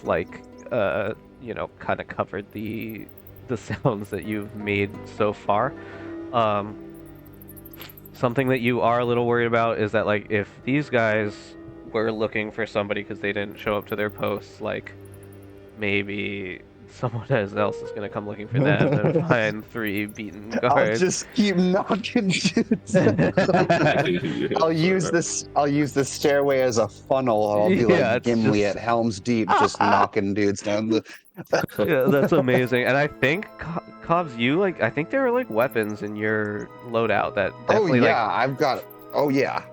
like you know, kind of covered the sounds that you've made so far. Something that you are a little worried about is that, like, if these guys were looking for somebody because they didn't show up to their posts, like, maybe someone else is gonna come looking for them and find 3 beaten guards. I'll just keep knocking dudes. I'll use the stairway as a funnel. I'll be Yeah, like it's Gimli just- at Helm's Deep, just knocking dudes down the. Yeah, that's amazing. And I think Cobbs, I think there are like weapons in your loadout that Oh definitely yeah, I've got. Oh yeah.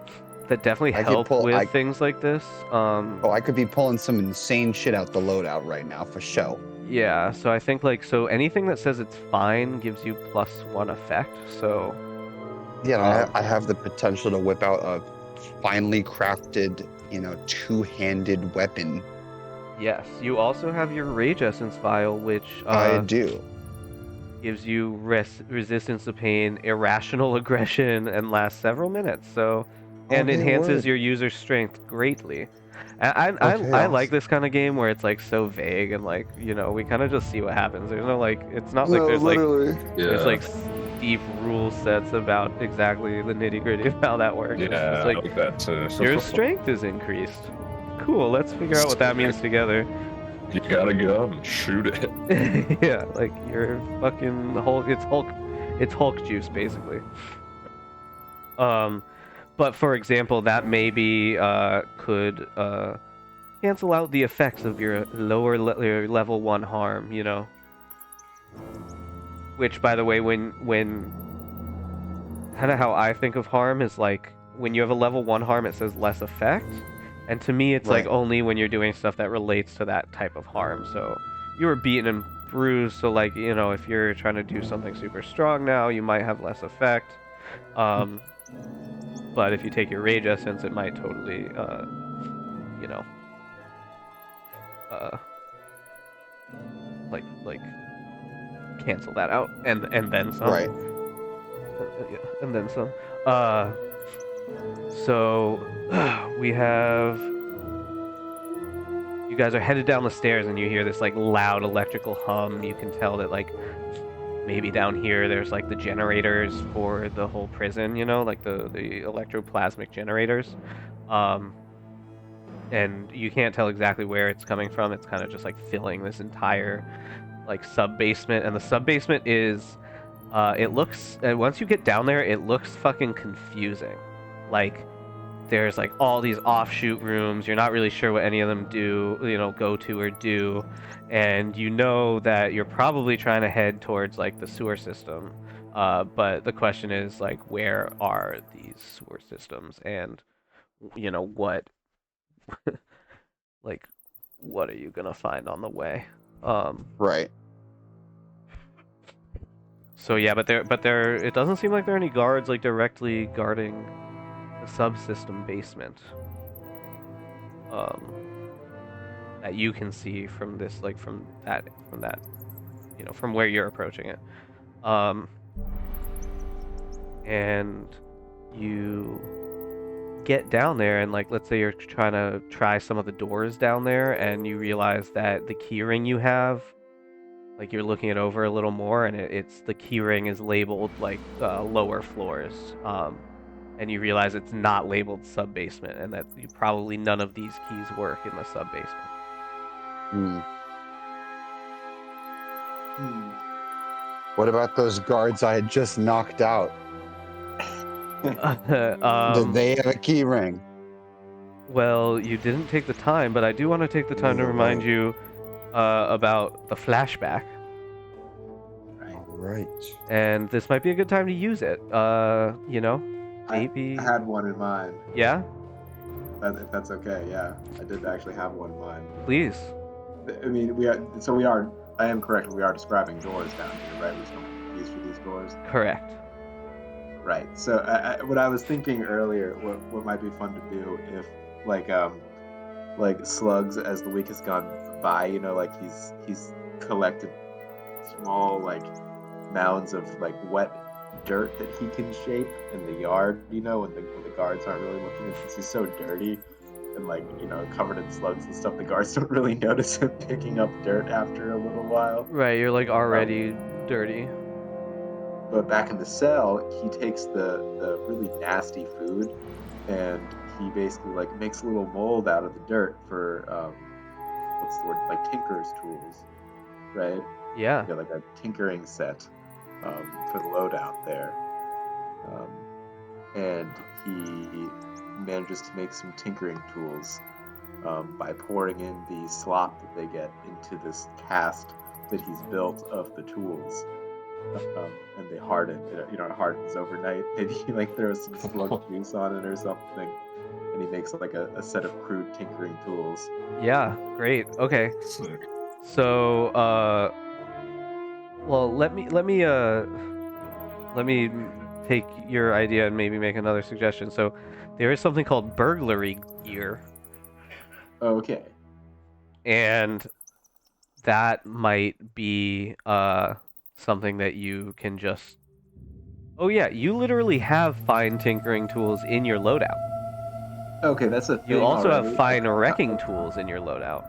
that definitely I could help pull- with I- things like this. Oh, I could be pulling some insane shit out the loadout right now for show. Yeah, so I think anything that says it's fine gives you +1 effect. So Yeah, I have the potential to whip out a finely crafted, you know, 2-handed weapon. yes, you also have your Rage Essence vial, which I do. gives you resistance to pain, irrational aggression, and lasts several minutes. So, and Okay, enhances word. your user's strength greatly. I Okay, like this kind of game where it's like so vague and like, you know, we kind of just see what happens. There's no like, it's not like No, there's literally. there's like deep rule sets about exactly the nitty gritty of how that works. It's Yeah, just I like like that too. your strength is increased. Cool. Let's figure out what that means together. You gotta go and shoot it. Yeah, like you're fucking Hulk. It's Hulk juice basically. But for example, that maybe could cancel out the effects of your your level 1 harm, you know. Which, by the way, when kind of how I think of harm is like when you have a level 1 harm, it says less effect, and to me, it's like Right. only when you're doing stuff that relates to that type of harm. So you were beaten and bruised, so like, you know, if you're trying to do something super strong now, you might have less effect. But if you take your Rage Essence, it might totally, you know, like cancel that out, and then some. Right. Yeah, and then some. So we have you guys are headed down the stairs and you hear this like loud electrical hum. You can tell that like maybe down here there's like the generators for the whole prison, you know, like the electroplasmic generators. And you can't tell exactly where it's coming from. It's kind of just like filling this entire like sub basement, and the sub basement is it looks, and once you get down there it looks fucking confusing. Like there's like all these offshoot rooms. You're not really sure what any of them do, you know, go to or do, and you know that you're probably trying to head towards like the sewer system, but the question is like, where are these sewer systems, and you know what like what are you gonna find on the way? Right. So yeah, but there it doesn't seem like there are any guards like directly guarding the subsystem basement. That you can see from this, like from that, you know, from where you're approaching it. And you get down there, and like let's say you're trying to try some of the doors down there, and you realize that the keyring you have, like you're looking it over a little more, and it's the keyring is labeled like lower floors, and you realize it's not labeled sub basement, and that probably none of these keys work in the sub basement. What about those guards I had just knocked out? Did they have a key ring? Well, you didn't take the time, but I do want to take the time to remind you about the flashback. All right. And this might be a good time to use it. You know, maybe. I had one in mind. Yeah? If that's okay, yeah. I did actually have one in mind. Please. I mean, I am correct, we are describing doors down here, right? There's no keys for these doors. Correct. Right. So what I was thinking earlier, what might be fun to do if like Slugs, as the week has gone by, you know, like he's collected small like mounds of like wet dirt that he can shape in the yard, you know, when the guards aren't really looking, and since he's so dirty and like, you know, covered in slugs and stuff, the guards don't really notice him picking up dirt after a little while. Right, you're like already dirty. But back in the cell, he takes the really nasty food, and he basically like makes a little mold out of the dirt for what's the word, like tinker's tools, right? Yeah. Like a tinkering set for the loadout there, and he manages to make some tinkering tools by pouring in the slop that they get into this cast that he's built of the tools. And they harden, you know, it hardens overnight. Maybe he like throws some slug juice on it or something, and he makes like a set of crude tinkering tools. Yeah, great. Okay. So, well, let me take your idea and maybe make another suggestion. So, there is something called burglary gear, Okay. and that might be something that you can just... Oh yeah, you literally have fine tinkering tools in your loadout. Okay, that's a thing. You also already. have fine wrecking tools in your loadout.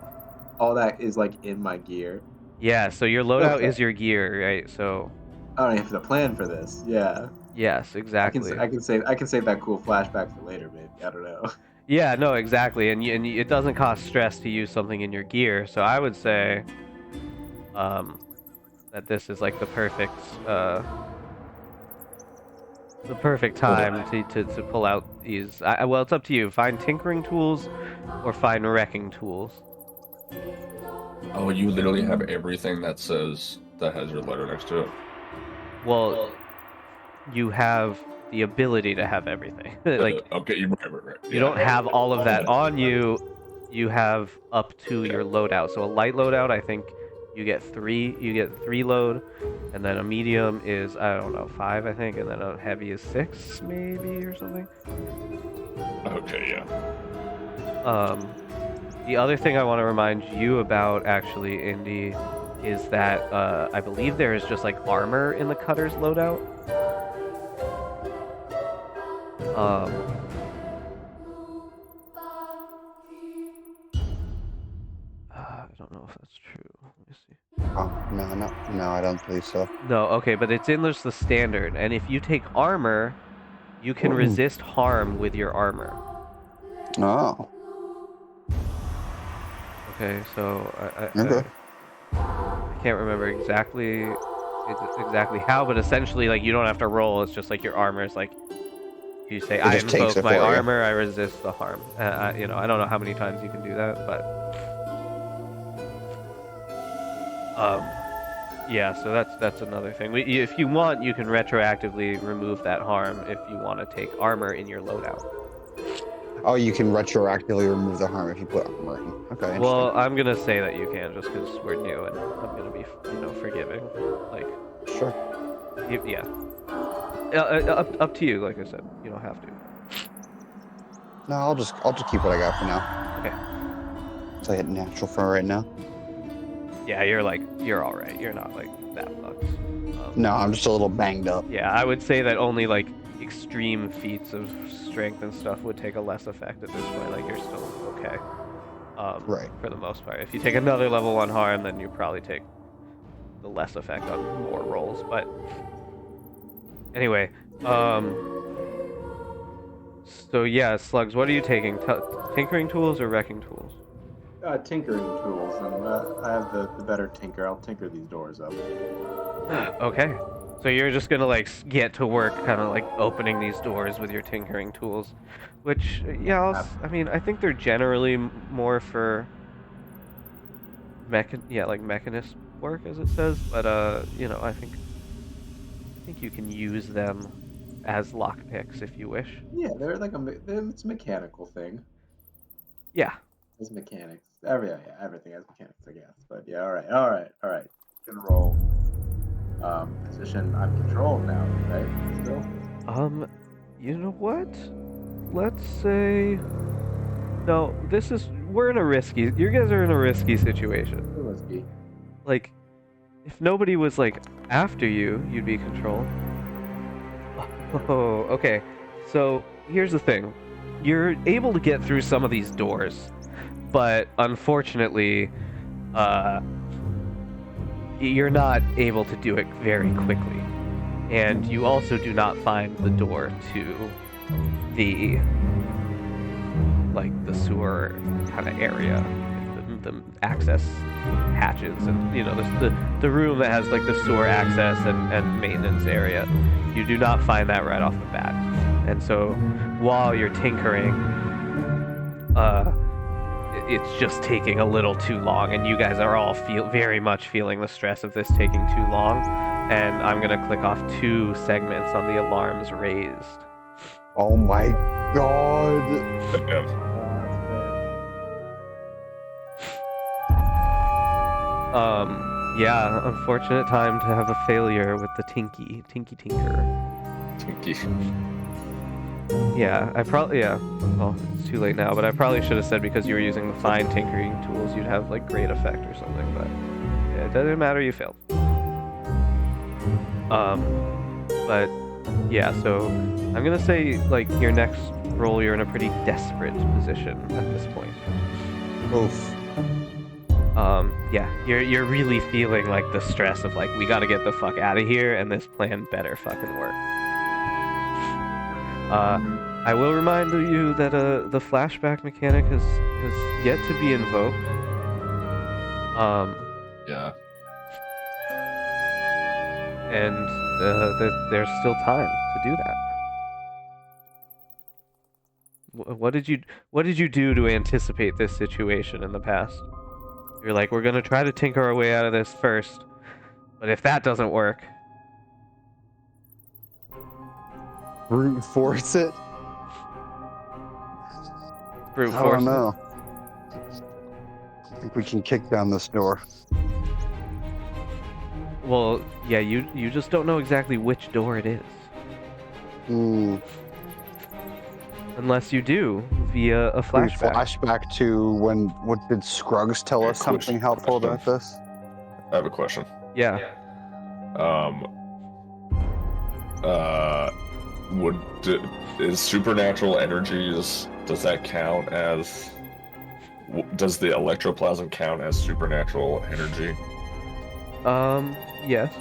All that is like in my gear. Yeah, so your loadout Okay. is your gear, right? So I don't have to plan for this. Yeah. yes, exactly. I can save that cool flashback for later, maybe. I don't know. Yeah, no, exactly. And it doesn't cost stress to use something in your gear. So I would say that this is like the perfect time to pull out these. Well, it's up to you. Find tinkering tools or find wrecking tools. Oh, you literally have everything that has your letter next to it. Well, you have the ability to have everything. Like, okay, right. you don't have all of that on you. You have up to your loadout. So a light loadout, I think you get 3. You get 3 load, and then a medium is, I don't know, 5, I think, and then a heavy is 6, maybe, or something. Okay, yeah. The other thing I want to remind you about, actually, Indy, is that I believe there is just like armor in the cutter's loadout. that's true. Let me see. Oh, no, I don't believe so. No, okay, but it's in just the standard, and if you take armor, you can Ooh. resist harm with your armor. Oh, Okay, so okay. I can't remember exactly how, but essentially, like, you don't have to roll. It's just like your armor is like, you say, I just takes invoke it my for you. armor, I resist the harm. I don't know how many times you can do that, but yeah. So that's another thing. If you want, you can retroactively remove that harm if you want to take armor in your loadout. Oh, you can retroactively remove the harm if you put armor in. Okay, interesting. Well, I'm gonna say that you can just because we're new and I'm gonna be, forgiving. Like, Sure. yeah. Up to you. Like I said, you don't have to. No, I'll just keep what I got for now. Okay. So I hit natural for right now. Yeah, you're all right. You're not like that fucked. No, I'm just a little banged up. Yeah, I would say that only like extreme feats of strength and stuff would take a less effect at this point. Like, you're still okay. Right. For the most part. If you take another level 1 harm, then you probably take the less effect on more rolls. But anyway, so yeah, Slugs, what are you taking? Tinkering tools or wrecking tools? Tinkering tools, and I have the better tinker. I'll tinker these doors up. Okay. So you're just gonna like get to work, kind of like opening these doors with your tinkering tools, which I mean, I think they're generally more for mechanist work, as it says. But I think you can use them as lockpicks if you wish. Yeah, they're like it's a mechanical thing. Yeah. It's mechanics. Everything has mechanics, I guess. But yeah, all right. Can roll. Position. I'm controlled now, right? Still. You know what? Let's say. No, we're in a risky. You guys are in a risky situation. Risky. Like, if nobody was like after you, you'd be controlled. Oh, okay. So here's the thing: you're able to get through some of these doors, but unfortunately, you're not able to do it very quickly, and you also do not find the door to the sewer kind of area, the access hatches, and the room that has like the sewer access and maintenance area. You do not find that right off the bat, and so while you're tinkering, it's just taking a little too long, and you guys are all very much feeling the stress of this taking too long. And I'm gonna click off 2 segments on the alarms raised. Oh my god. Yeah, unfortunate time to have a failure with the tinker. Tinky. Yeah, well, it's too late now, but I probably should have said because you were using the fine tinkering tools, you'd have like great effect or something, but yeah, it doesn't matter, you failed. But yeah, so I'm gonna say like your next roll, you're in a pretty desperate position at this point. Oof. Yeah, you're really feeling like the stress of like, we gotta get the fuck out of here, and this plan better fucking work. I will remind you that the flashback mechanic has yet to be invoked. Yeah. And there's still time to do that. What did you do to anticipate this situation in the past? You're like, we're gonna try to tinker our way out of this first, but if that doesn't work, Brute force it? brute I force. don't know. I think we can kick down this door. Well, yeah, you just don't know exactly which door it is. Unless you do via a flashback. Flashback to what did Scruggs tell us something helpful about this? I have a question. Yeah. Is supernatural energies, does that count as does the electroplasm count as supernatural energy? Yes.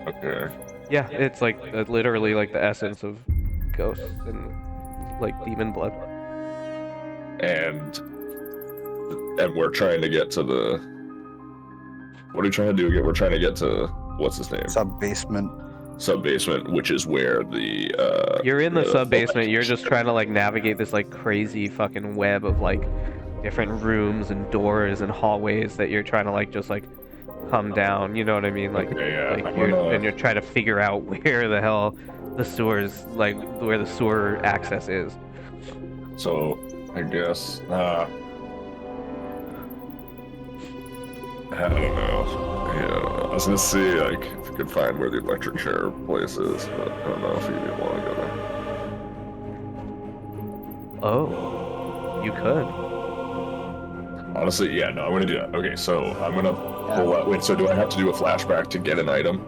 Okay. Yeah, it's like literally like the essence of ghosts and like demon blood. And we're trying to get to the. What are we trying to do again? We're trying to get to what's his name? Sub-basement. Sub-basement, which is where the You're in the sub-basement, you're just trying to like navigate this like crazy fucking web of like different rooms and doors and hallways that you're trying to like just like come down, you know what I mean? Like, Okay, yeah. like you're trying to figure out where the hell the sewers, like where the sewer access is. So I guess I don't know. Yeah, I was gonna see like if you could find where the electric chair place is, but I don't know if you'd want to go there. Oh, you could. Honestly, yeah, no, I'm gonna do that. Okay, so I'm gonna pull out. Wait, so do I have to do a flashback to get an item?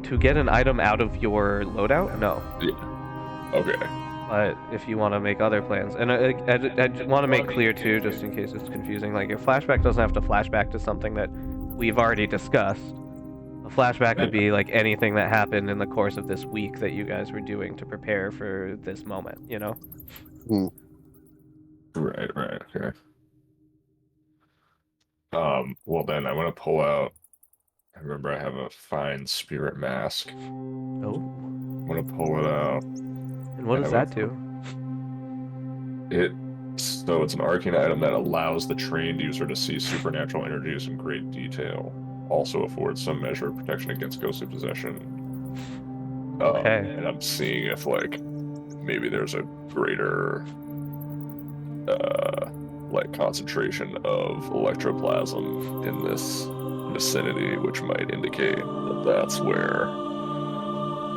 To get an item out of your loadout? No. Yeah. Okay. But if you want to make other plans, and I want to make clear too, just in case it's confusing, like your flashback doesn't have to flashback to something that we've already discussed. A flashback could be like anything that happened in the course of this week that you guys were doing to prepare for this moment, you know? Right, okay. Well then I'm gonna pull out. I remember I have a fine spirit mask. Oh. I'm gonna pull it out. And what does that do? So it's an arcane item that allows the trained user to see supernatural energies in great detail. Also affords some measure of protection against ghostly possession. Okay. And I'm seeing if like maybe there's a greater like concentration of electroplasm in this vicinity, which might indicate that that's where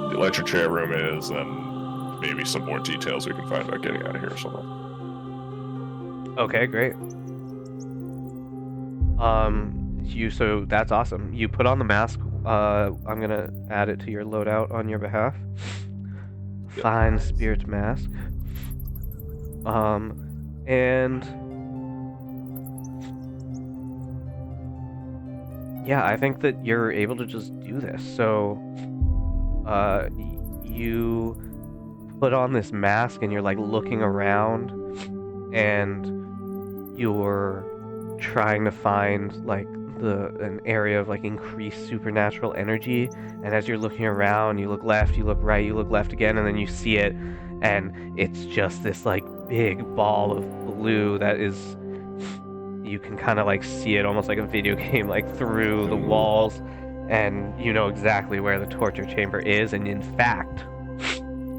the electric chair room is, and maybe some more details we can find about getting out of here or something. Okay, great. So that's awesome. You put on the mask. I'm gonna add it to your loadout on your behalf. Fine spirit mask. And yeah, I think that you're able to just do this. So, you put on this mask and you're like looking around and you're trying to find like an area of like increased supernatural energy. And as you're looking around, you look left, you look right, you look left again, and then you see it, and it's just this like big ball of blue that is, you can kind of like see it almost like a video game, like through the walls, and you know exactly where the torture chamber is. And in fact,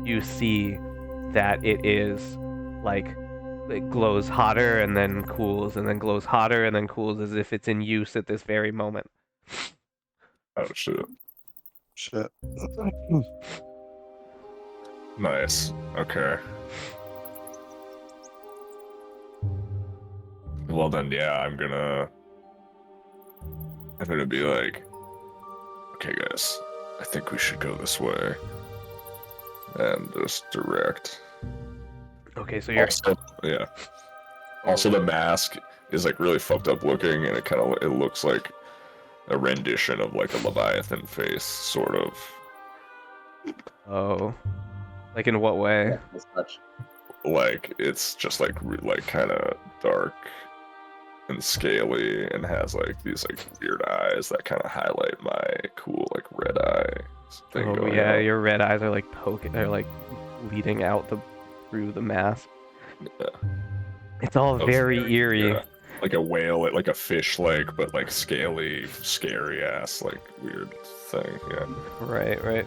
you see that it is like, it glows hotter and then cools and then glows hotter and then cools, as if it's in use at this very moment. Oh shit. Nice. Okay. Well then, yeah, I'm gonna be like, okay guys, I think we should go this way, and just direct. Okay, so you're Also, the mask is like really fucked up looking, and it looks like a rendition of like a Leviathan face, sort of. Oh, like in what way? Yeah, as much. Like it's just like kind of dark and scaly, and has like these like weird eyes that kind of highlight my cool like red eye thing. Oh going yeah, on. your red eyes are like poking, they're like leading out through the mask. Yeah. It's all very eerie. Yeah. Like a whale, like a fish, but like scaly, scary ass, like weird thing. Yeah. Right.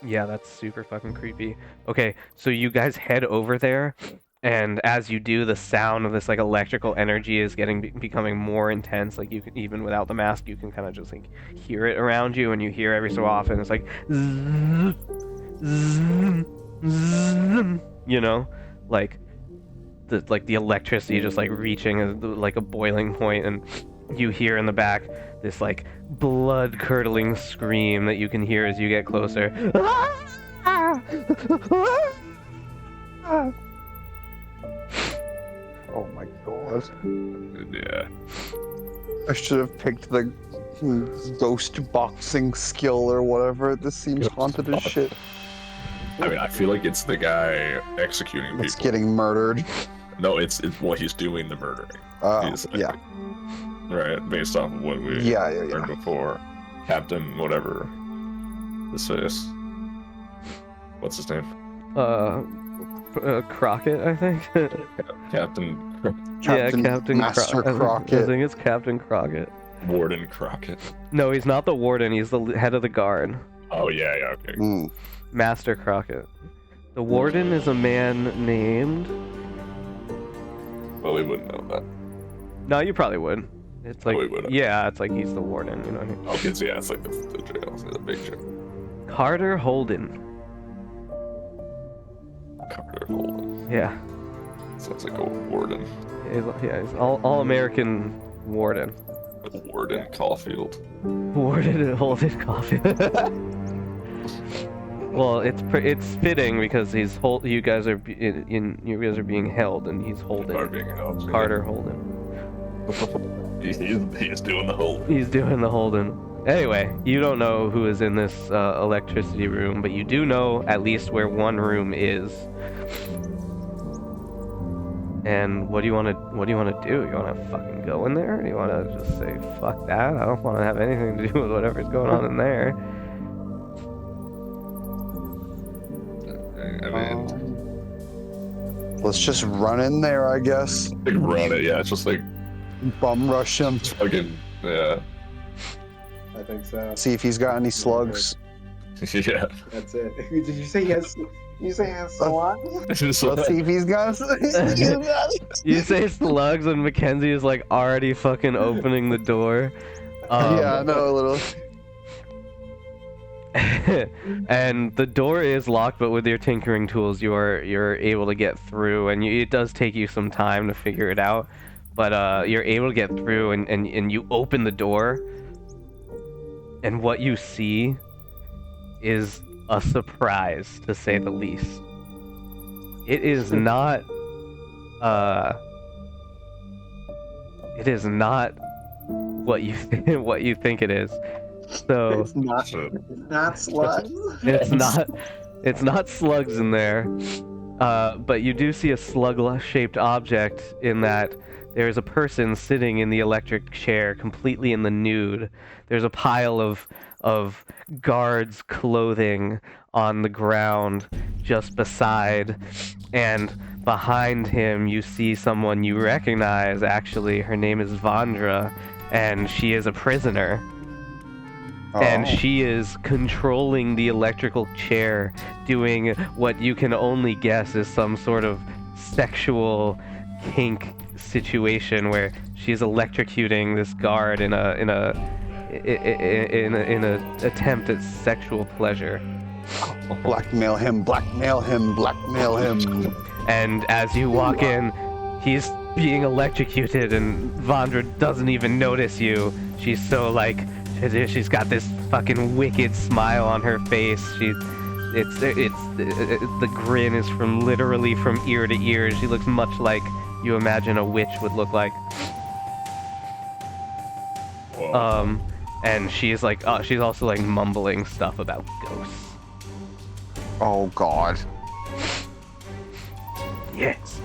Yeah, that's super fucking creepy. Okay, so you guys head over there, and as you do, the sound of this like electrical energy is becoming more intense. Like you can, even without the mask, you can kind of just like hear it around you, and you hear every so often it's like zzz, zzz, zzz, you know, like the electricity just like reaching like a boiling point, and you hear in the back this like blood curdling scream that you can hear as you get closer. Oh my god. Yeah. I should have picked the ghost boxing skill or whatever. This seems haunted as shit. I mean, I feel like it's the guy executing It's people. getting murdered. No, it's well, he's doing the murdering. He's, Yeah. Right, based off of what we Yeah. heard before. Captain, whatever. This is. What's his name? Crockett, I think. Captain Captain Master I Crockett. think it's Captain Crockett. Warden Crockett. No, he's not the warden. He's the head of the guard. Oh yeah, okay. Mm. Master Crockett. The warden is a man named. Well, we wouldn't know that. No, you probably would. It's like, we wouldn't. yeah, it's like he's the warden. You know what I mean? Okay, so yeah, it's like the jail, the big jail. Carter Holden. Carter Holden. Yeah, Sounds like a warden. he's all American warden. Warden Caulfield. Warden Holden Coffee. Well, it's fitting because you guys are you guys are being held and he's holding. Are being held, so Carter Holden. He's doing the whole. He's doing the Holden. Anyway, you don't know who is in this electricity room, but you do know at least where one room is. And what do you want to do? You want to fucking go in there? Or do you want to just say fuck that? I don't want to have anything to do with whatever's going on in there. I mean, Let's just run in there, I guess. like run it. Yeah, it's just like Bum rush him. fucking yeah. I think so. See if he's got any slugs. Yeah. That's it. Did you say he has? You say he has slugs? It's just Let's like, see if he's got. You say slugs and Mackenzie is like already fucking opening the door. Yeah, I know a little. And the door is locked, but with your tinkering tools, you're able to get through, and it does take you some time to figure it out, but you're able to get through, and you open the door, and what you see is a surprise, to say the least. It is not what you think it is. So It's not slugs. it's not slugs in there, but you do see a slug-shaped object in that there is a person sitting in the electric chair, completely in the nude. There's a pile of guards' clothing on the ground just beside, and behind him you see someone you recognize. Actually, her name is Vandra, and she is a prisoner. And she is controlling the electrical chair, doing what you can only guess is some sort of sexual kink situation where she's electrocuting this guard in a attempt at sexual pleasure. Blackmail him, blackmail him, blackmail him. And as you walk in, he's being electrocuted, and Vandra doesn't even notice you. She's so like. She's got this fucking wicked smile on her face. The grin is literally from ear to ear. She looks much like you imagine a witch would look like. whoa. And she's like, she's also like mumbling stuff about ghosts. Oh God. Yes,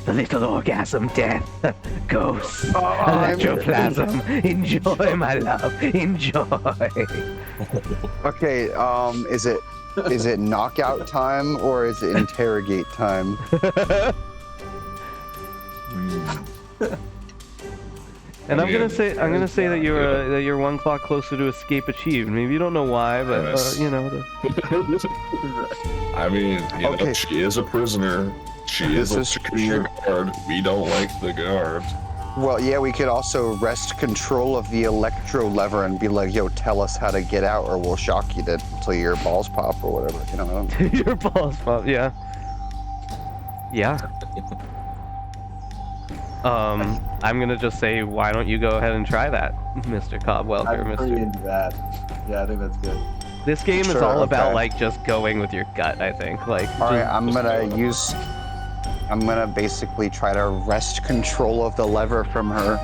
the little orgasm death, ghosts, electroplasm. Enjoy, my love, enjoy. Okay. Is it knockout time or is it interrogate time? And I'm gonna say that you're one clock closer to escape achieved. Maybe you don't know why, but you know. I mean, you know, Okay. she is a prisoner. She is a This is security guard. We don't like the guards. Well, yeah, we could also wrest control of the electro lever and be like, "Yo, tell us how to get out, or we'll shock you till your balls pop or whatever." You know. Your balls pop, yeah. Yeah. I'm gonna just say, why don't you go ahead and try that, Mr. Cobb Welker, I'm pretty Mr. into that. Yeah, I think that's good. This game is Sure, all about okay. like just going with your gut, I think. Like, All right, just- I'm gonna use I'm gonna basically try to wrest control of the lever from her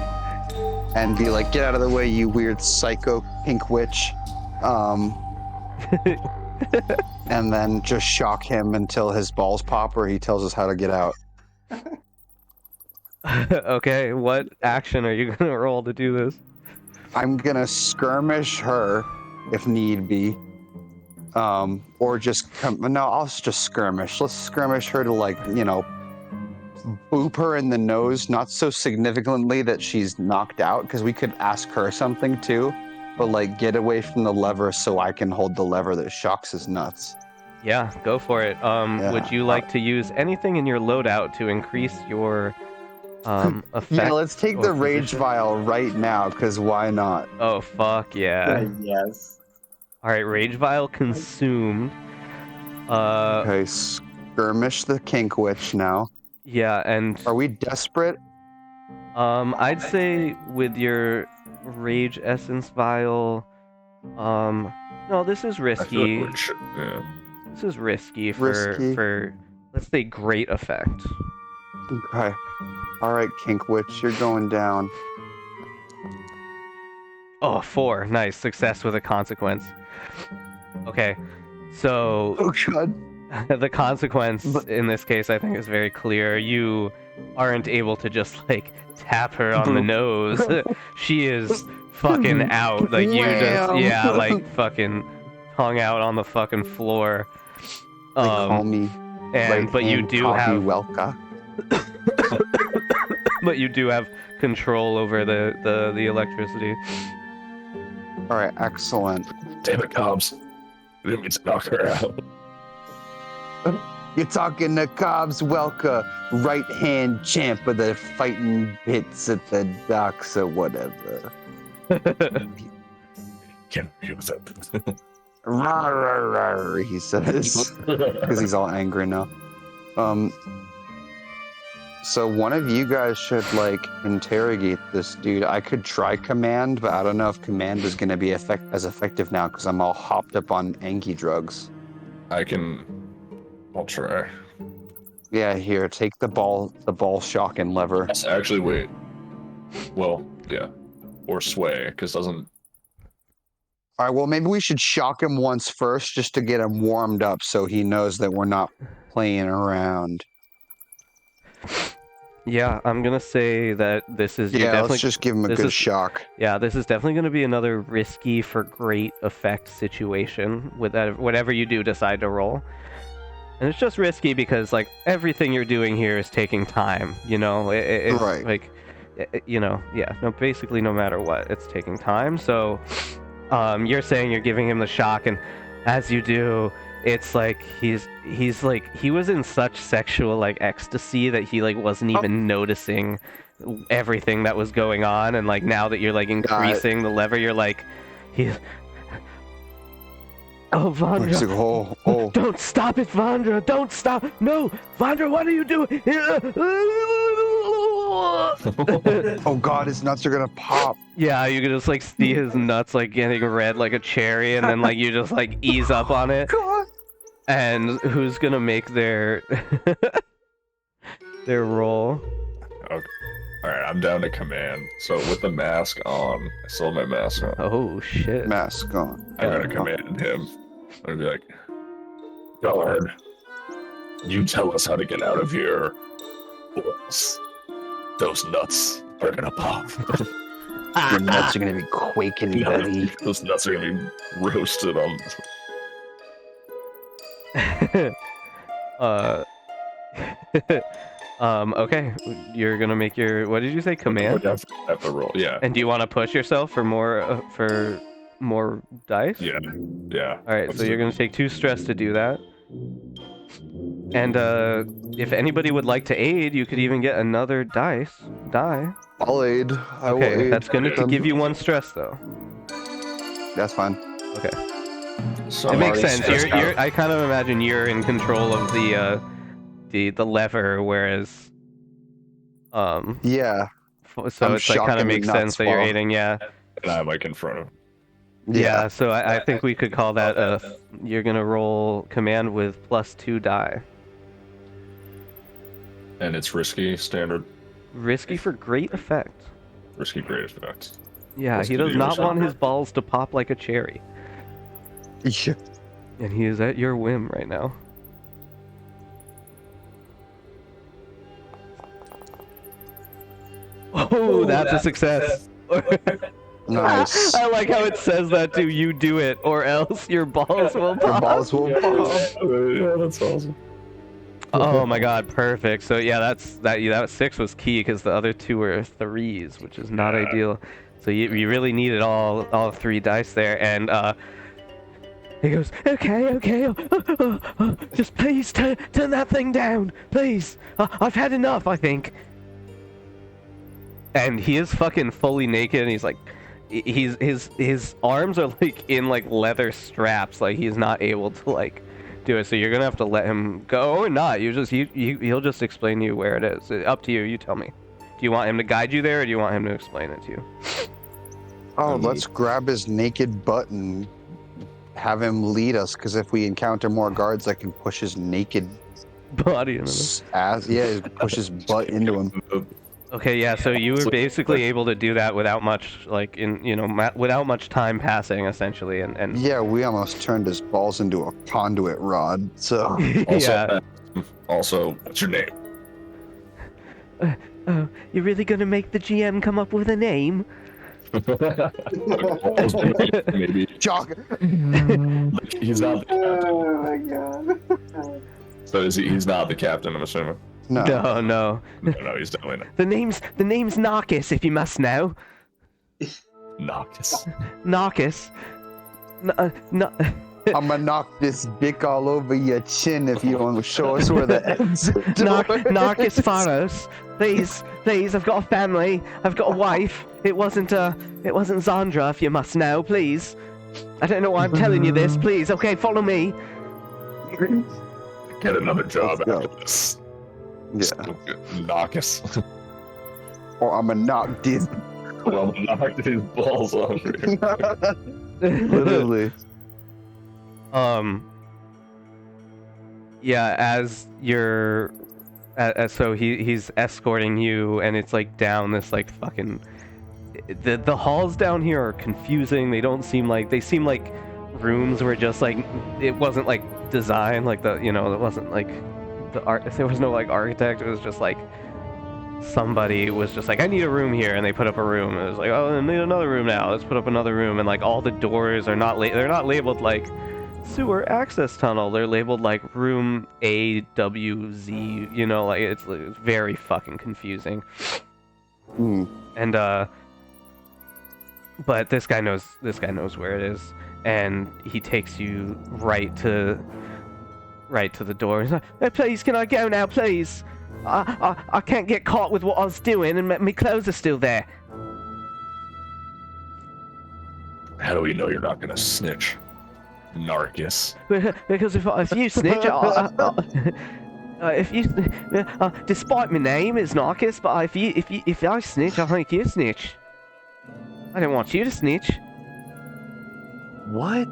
and be like, get out of the way, you weird psycho pink witch. And then just shock him until his balls pop or he tells us how to get out. Okay, what action are you gonna roll to do this? I'm gonna skirmish her if need be. Or just I'll just skirmish. Let's skirmish her to, like, boop her in the nose, not so significantly that she's knocked out, because we could ask her something too, but like get away from the lever so I can hold the lever that shocks his nuts. Yeah, go for it. Would you like to use anything in your loadout to increase your effect? Yeah, let's take the or rage position? vial right now, because why not? Oh, fuck yeah. Yes. Alright, Rage Vial consumed. Okay, skirmish the kink witch now. Yeah, and Are we desperate? I'd say with your Rage Essence Vial, no, this is I feel risky. like yeah. This is risky for let's say great effect. Okay. All right, kink witch, you're going down. Oh, 4. Nice. Success with a consequence. Okay. So Oh god. the consequence in this case I think is very clear. You aren't able to just like tap her on the nose. She is fucking out. Like you just Wham. like fucking hung out on the fucking floor. They call me and but you right-hand do Cobb have Welker. but you do have control over the electricity. All right, excellent. Damn it, Cobbs. I didn't mean to knock her out. You're talking to Cobb's Welker, right-hand champ of the fighting bits at the docks or whatever. Can't agree with that. Rawr, rawr, rawr, he says, because he's all angry now. So one of you guys should like interrogate this dude. I could try command, but I don't know if command is going to be as effective now because I'm all hopped up on Anki drugs. I'll try. Yeah, here, take the ball shock and lever. Actually, wait. Well, yeah. Or sway, because doesn't... All right, well, maybe we should shock him once first just to get him warmed up so he knows that we're not playing around. Yeah, I'm gonna say that this is Yeah, let's just give him a good shock. Yeah, this is definitely gonna be another risky for great effect situation with that, whatever you do decide to roll. And it's just risky because like everything you're doing here is taking time, you know? It's Right. like, you know, yeah, no, basically no matter what, it's taking time. So you're saying you're giving him the shock, and as you do, it's like he's like he was in such sexual like ecstasy that he like wasn't even noticing everything that was going on, and like now that you're like increasing the lever, you're like he's Vandra, He's like, oh. don't stop it, Vandra, don't stop, no, Vandra, what are you doing? Oh god, his nuts are gonna pop. Yeah, you can just like see his nuts like getting red like a cherry, and then like you just like ease up on it. God. And who's gonna make their their roll? Okay. Alright, I'm down to command. So with the mask on, I still have my mask on. Oh shit. Mask on. I'm gonna command him. I'm gonna be like, guard, you tell us how to get out of here, or else those nuts are gonna pop. Your nuts are gonna be quaking, buddy. Those nuts are gonna be roasted on. Okay, you're gonna make your, what did you say, command? I have to roll, yeah. And do you want to push yourself for more dice? Yeah. Alright, so you're gonna take 2 stress to do that. And if anybody would like to aid, you could even get another die. I'll aid. I will Okay, aid. that's gonna give you 1 stress though. That's fine. Okay. So It makes already sense. stressed out. I kind of imagine you're in control of the lever, whereas Yeah. so I'm it's like kind shocking of makes the sense nuts that you're while- aiding. Yeah. And I'm like in front of him. Yeah. So I think we could call that you're gonna roll command with +2 die. And it's risky, standard. Risky for great effect. Risky, great effect. Yeah, What's he the does deal, not Sean? want his balls to pop like a cherry. Yeah. And he is at your whim right now. Oh, that's a success. Nice. I like how it says that too. You do it, or else your balls will pop. Your balls will pop. Yeah, that's awesome. Oh my god, perfect. So yeah, that 6 was key because the other 2 were 3s, which is not Yeah. ideal. So you really needed all 3 dice there, and he goes, okay, just please turn that thing down, please. I've had enough, I think. And he is fucking fully naked, and he's like, his arms are like in like leather straps, like he's not able to like do it. So you're gonna have to let him go or not. He'll just explain to you where it is. Up to you. You tell me. Do you want him to guide you there, or do you want him to explain it to you? Oh, let's grab his naked butt and have him lead us. Because if we encounter more guards, I can push his naked Body into them. ass. Yeah, push his butt into him. Okay, yeah. So you were basically able to do that without much, like without much time passing, essentially, and Yeah, we almost turned his balls into a conduit rod. So yeah. Also, what's your name? Oh, you're really gonna make the GM come up with a name? Maybe. Jock. Like, he's not the captain. Oh my god. So he's not the captain, I'm assuming. No. No. No, he's definitely not. The name's Narcus, if you must know. Noctis. Narcus. No. I'm gonna knock this dick all over your chin if you don't show us where the exit door is. Narcus Pharos. Please, I've got a family. I've got a wife. It wasn't Zandra, if you must know, please. I don't know why I'm telling you this, please. Okay, follow me. Get another job Let's go. after this. Yeah. Noctis. Or I'm gonna knock this. Well, knocked his balls off. Literally. Yeah, as you're so he's escorting you, and it's like down this like fucking the halls down here are confusing. They seem like rooms were just like, it wasn't like designed like it wasn't like the art, there was no like architect. It was just like somebody was just like, I need a room here, and they put up a room. It was like, oh, I need another room now, let's put up another room. And like all the doors are not they're not labeled like sewer access tunnel, they're labeled like room AWZ, like it's very fucking confusing. And but this guy knows where it is, and he takes you right to the door. He's like, hey, please, can I go now, please? I can't get caught with what I was doing, and my clothes are still there. How do we know you're not gonna snitch? Narcus. Because if you snitch, despite my name is Narcus, but if I snitch, I think you snitch. I don't want you to snitch. What?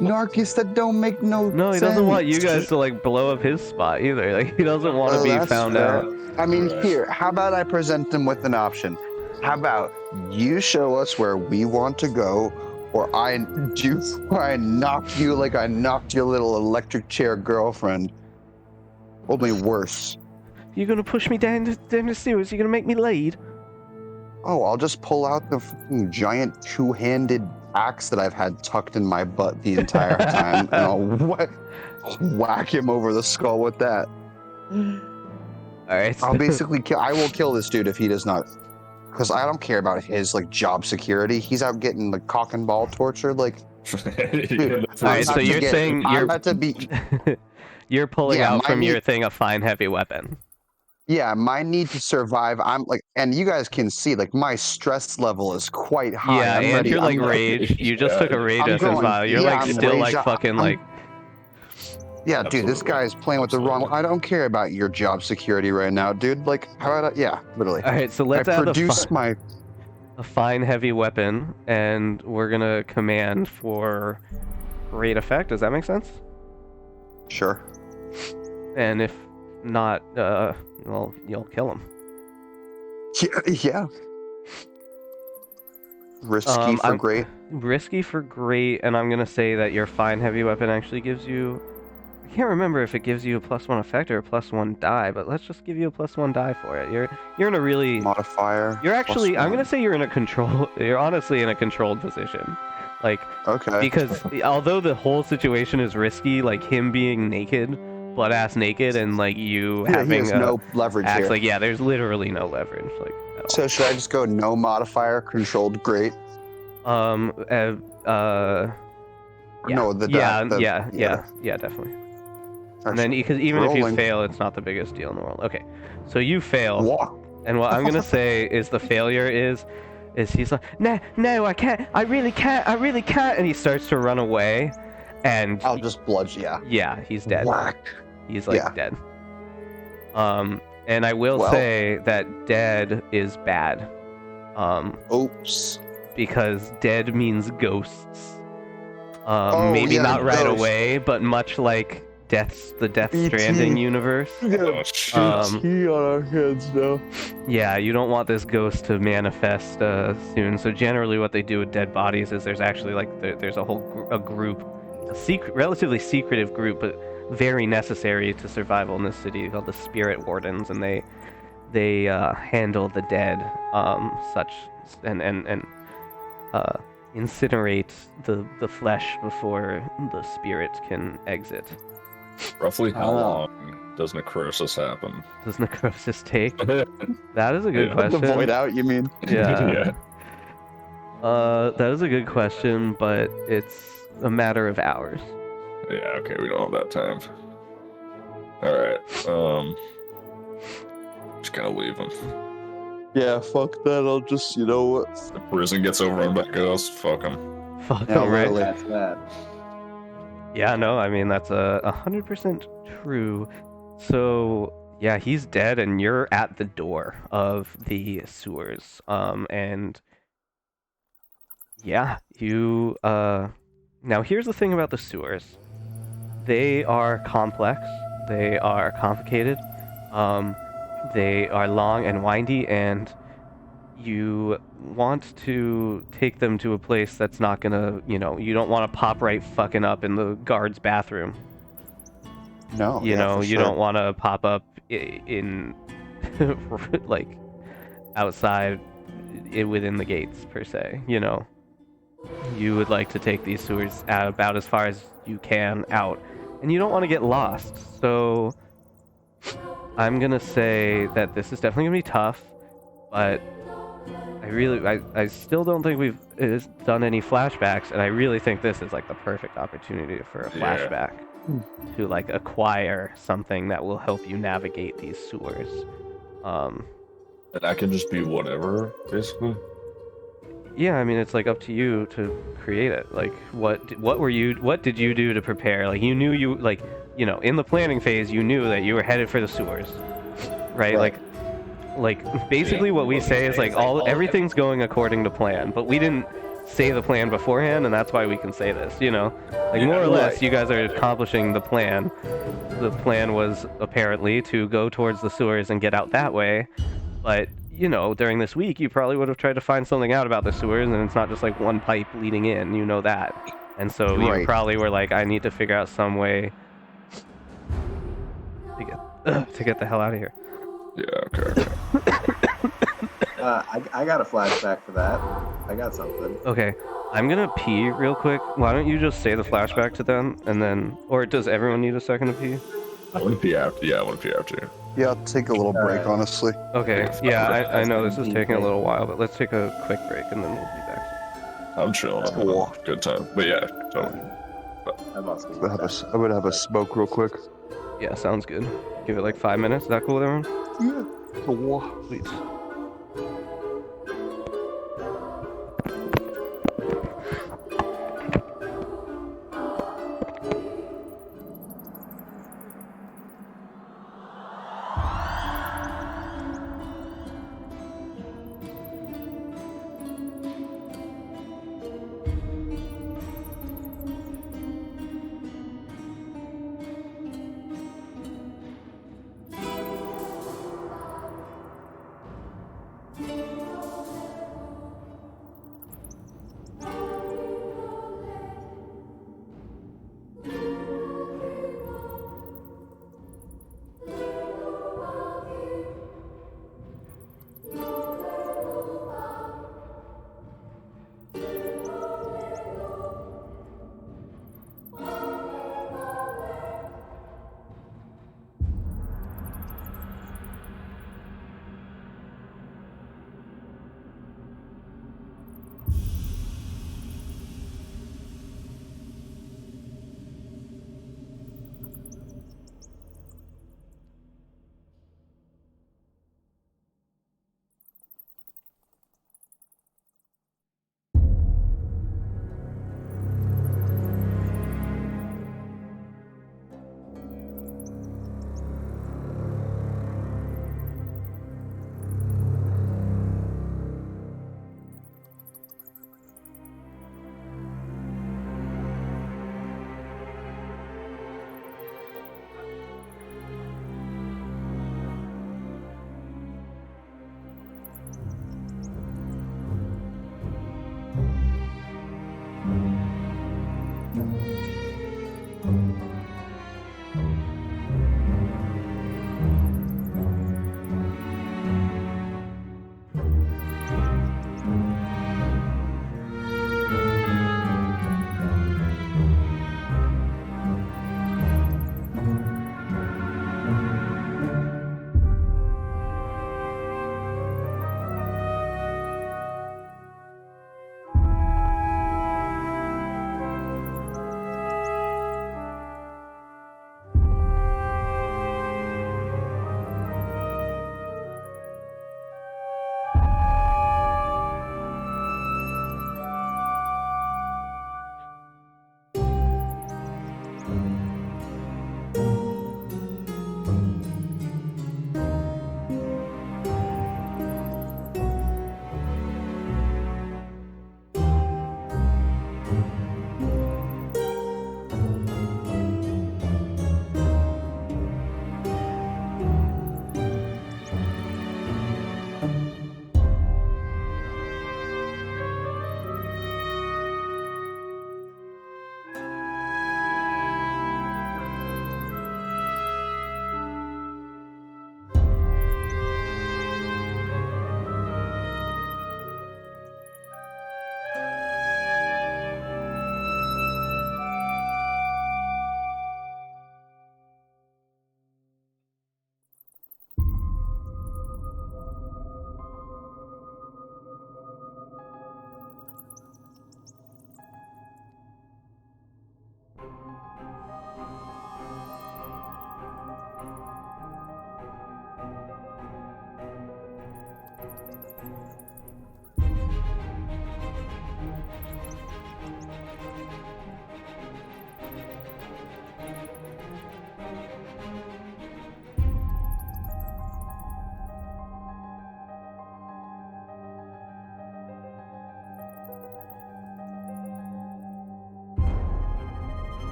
Narcus, that don't make no sense. No, he doesn't want you guys to like blow up his spot either. Like he doesn't want to be that's found fair. out. I mean, Right. here, how about I present them with an option? How about you show us where we want to go, or I knock you like I knocked your little electric chair girlfriend. Only worse. You gonna push me down the sewers? You gonna make me lead? Oh, I'll just pull out the fucking giant two-handed axe that I've had tucked in my butt the entire time, and I'll whack him over the skull with that. All right. I'll basically I will kill this dude if he does not, because I don't care about his like job security. He's out getting the cock and ball tortured. Like, dude, All right, so you're saying I'm you're about to be. you're pulling Yeah, out my from your need- thing a fine heavy weapon. Yeah, my need to survive. I'm like, and you guys can see, like, my stress level is quite high. Yeah, I'm and ready. you're like I'm rage. You just took a rage I'm essence going- vial. You're yeah, like I'm still like rage- fucking I'm- like. Yeah, dude, this Absolutely. guy's playing with the wrong. I don't care about your job security right now, dude. Like, how about yeah, literally. All right, so let's I add produce my. a fine heavy weapon, and we're gonna command for great effect. Does that make sense? Sure. And if not, well, you'll kill him. Yeah. Risky for great. Risky for great, and I'm gonna say that your fine heavy weapon actually gives you. I can't remember if it gives you a +1 effect or a +1 die, but let's just give you a +1 die for it. You're in a really Modifier. You're actually. I'm +1. gonna say you're in a control. You're honestly in a controlled position, like Okay. because although the whole situation is risky, like him being naked, butt ass naked, and like you Yeah, he having has no leverage acts here. like there's literally no leverage like at all. So should I just go no modifier, controlled great? Yeah. No, the yeah, die. yeah, definitely. And then because even if you fail, it's not the biggest deal in the world. Okay, so you fail, and what I'm gonna say is the failure is he's like, no, I can't, I really can't, and he starts to run away, and I'll just bludge. Yeah. yeah, he's dead. Whack. He's like dead. And I will say that dead is bad. Oops. Because dead means ghosts. Maybe yeah, not right ghosts. away, but much like the Death BT. Stranding universe. Oh, shit. on our heads now. Yeah, you don't want this ghost to manifest soon. So generally, what they do with dead bodies is there's actually there's a whole group, relatively secretive group, but very necessary to survival in this city called the Spirit Wardens, and they handle the dead, and incinerate the flesh before the spirit can exit. Roughly how long does necrosis happen? Does necrosis take? That is a good question. The void out, you mean? Yeah. That is a good question, but it's a matter of hours. Yeah, okay, we don't have that time. Alright, just gotta leave him. Yeah, fuck that. I'll just, you know what? The prison gets overrun by ghosts, fuck him. Fuck Yeah, him, right? really. That's that. Yeah, no, I mean that's 100% true. So yeah, he's dead, and you're at the door of the sewers. And yeah, you now here's the thing about the sewers. They are complex. They are complicated. They are long and windy, and you want to take them to a place that's not gonna, you don't want to pop right fucking up in the guard's bathroom. No. You don't want to pop up in like outside within the gates per se. You would like to take these sewers out about as far as you can out, and you don't want to get lost. So I'm gonna say that this is definitely gonna be tough, but I still don't think we've done any flashbacks, and I really think this is like the perfect opportunity for a flashback to like acquire something that will help you navigate these sewers. And I can just be whatever, basically. Yeah, I mean it's like up to you to create it. Like what did you do to prepare? Like you knew in the planning phase you knew that you were headed for the sewers, right? Like basically what we say is like everything's going according to plan, but we didn't say the plan beforehand, and that's why we can say this, like more or less you guys are accomplishing the plan. The plan was apparently to go towards the sewers and get out that way, but during this week you probably would have tried to find something out about the sewers, and it's not just like one pipe leading in, that, and so you probably were like, I need to figure out some way to get the hell out of here. Yeah, okay. I got a flashback for that. I got something. Okay, I'm gonna pee real quick. Why don't you just say the flashback to them, and then, or does everyone need a second to pee? I want to pee after. Yeah, I want to pee after you. Yeah, I'll take a little break, honestly. Okay, yeah, I know this is taking a little while, but let's take a quick break and then we'll be back. I'm chilling. I'm having a good time. But yeah, totally. I'm also I would have a smoke real quick. Yeah, sounds good. Give it like 5 minutes. Is that cool with everyone? Yeah. Sweet.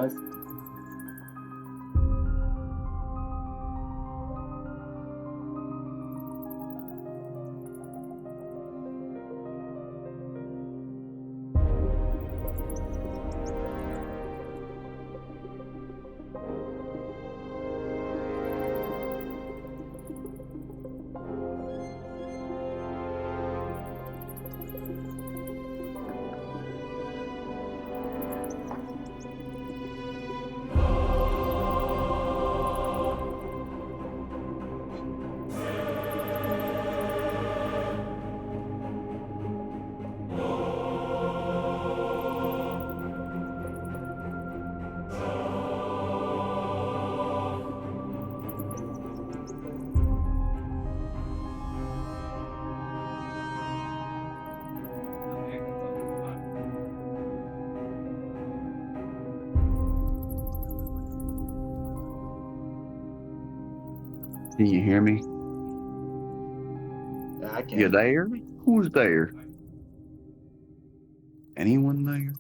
guys. Can you hear me? Yeah, I can. You there? Who's there? Anyone there?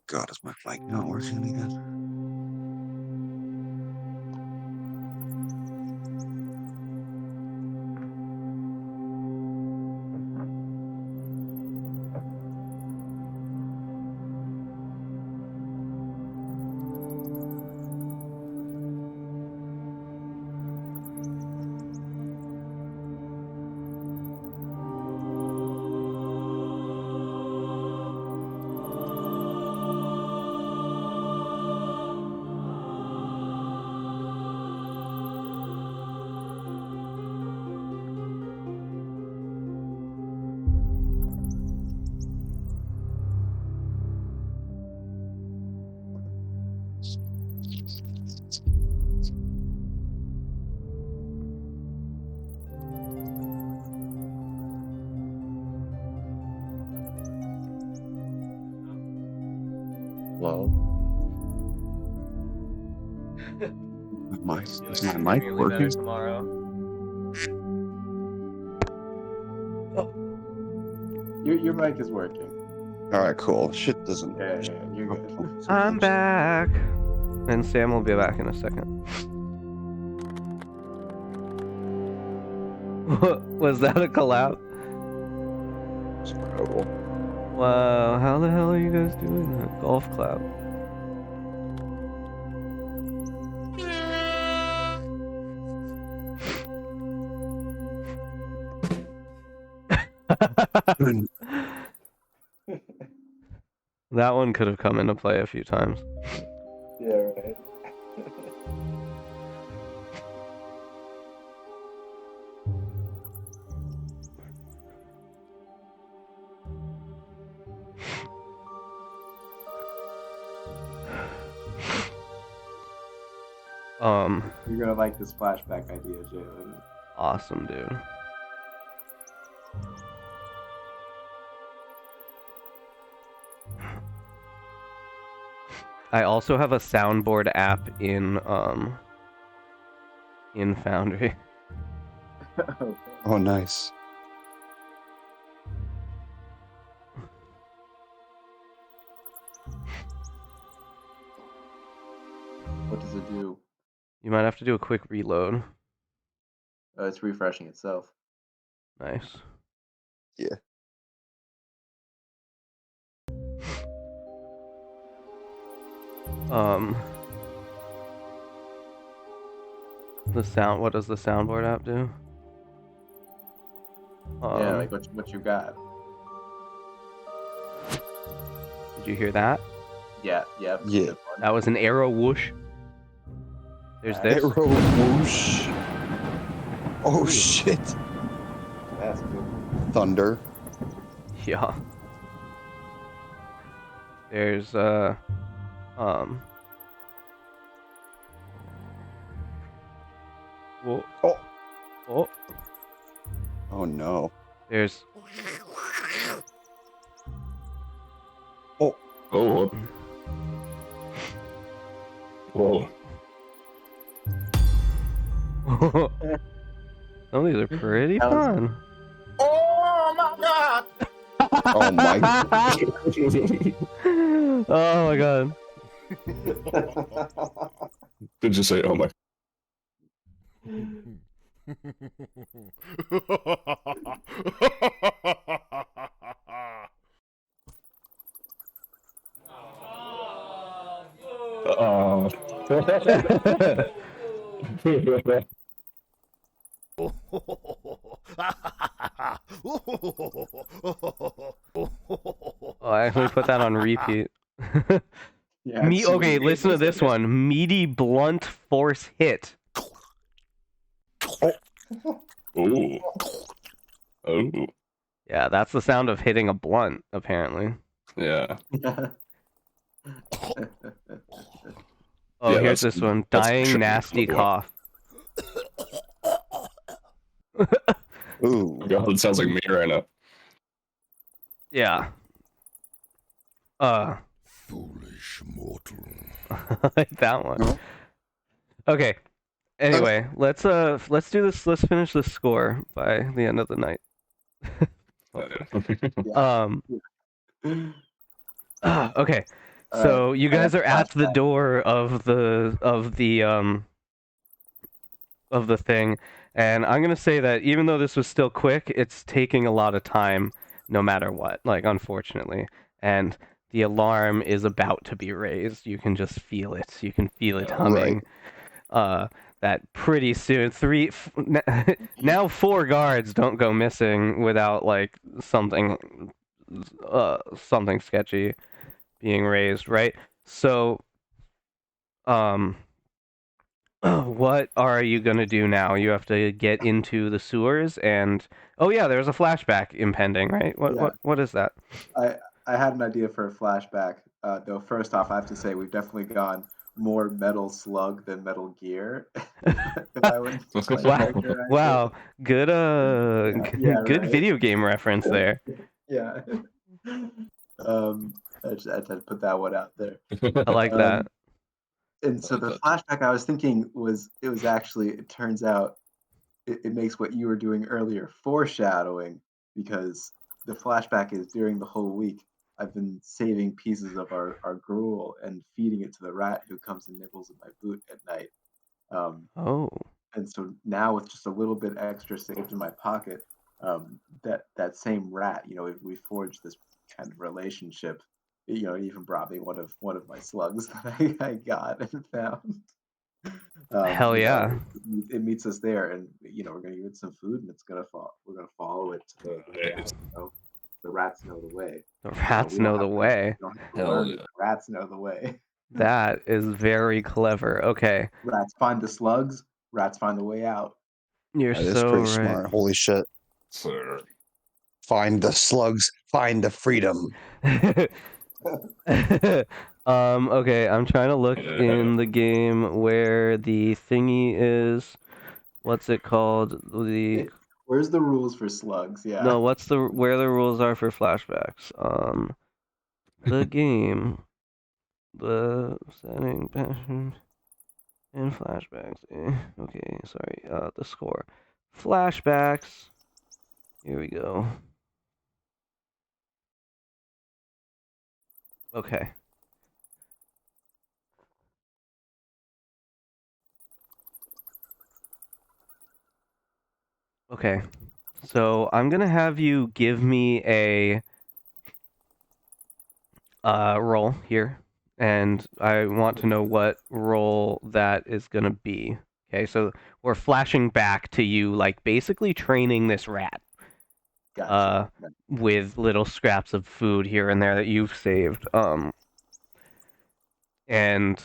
God, is my mic not working again? Hello? Is my mic working? Tomorrow. Your mic is working. Alright, cool. Shit doesn't. Yeah, you're good. I'm back. And Sam will be back in a second. Was that a collab? It's incredible. Wow, how the hell are you guys doing that? Golf clap. That one could have come into play a few times. Yeah, right. You're gonna like this flashback idea, Jalen. Awesome, dude. I also have a soundboard app in Foundry. Okay. Oh, nice. What does it do? You might have to do a quick reload. It's refreshing itself. Nice. Yeah. What does the soundboard app do? Yeah, like what you got? Did you hear that? Yeah. Yeah. Good one. That was an arrow whoosh. There's this. Arrow whoosh. Oh shit. That's good. Thunder. Yeah. There's Whoa. Oh. Oh. Oh no. There's Oh. Oh. Whoa. some of these are pretty That was- fun. Oh my God! Oh my Oh my god. Did you say, oh my? Oh. Oh, I actually put that on repeat. Yeah. it's Okay, super listen to easy. this one. Meaty blunt force hit. Ooh. Oh. Yeah, that's the sound of hitting a blunt, apparently. Yeah. Oh, Yeah, here's that's- this one. that's Dying sure nasty what- cough. Ooh. God, it sounds like me right now. Yeah. Foolish mortal. Like that one. No. Okay. Anyway, let's do this. Let's finish this score by the end of the night. Okay. So you guys are at the door of the thing, and I'm gonna say that even though this was still quick, it's taking a lot of time, no matter what. Like, unfortunately, and the alarm is about to be raised. You can just feel it. You can feel it humming. That pretty soon, now 4 guards don't go missing without like something sketchy being raised, right? So, what are you gonna do now? You have to get into the sewers, and oh yeah, there's a flashback impending, right? What is that? I had an idea for a flashback. Though first off, I have to say we've definitely gone more Metal Slug than Metal Gear. Wow, good good right. video game reference there. Yeah. I just had to put that one out there. I like that. And so the flashback I was thinking was actually, it turns out it makes what you were doing earlier foreshadowing, because the flashback is during the whole week I've been saving pieces of our gruel and feeding it to the rat who comes and nibbles at my boot at night. Oh. And so now with just a little bit extra saved in my pocket, that same rat, we forged this kind of relationship. It even brought me one of my slugs that I got and found. Hell yeah! It meets us there, and we're gonna give it some food, and we're gonna follow it to the rats know the way. The rats know the way. Hell yeah. The rats know the way. That is very clever. Okay. Rats find the slugs. Rats find the way out. You're That is so pretty right. smart. Holy shit. Sir. Find the slugs. Find the freedom. Okay, I'm trying to look in the game where the thingy is. What's it called? Where's the rules for slugs? Yeah. No, where the rules are for flashbacks? The game, the setting, passion, and flashbacks. Okay, sorry. The score, flashbacks. Here we go. Okay. Okay. So I'm gonna have you give me a roll here, and I want to know what role that is gonna be. Okay, so we're flashing back to you, like basically training this rat. Gotcha. With little scraps of food here and there that you've saved. And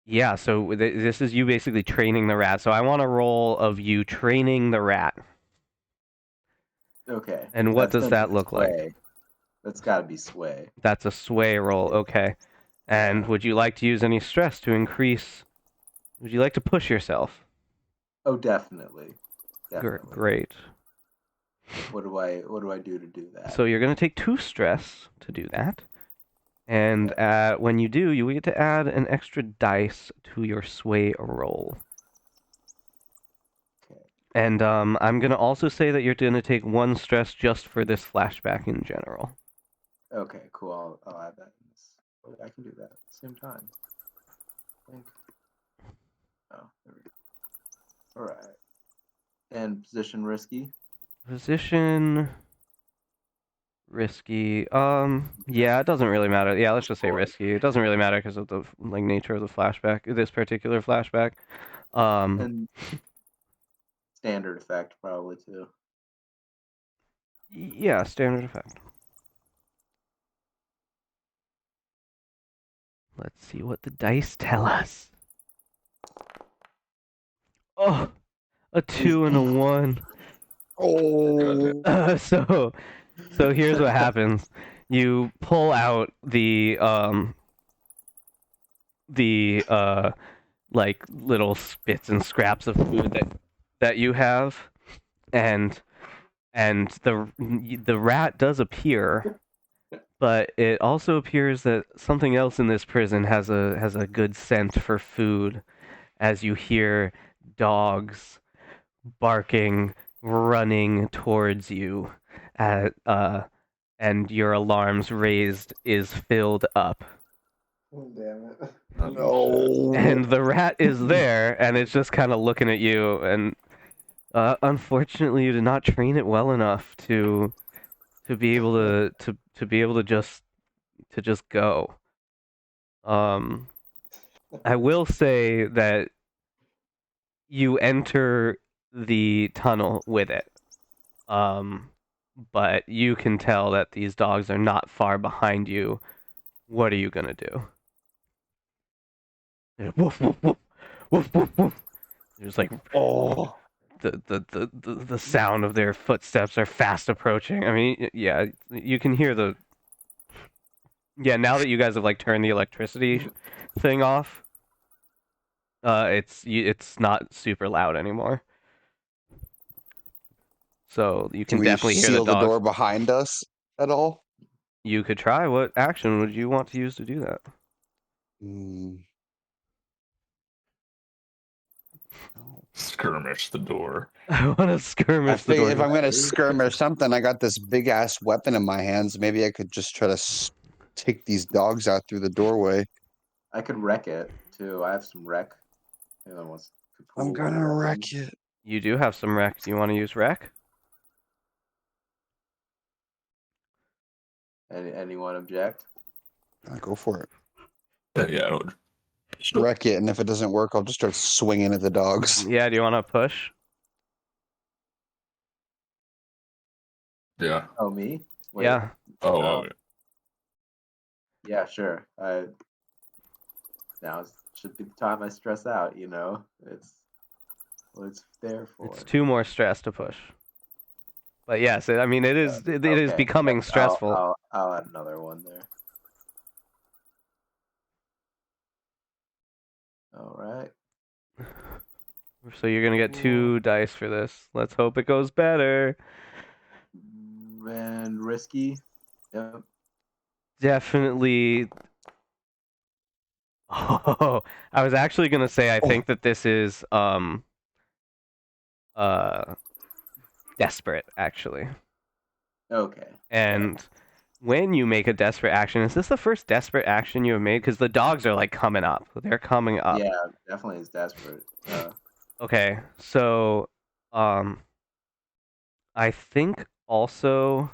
yeah, so this is you basically training the rat. So I want a roll of you training the rat. Okay. And what That's does gonna that be look like? sway. That's got to be sway. That's a sway roll, okay. And would you like to use any stress to increase? Would you like to push yourself? Oh, definitely. Definitely. Great. What do I do to do that? So you're going to take 2 stress to do that. And when you do, you get to add an extra dice to your sway roll. Okay. And I'm gonna also say that you're gonna take 1 stress just for this flashback in general. Okay, cool. I'll add that. I can do that at the same time. I think. Oh, there we go. All right. And position risky. Position risky. Yeah, it doesn't really matter. Yeah, let's just say risky. It doesn't really matter because of the nature of the flashback. This particular flashback. And standard effect probably too. Yeah, standard effect. Let's see what the dice tell us. Oh, a 2 and a 1. Oh. So here's what happens. You pull out the like little spits and scraps of food that you have, and the rat does appear, but it also appears that something else in this prison has a good scent for food, as you hear dogs barking, running towards you, at and your alarms raised is filled up. Oh, damn it. No. And the rat is there, and it's just kind of looking at you, and unfortunately you did not train it well enough to be able to be able to just go. I will say that you enter the tunnel with it. But you can tell that these dogs are not far behind you. What are you gonna do? Woof woof woof woof woof woof. There's like Oh. the sound of their footsteps are fast approaching. I mean, yeah, you can hear the. Yeah, now that you guys have like turned the electricity thing off, it's not super loud anymore. So you Can can we definitely hear the seal the dogs. door behind us at all? You could try. What action would you want to use to do that? Hmm. No. Skirmish the door. I want to I skirmish the think door. if I'm gonna skirmish something, I got this big ass weapon in my hands. Maybe I could just try to take these dogs out through the doorway. I could wreck it too. I have some wreck. Anyone wants to pull I'm one gonna of wreck them? it. You do have some wreck. Do you want to use wreck? Anyone object? Go for it. Yeah, I would. Wreck it, and if it doesn't work, I'll just start swinging at the dogs. Yeah. Do you want to push? Yeah. Oh, me? Wait. Yeah. Oh, Yeah, sure. Now should be the time I stress out. It's what it's there for. It's 2 more stress to push. But yes, I mean it is Okay, becoming yep, stressful. I'll add another one there. All right. So you're gonna get 2 dice for this. Let's hope it goes better. And risky. Yep. Definitely. Oh, I was actually gonna say I think that this is desperate actually. Okay. And when you make a desperate action, is this the first desperate action you have made? Because the dogs are like coming up. They're coming up. Yeah, definitely is desperate. Okay, so I think also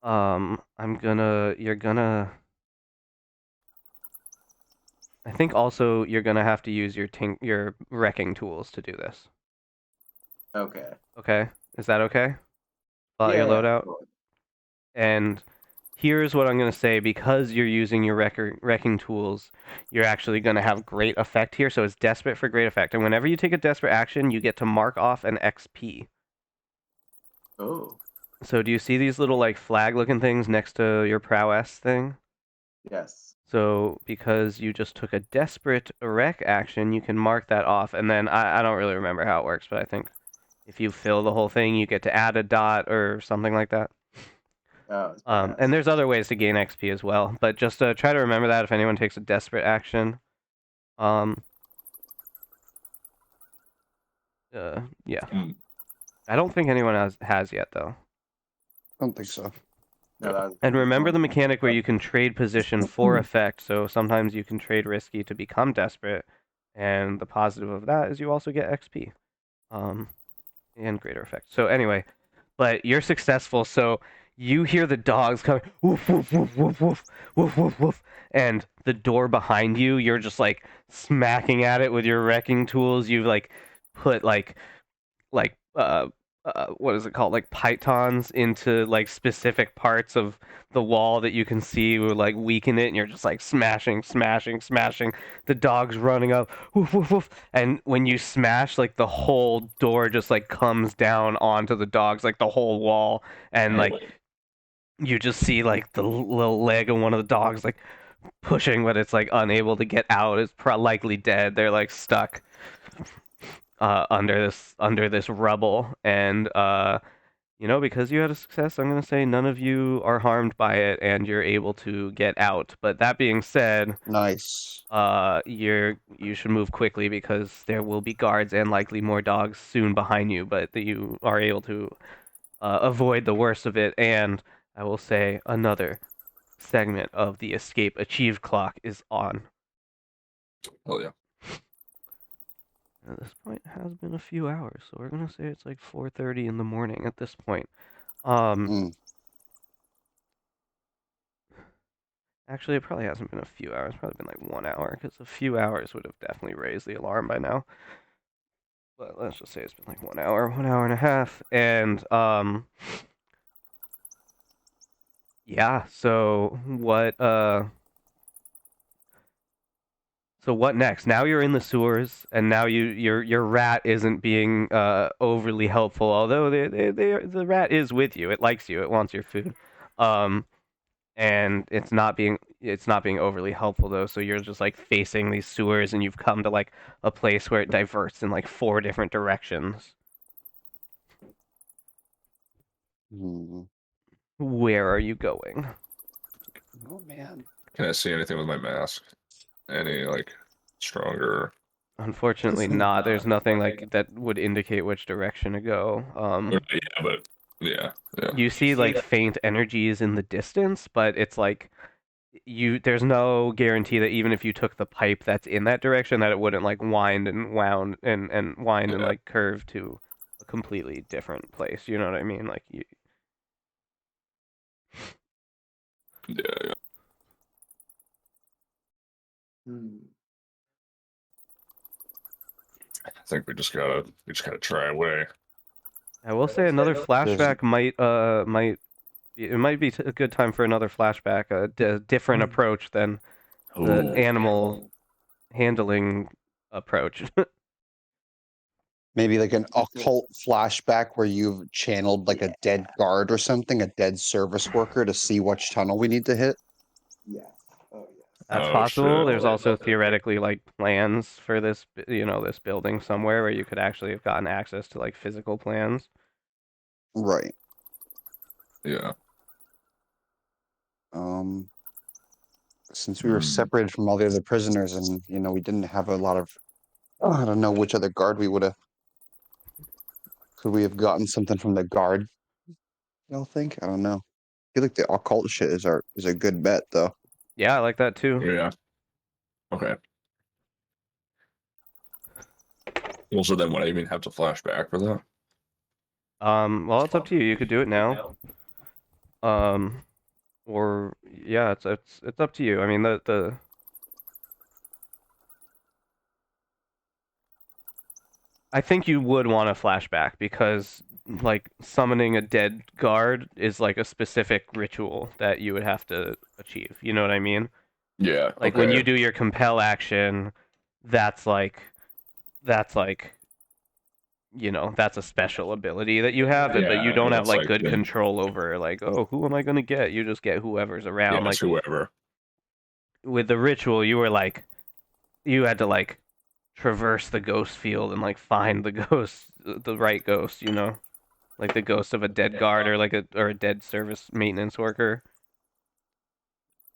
I think also you're gonna have to use your wrecking tools to do this. Okay. Okay, is that okay? Your Yeah, loadout. cool. And here's what I'm gonna say: because you're using your wrecking tools, you're actually gonna have great effect here. So it's desperate for great effect. And whenever you take a desperate action, you get to mark off an XP. Oh, So do you see these little like flag-looking things next to your prowess thing? yes. So because you just took a desperate wreck action, you can mark that off, and then I don't really remember how it works, but I think if you fill the whole thing, you get to add a dot or something like that. Oh, it's And badass. there's other ways to gain XP as well, but just try to remember that if anyone takes a desperate action. Yeah. Mm. I don't think anyone has yet though. I don't think so. No, that- And remember the one- mechanic where you can trade position for effect, so sometimes you can trade risky to become desperate, and the positive of that is you also get XP. And greater effect. So anyway, but you're successful, so you hear the dogs coming, woof, woof, woof, woof, woof, woof, woof, woof, and the door behind you, you're just like smacking at it with your wrecking tools. You've like put like what is it called, like pythons into like specific parts of the wall that you can see will like weaken it, and you're just like smashing, the dog's running up, woof, woof, woof. And when you smash, like the whole door just like comes down onto the dogs, like the whole wall, and like you just see like the little leg of one of the dogs like pushing, but it's like unable to get out. It's likely dead. They're like stuck under this rubble, and because you had a success, I'm gonna say none of you are harmed by it, and you're able to get out. But that being said, Nice. you should move quickly because there will be guards and likely more dogs soon behind you. But that you are able to avoid the worst of it, and I will say another segment of the escape achieved clock is on. Oh yeah. At this point, it has been a few hours, so we're gonna say it's like 4:30 in the morning at this point. Mm. Actually, it probably hasn't been a few hours. It's probably been like 1 hour, because a few hours would have definitely raised the alarm by now. But let's just say it's been like 1 hour, 1 hour and a half, and yeah. So what next? Now you're in the sewers, and now your rat isn't being overly helpful. Although the rat is with you. It likes you. It wants your food. And it's not being overly helpful though. So you're just like facing these sewers, and you've come to like a place where it diverts in like 4 different directions. Mm. Where are you going? Oh man. Can I see anything with my mask? Any like stronger? Unfortunately, not. There's nothing like that would indicate which direction to go. Yeah, but yeah. You see like faint energies in the distance, but it's like there's no guarantee that even if you took the pipe that's in that direction, that it wouldn't like wind and wound and wind and Yeah. like curve to a completely different place. You know what I mean? Like Yeah. Hmm. I think we just gotta try away. I will say another flashback might be a good time for another flashback, a different approach than the animal handling approach. Maybe like an occult flashback where you've channeled like a dead guard or something, a dead service worker to see which tunnel we need to hit. Yes. Oh yes. That's Oh, possible. shit. There's also theoretically like plans for this, this building somewhere where you could actually have gotten access to like physical plans. Right. Yeah. Since we were Hmm. separated from all the other prisoners and we didn't have a lot of I don't know which other guard we would have could we have gotten something from the guard? I think. I don't know. I feel like the occult shit is a good bet though. Yeah, I like that too. Yeah. Okay. Well, so then would I even have to flashback for that? Well, it's up to you. You could do it now. Or yeah, it's up to you. I mean, the I think you would want a flashback because like summoning a dead guard is like a specific ritual that you would have to achieve. You know what I mean? Yeah. Like when you do your compel action, that's like that's a special ability that you have, but you Yeah, don't have it's like like good when- control over like, oh, who am I gonna get? You just get whoever's Yeah, around. it's Like whoever. with the ritual, you had to like traverse the ghost field and like find the ghost, the right ghost, like the ghost of a dead guard or like a dead service maintenance worker.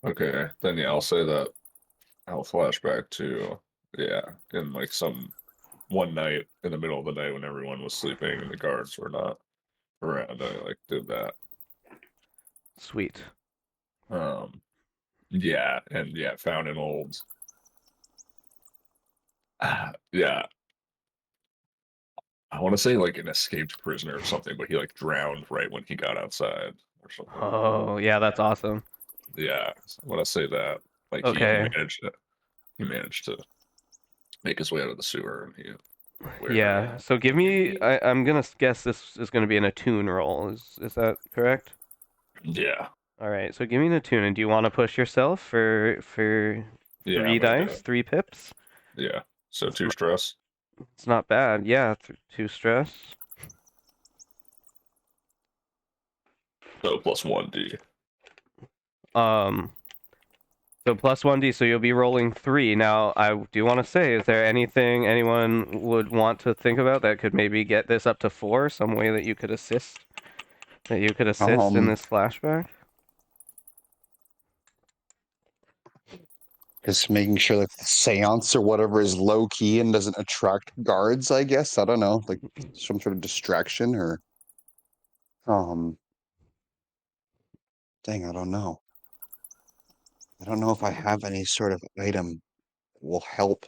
Okay, then yeah, I'll say that I'll flashback to in like some one night in the middle of the night when everyone was sleeping and the guards were not around, I like did that. Sweet. Yeah, and yeah, found an old. Yeah, I want to say like an escaped prisoner or something, but he like drowned right when he got outside or something. Oh, yeah, that's awesome. Yeah, I want to say that. Like he Okay. managed to make his way out of the sewer, and he. Yeah. So give me. I'm gonna guess this is gonna be an attune roll. Is that correct? Yeah, All right. So give me an attune. And do you want to push yourself for yeah, 3 I'm gonna do dice, it. 3 pips? Yeah, so It's 2 not, stress. it's not bad. Yeah. 2 stress. So plus 1d. So plus 1d. So you'll be rolling 3. Now I do want to say, is there anything anyone would want to think about that could maybe get this up to 4? Some way that you could assist. That you could assist in this flashback. Just making sure like the seance or whatever is low key and doesn't attract guards, I guess. I don't know, like some sort of distraction or dang, I don't know. I don't know if I have any sort of item that will help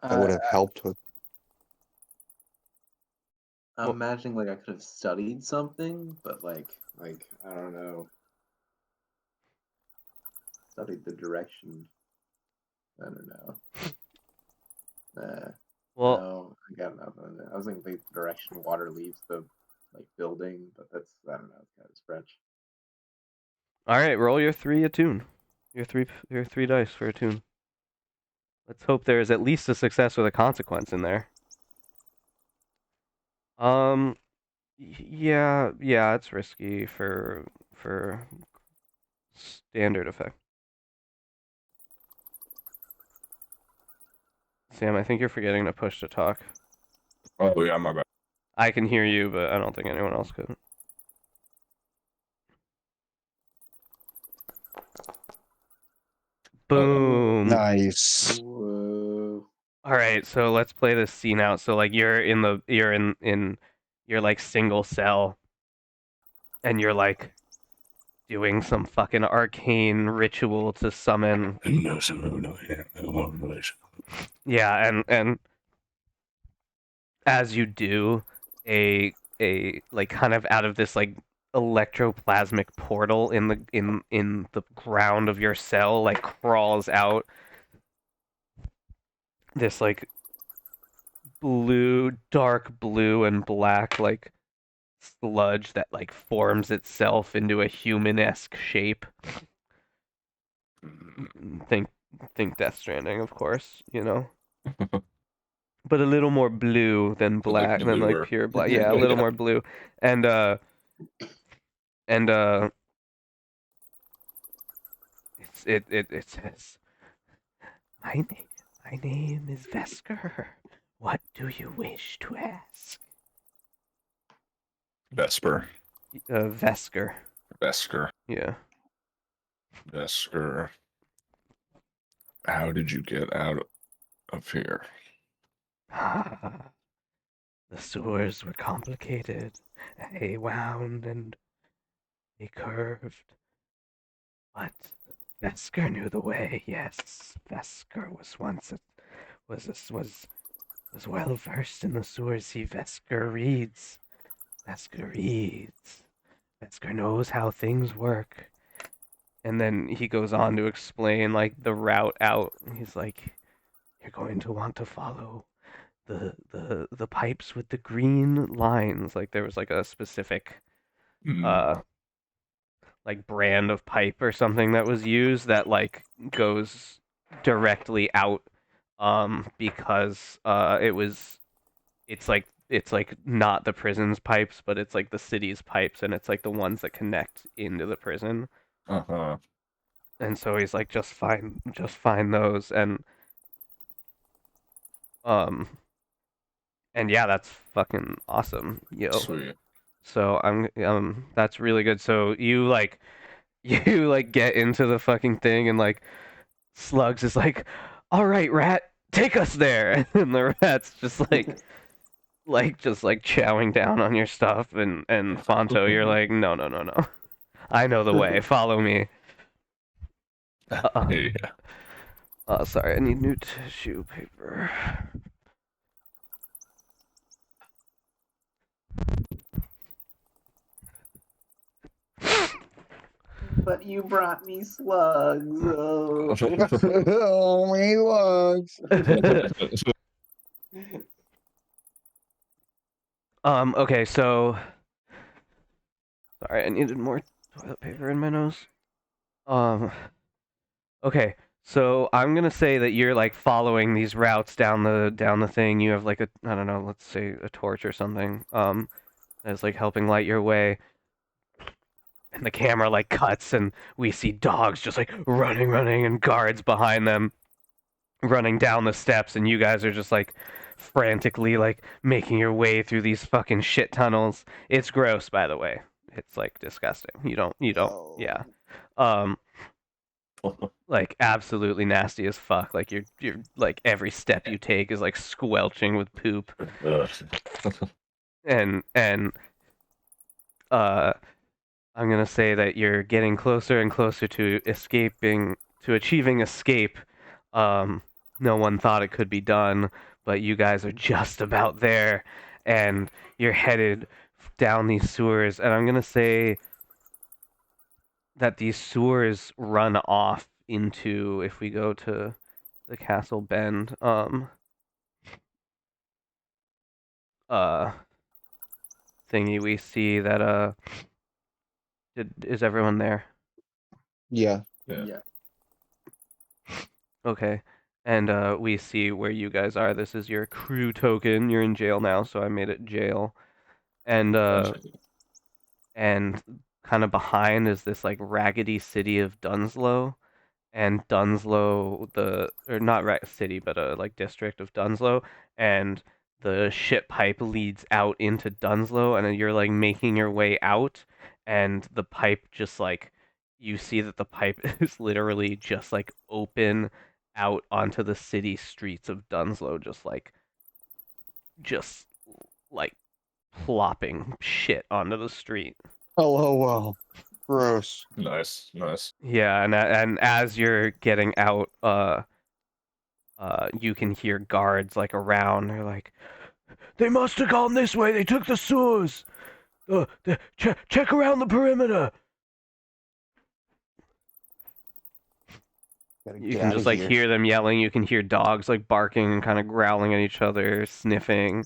that would have helped with I'm imagining like I could have studied something, but like I don't know, studied the direction. I don't know. Well, No, I got nothing. I was thinking the direction water leaves the like building, but that's I don't know. It's kind of a stretch. all right. Roll your 3 attune. Your 3 dice for attune. Let's hope there is at least a success with a consequence in there. Yeah, it's risky for standard effect. Sam, I think you're forgetting to push to talk. Oh yeah, my bad. I can hear you, but I don't think anyone else could. Boom. nice. Whoa. All right, so let's play this scene out. So like you're in your like single cell, and you're like doing some fucking arcane ritual to summon. Yeah, and as you do, a like kind of out of this like electroplasmic portal in the ground of your cell like crawls out this like dark blue and black like sludge that like forms itself into a human-esque shape. Think Death Stranding, of course, you know. But a little more blue than black, than like bluer. pure black. Yeah, a little more blue. And it says, my name is Vesker. What do you wish to ask? Vesper. Vesker. Vesker. Yeah. Vesker. How did you get out of here? The sewers were complicated. They wound and they curved. But Vesker knew the way. Yes, Vesker was once was well versed in the sewers. See, Vesker reads. Vesker reads. Vesker knows how things work. And then he goes on to explain like the route out. He's like, you're going to want to follow the pipes with the green lines. Like there was like a specific like brand of pipe or something that was used that like goes directly out because it's like not the prison's pipes, but it's like the city's pipes, and it's like the ones that connect into the prison. Uh-huh. And so he's like, just find those. And yeah, that's fucking awesome, yo. Sweet. So that's really good. So you like get into the fucking thing, and like Slugs is like, all right, rat, take us there, and the rat's just like chowing down on your stuff, and Phonto, you're like, no, I know the way, follow me. Yeah. Sorry, I need new tissue paper. But you brought me slugs. Oh. Oh, me lugs. Okay, so sorry, I needed more toilet paper in my nose. Okay, so I'm gonna say that you're like following these routes down the thing. You have like a, I don't know, let's say a torch or something. That's like helping light your way. And the camera like cuts, and we see dogs just like running, and guards behind them, running down the steps, and you guys are just like frantically like making your way through these fucking shit tunnels. It's gross, by the way. It's like disgusting. You don't, yeah. Like absolutely nasty as fuck. Like you're like every step you take is like squelching with poop. And I'm gonna say that you're getting closer and closer to achieving escape. No one thought it could be done, but you guys are just about there, and you're headed down these sewers. And I'm gonna say that these sewers run off into, if we go to the Castle Bend, thingy, we see that is everyone there? Yeah. Yeah. Okay. And we see where you guys are. This is your crew token. You're in jail now, so I made it jail. And kind of behind is this like raggedy city of Dunslow. And Dunslow, or not city, but like district of Dunslow, and the ship pipe leads out into Dunslow, and then you're like making your way out, and the pipe just like, you see that the pipe is literally just like open out onto the city streets of Dunslow, just like plopping shit onto the street. Oh, wow. Gross. Nice. Yeah, and as you're getting out, you can hear guards like around. They're like, they must have gone this way. They took the sewers. Check around the perimeter. Gotta You get can out just of like here. hear them yelling. You can hear dogs like barking and kind of growling at each other, sniffing.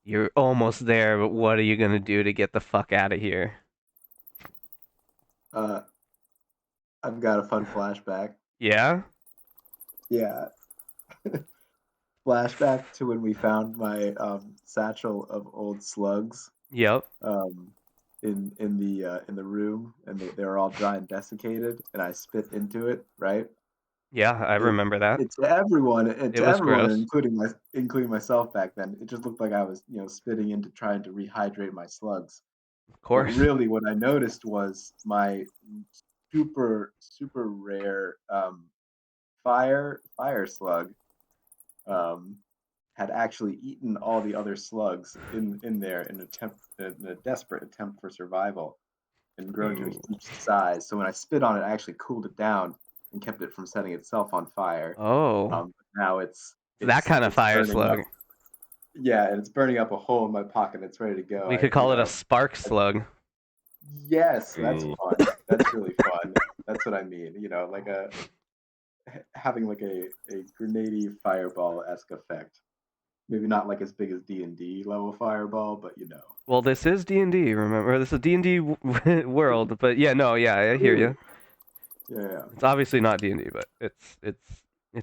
You're almost there, but what are you gonna do to get the fuck out of here? I've got a fun flashback. Yeah? Yeah. Flashback to when we found my satchel of old slugs Yep. in the room, and they were all dry and desiccated, and I spit into it, right? Yeah, I remember that. It's everyone, It was gross. including myself back then. It just looked like I was, spitting into trying to rehydrate my slugs. Of But course. really, what I noticed was my super rare fire slug had actually eaten all the other slugs in there in a desperate attempt for survival, and grown to a huge size. So when I spit on it, I actually cooled it down and kept it from setting itself on fire. Oh. Now it's That kind of fire burning slug. up. Yeah, and it's burning up a hole in my pocket. It's ready to go. We could call it a spark slug. Yes, that's Ooh. fun. That's really fun. That's what I mean. Like having like a grenade fireball-esque effect. Maybe not like as big as D&D level fireball, but Well, this is D&D, remember? This is D&D world, but yeah, no, yeah, I hear you. Yeah. It's obviously not D&D, but it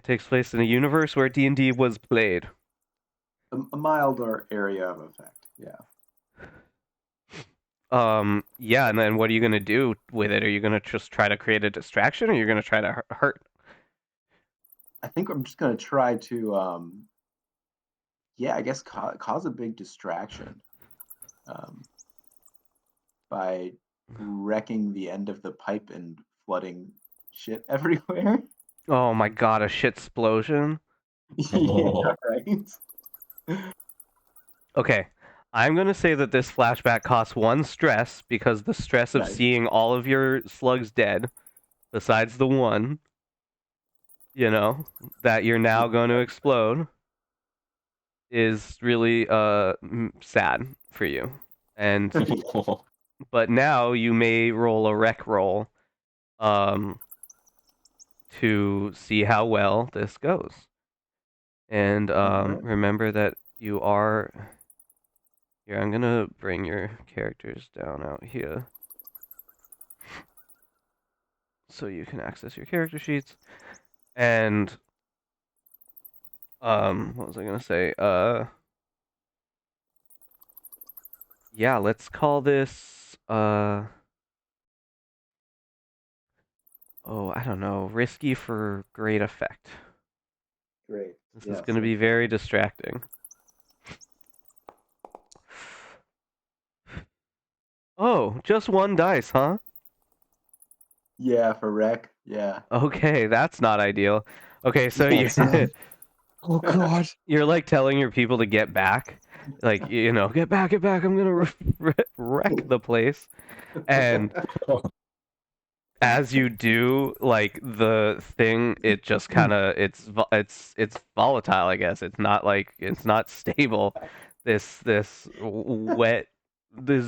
takes place in a universe where D&D was played. A milder area of effect. Yeah. Yeah, and then what are you gonna do with it? Are you gonna just try to create a distraction, or you're gonna try to hurt? I think I'm just gonna try to, I guess cause a big distraction, by wrecking the end of the pipe and flooding shit everywhere. Oh my god, a shit explosion! Yeah, right. Okay, I'm gonna say that this flashback costs 1 stress because the stress of Nice. seeing all of your slugs dead, besides the one, that you're now going to explode, is really sad for you. And but now you may roll a rec roll to see how well this goes. And Alright. remember that you are here. I'm gonna bring your characters down out here so you can access your character sheets. And what was I gonna say? Yeah, let's call this oh, I don't know, risky for great effect. Great. This is Yes, gonna be very distracting. Oh, just 1 dice, huh? Yeah, for wreck. Yeah. Okay, that's not ideal. Okay, so Yeah, it's not. Oh God. you're like telling your people to get back, like get back, I'm gonna wreck the place. And as you do, like the thing, it just kind of it's volatile, I guess. It's not stable. This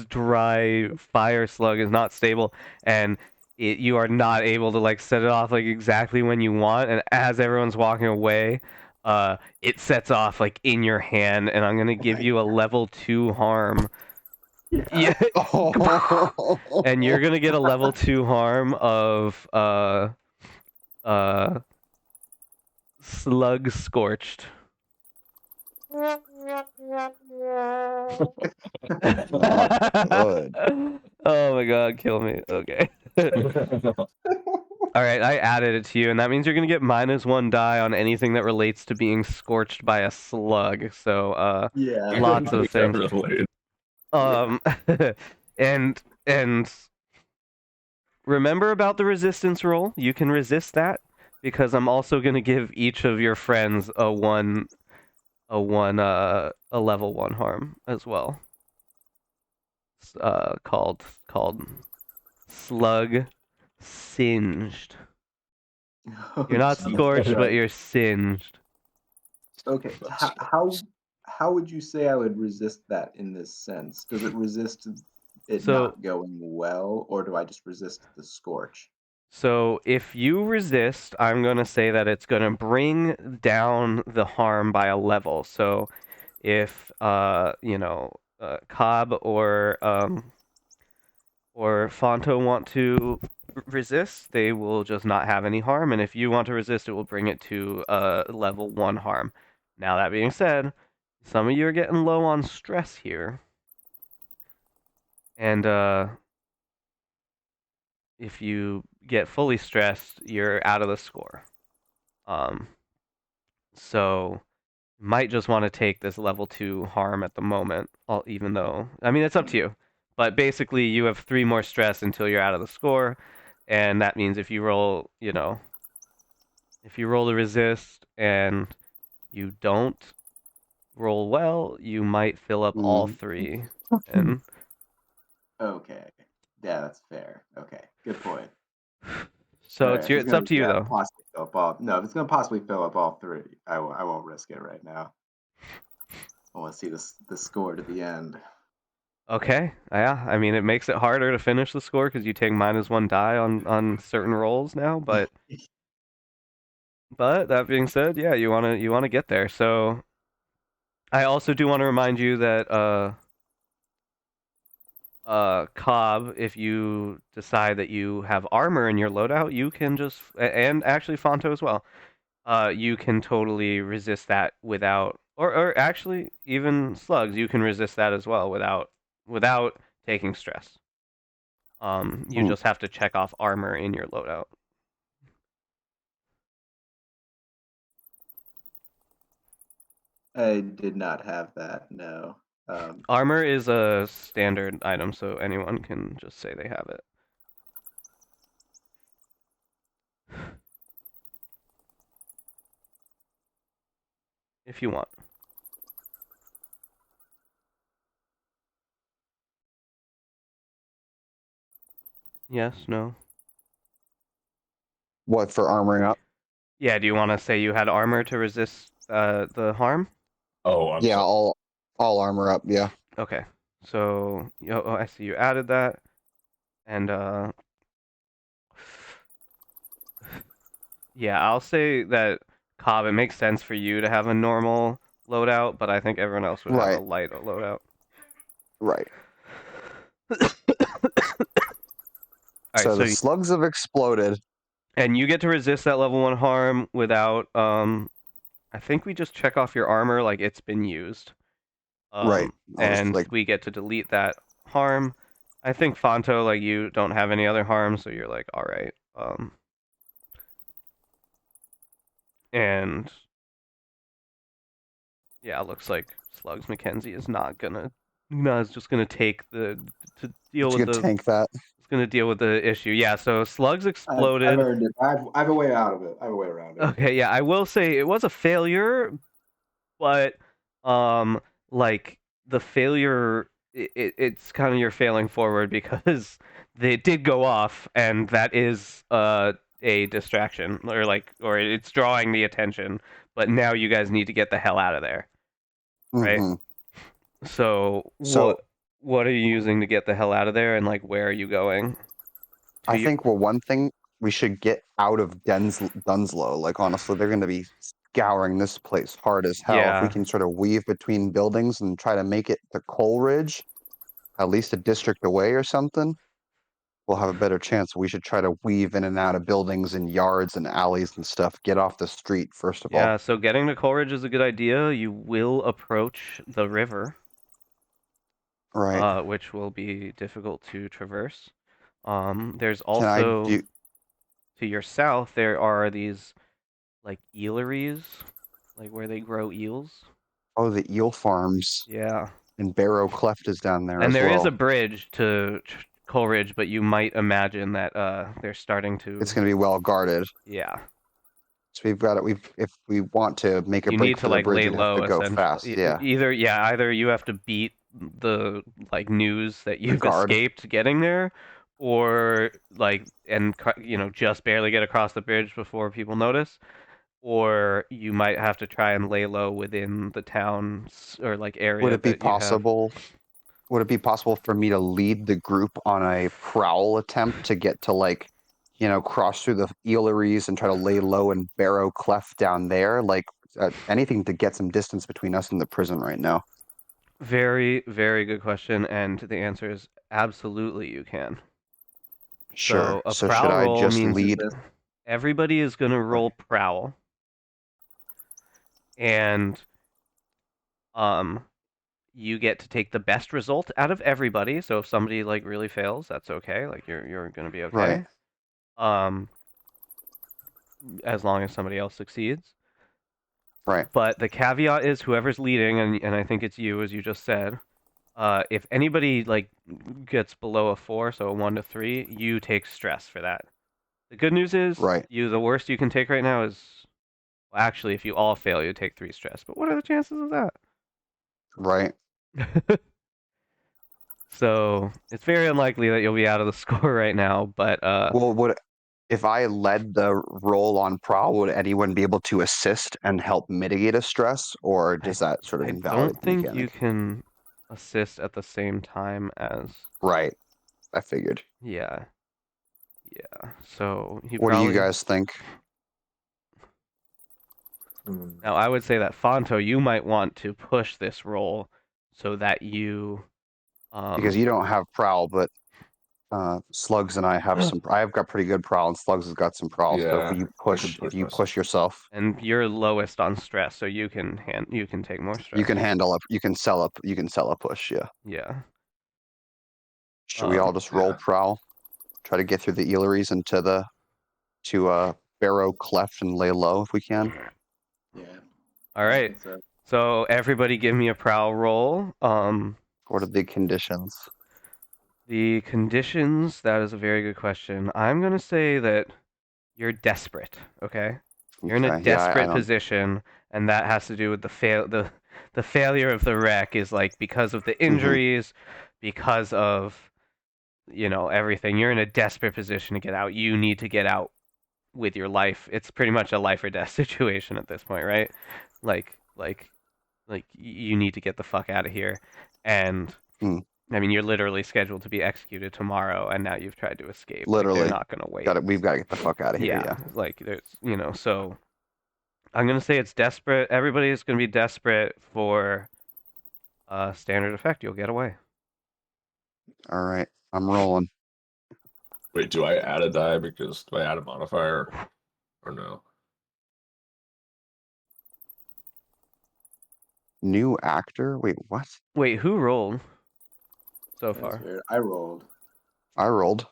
dry fire slug is not stable, and you are not able to like set it off like exactly when you want. And as everyone's walking away, it sets off like in your hand, and I'm gonna give you a level 2 harm. Yeah. Oh. And you're gonna get a level 2 harm of slug scorched. Good. Oh my god, kill me. Okay. Alright, I added it to you, and that means you're gonna get -1 die on anything that relates to being scorched by a slug. So Yeah. lots of things. Relate. And remember about the resistance roll? You can resist that because I'm also going to give each of your friends a level 1 harm as well. Called Slug Singed. You're not scorched, but you're singed. Okay. How would you say I would resist that in this sense? Does it resist it So- not going well, or do I just resist the scorch? So if you resist, I'm going to say that it's going to bring down the harm by a level. So if Cobb or Phonto want to resist, they will just not have any harm, and if you want to resist, it will bring it to level 1 harm. Now that being said, some of you are getting low on stress here, and if you get fully stressed, you're out of the score. So might just want to take this level 2 harm at the moment, even though, I mean, it's up to you. But basically, you have 3 more stress until you're out of the score, and that means if you roll, if you roll to resist and you don't roll well, you might fill up all 3. And Okay. Yeah, that's fair. Okay. Good point. so Alright, if it's up to you gonna though. possibly fill up all, no, if it's gonna possibly fill up all 3, I won't risk it right now. I want to see the score to the end. Okay, yeah. I mean, it makes it harder to finish the score because you take -1 die on certain rolls now, but that being said, yeah, you wanna get there. So I also do want to remind you that Cobb, if you decide that you have armor in your loadout, you can just, and actually Fonto as well, you can totally resist that without, or actually even slugs, you can resist that as well without taking stress. You just have to check off armor in your loadout. I did not have that. No. Armor is a standard item, so anyone can just say they have it. if you want. Yes, no. What for armoring up? Yeah, do you want to say you had armor to resist the harm? Oh, I'm Yeah, sorry. all armor up. Yeah. Okay. So, oh, I see you added that. And yeah, I'll say that Cobb, it makes sense for you to have a normal loadout, but I think everyone else would have a Right. light loadout. Right. All right, So so the slugs have exploded. and you get to resist that level 1 harm without I think we just check off your armor like it's been used. Right. I'll just And like we get to delete that harm. I think Phonto, like, you don't have any other harm, so you're like, all right. And yeah, it looks like Slugs McKenzie is not gonna, is just gonna take to deal you with could the, tank that. it's gonna deal with the issue. Yeah, so Slugs I've exploded. earned it. I have a way out of it. I have a way around it. Okay, yeah, I will say it was a failure, but like the failure, it's kind of you're failing forward because they did go off, and that is a distraction, or it's drawing the attention. But now you guys need to get the hell out of there, right? Hmm. So So what are you using to get the hell out of there, and like where are you going? I think one thing we should get out of Dunslow. Like honestly, they're going to be scouring this place hard as hell. If we Yeah. can sort of weave between buildings and try to make it to Coleridge, at least a district away or something, we'll have a better chance. We should try to weave in and out of buildings and yards and alleys and stuff. Get off the street first of all. Yeah, so getting to Coleridge is a good idea. You will approach the river, Right. which will be difficult to traverse. There's Can I also do? to your south there are these like eeleries, like where they grow eels. Oh, the eel farms Yeah, and Barrow Cleft is down there and as there is well. a bridge to Coleridge, but you might imagine that they're starting to. It's going to be well guarded. Yeah, So we've got it. If we want to make a you break need for to the like bridge, lay we'd have low to go essentially. fast. Yeah. Either you have to beat the like news that you've guard. escaped getting there, or like just barely get across the bridge before people notice, or you might have to try and lay low within the towns or like area Would it be that you have. possible? Would it be possible for me to lead the group on a prowl attempt to get to cross through the eeleries and try to lay low in Barrow Cleft down there? Like anything to get some distance between us and the prison right now. Very, very good question, and the answer is absolutely you can. Sure. So a So should prowl I roll just means lead? everybody is going to roll prowl, and you get to take the best result out of everybody. So if somebody like really fails, that's okay. Like you're going to be okay. Right. As long as somebody else succeeds. Right. But the caveat is whoever's leading, and I think it's you, as you just said. If anybody like gets below a 4, so a 1 to 3, you take stress for that. The good news is, Right. the worst you can take right now is, well, actually, if you all fail, you take 3 stress. But what are the chances of that? Right. So it's very unlikely that you'll be out of the score right now. But Well, if I led the roll on prowl, would anyone be able to assist and help mitigate a stress, or does that sort of I invalidate don't the think mechanic? you can assist at the same time as. Right. I figured. Yeah. So What do you guys think? Now, I would say that Phonto, you might want to push this roll so that you. Because you don't have prowl, but Slugs and I have some. I've got pretty good prowl, and Slugs has got some prowl. So Yeah, if you I could if you this. push yourself, And you're lowest on stress, so you can take more stress. you can handle up. You can sell up. You can sell a push. Yeah. Yeah. Should we all just roll prowl? Try to get through the eeleries and to Barrow Cleft and lay low if we can. Yeah. All right. So everybody, give me a prowl roll. What are the conditions? The conditions. That is a very good question. I'm gonna say that you're desperate. Okay. You're in a Okay, yeah, desperate position, and that has to do with the failure of the wreck is like because of the injuries, because of everything. You're in a desperate position to get out. You need to get out with your life. It's pretty much a life or death situation at this point, right? Like you need to get the fuck out of here. And Mm. I mean, you're literally scheduled to be executed tomorrow, and now you've tried to escape. Like, Literally. they're not gonna wait. We've got to get the fuck out of here. Yeah. Like there's so I'm gonna say it's desperate. Everybody's gonna be desperate for standard effect. You'll get away. All right. I'm rolling. Wait, do I add a die because do I add a modifier or no? New actor? Wait, what? Wait, who rolled so That's far? weird. I rolled. I rolled.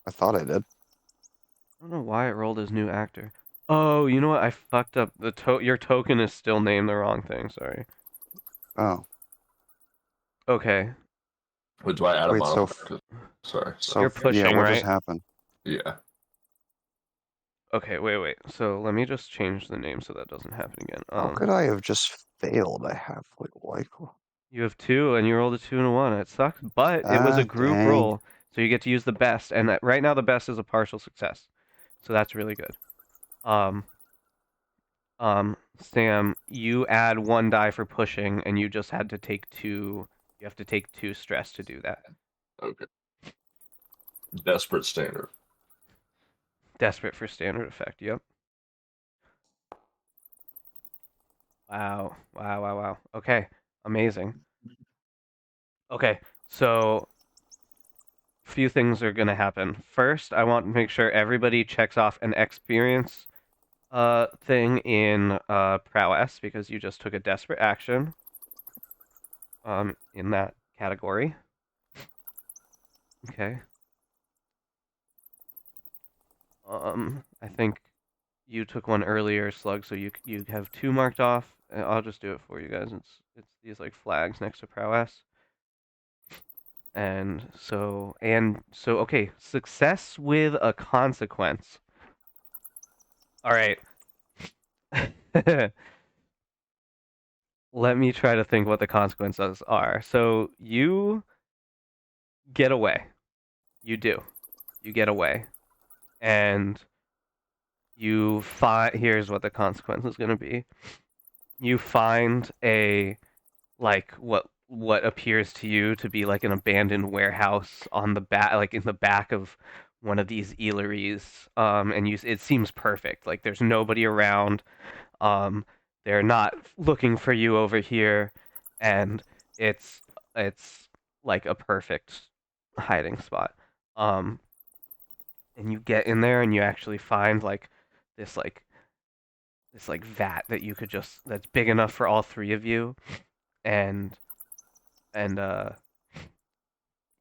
I thought I did. I don't know why it rolled as new actor. Oh, you know what? I fucked up. Your token is still named the wrong thing. Sorry. Oh. Okay. But do I add a Wait, so modifier? Sorry. So You're pushing, yeah, what right? just happened? Yeah. Okay, wait. So let me just change the name so that doesn't happen again. How could I have just failed? I have like You have 2, and you rolled a 2 and a 1. It sucks, but it was a group dang. roll, so you get to use the best. And right now, the best is a partial success, so that's really good. Sam, you add 1 die for pushing, and you just had to take 2. You have to take 2 stress to do that. Okay. Desperate standard. Desperate for standard effect. Yep. Wow. Okay. Amazing. Okay. So few things are gonna happen. First, I want to make sure everybody checks off an experience thing in prowess because you just took a desperate action in that category. Okay. I think you took one earlier, Slug, so you have 2 marked off. I'll just do it for you guys. It's these like flags next to prowess. And so okay, success with a consequence. All right. Let me try to think what the consequences are. So you get away. You do. You get away. And you find, here's what the consequence is going to be. You find a, like, what appears to you to be like an abandoned warehouse on the back, like in the back of one of these ealeries. And it seems perfect. Like there's nobody around. They're not looking for you over here, and it's like a perfect hiding spot. And you get in there and you actually find like this vat that you could that's big enough for all 3 of you, and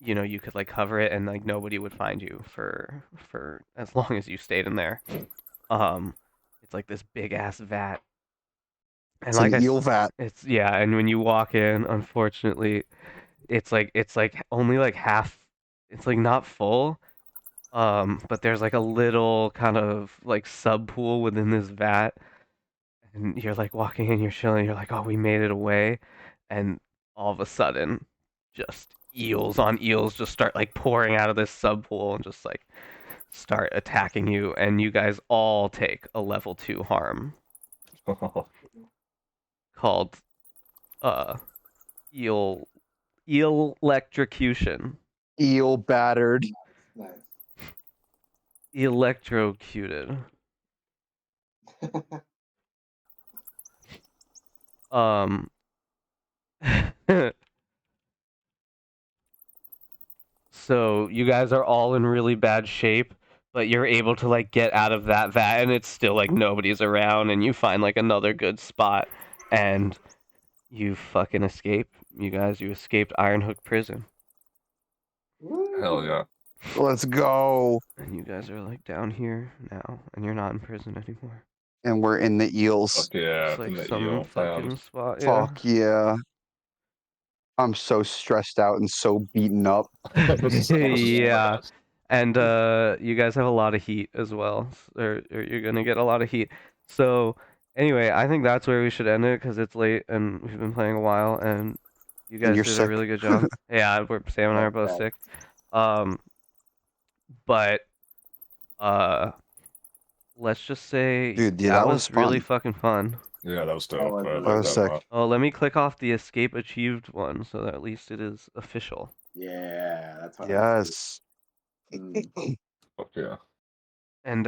you could like cover it and like nobody would find you for as long as you stayed in there. It's like this big ass vat. And It's like an eel vat. It's and when you walk in, unfortunately, it's like only like half. It's like not full. But there's like a little kind of like sub pool within this vat, and you're like walking in, you're chilling, you're like, oh, we made it away, and all of a sudden, just eels on eels just start like pouring out of this sub pool and just like start attacking you, and you guys all take a level 2 harm called eel electrocution. Eel battered. Nice. Electrocuted. So you guys are all in really bad shape, but you're able to like get out of that vat, and it's still like nobody's around, and you find like another good spot, and you fucking escape. You escaped Ironhook prison. Hell yeah. Let's go. And you guys are like down here now, and you're not in prison anymore. And we're in the eels. Fuck yeah. It's like from the some eel fucking found. spot. Yeah. Fuck yeah. I'm so stressed out and so beaten up. Yeah. And you guys have a lot of heat as well, or you're gonna get a lot of heat. So Anyway, I think that's where we should end it because it's late and we've been playing a while and you guys you're did a sick. really good job. Yeah, Sam and I are both Okay. sick. But let's just say Dude, yeah, that that was was really fun. fucking fun. Yeah, that was That dope. was I really That like was that a sick. lot. Oh, let me click off the escape achieved one so that at least it is official. Yeah, that's what Yes. I see. Fuck yeah. And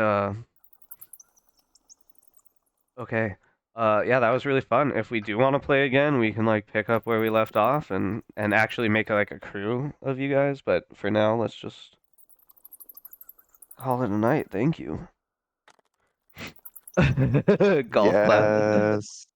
okay. Yeah, that was really fun. If we do want to play again, we can like pick up where we left off and actually make like a crew of you guys, but for now, let's just call it a night. Thank you. Golf clap. Yes.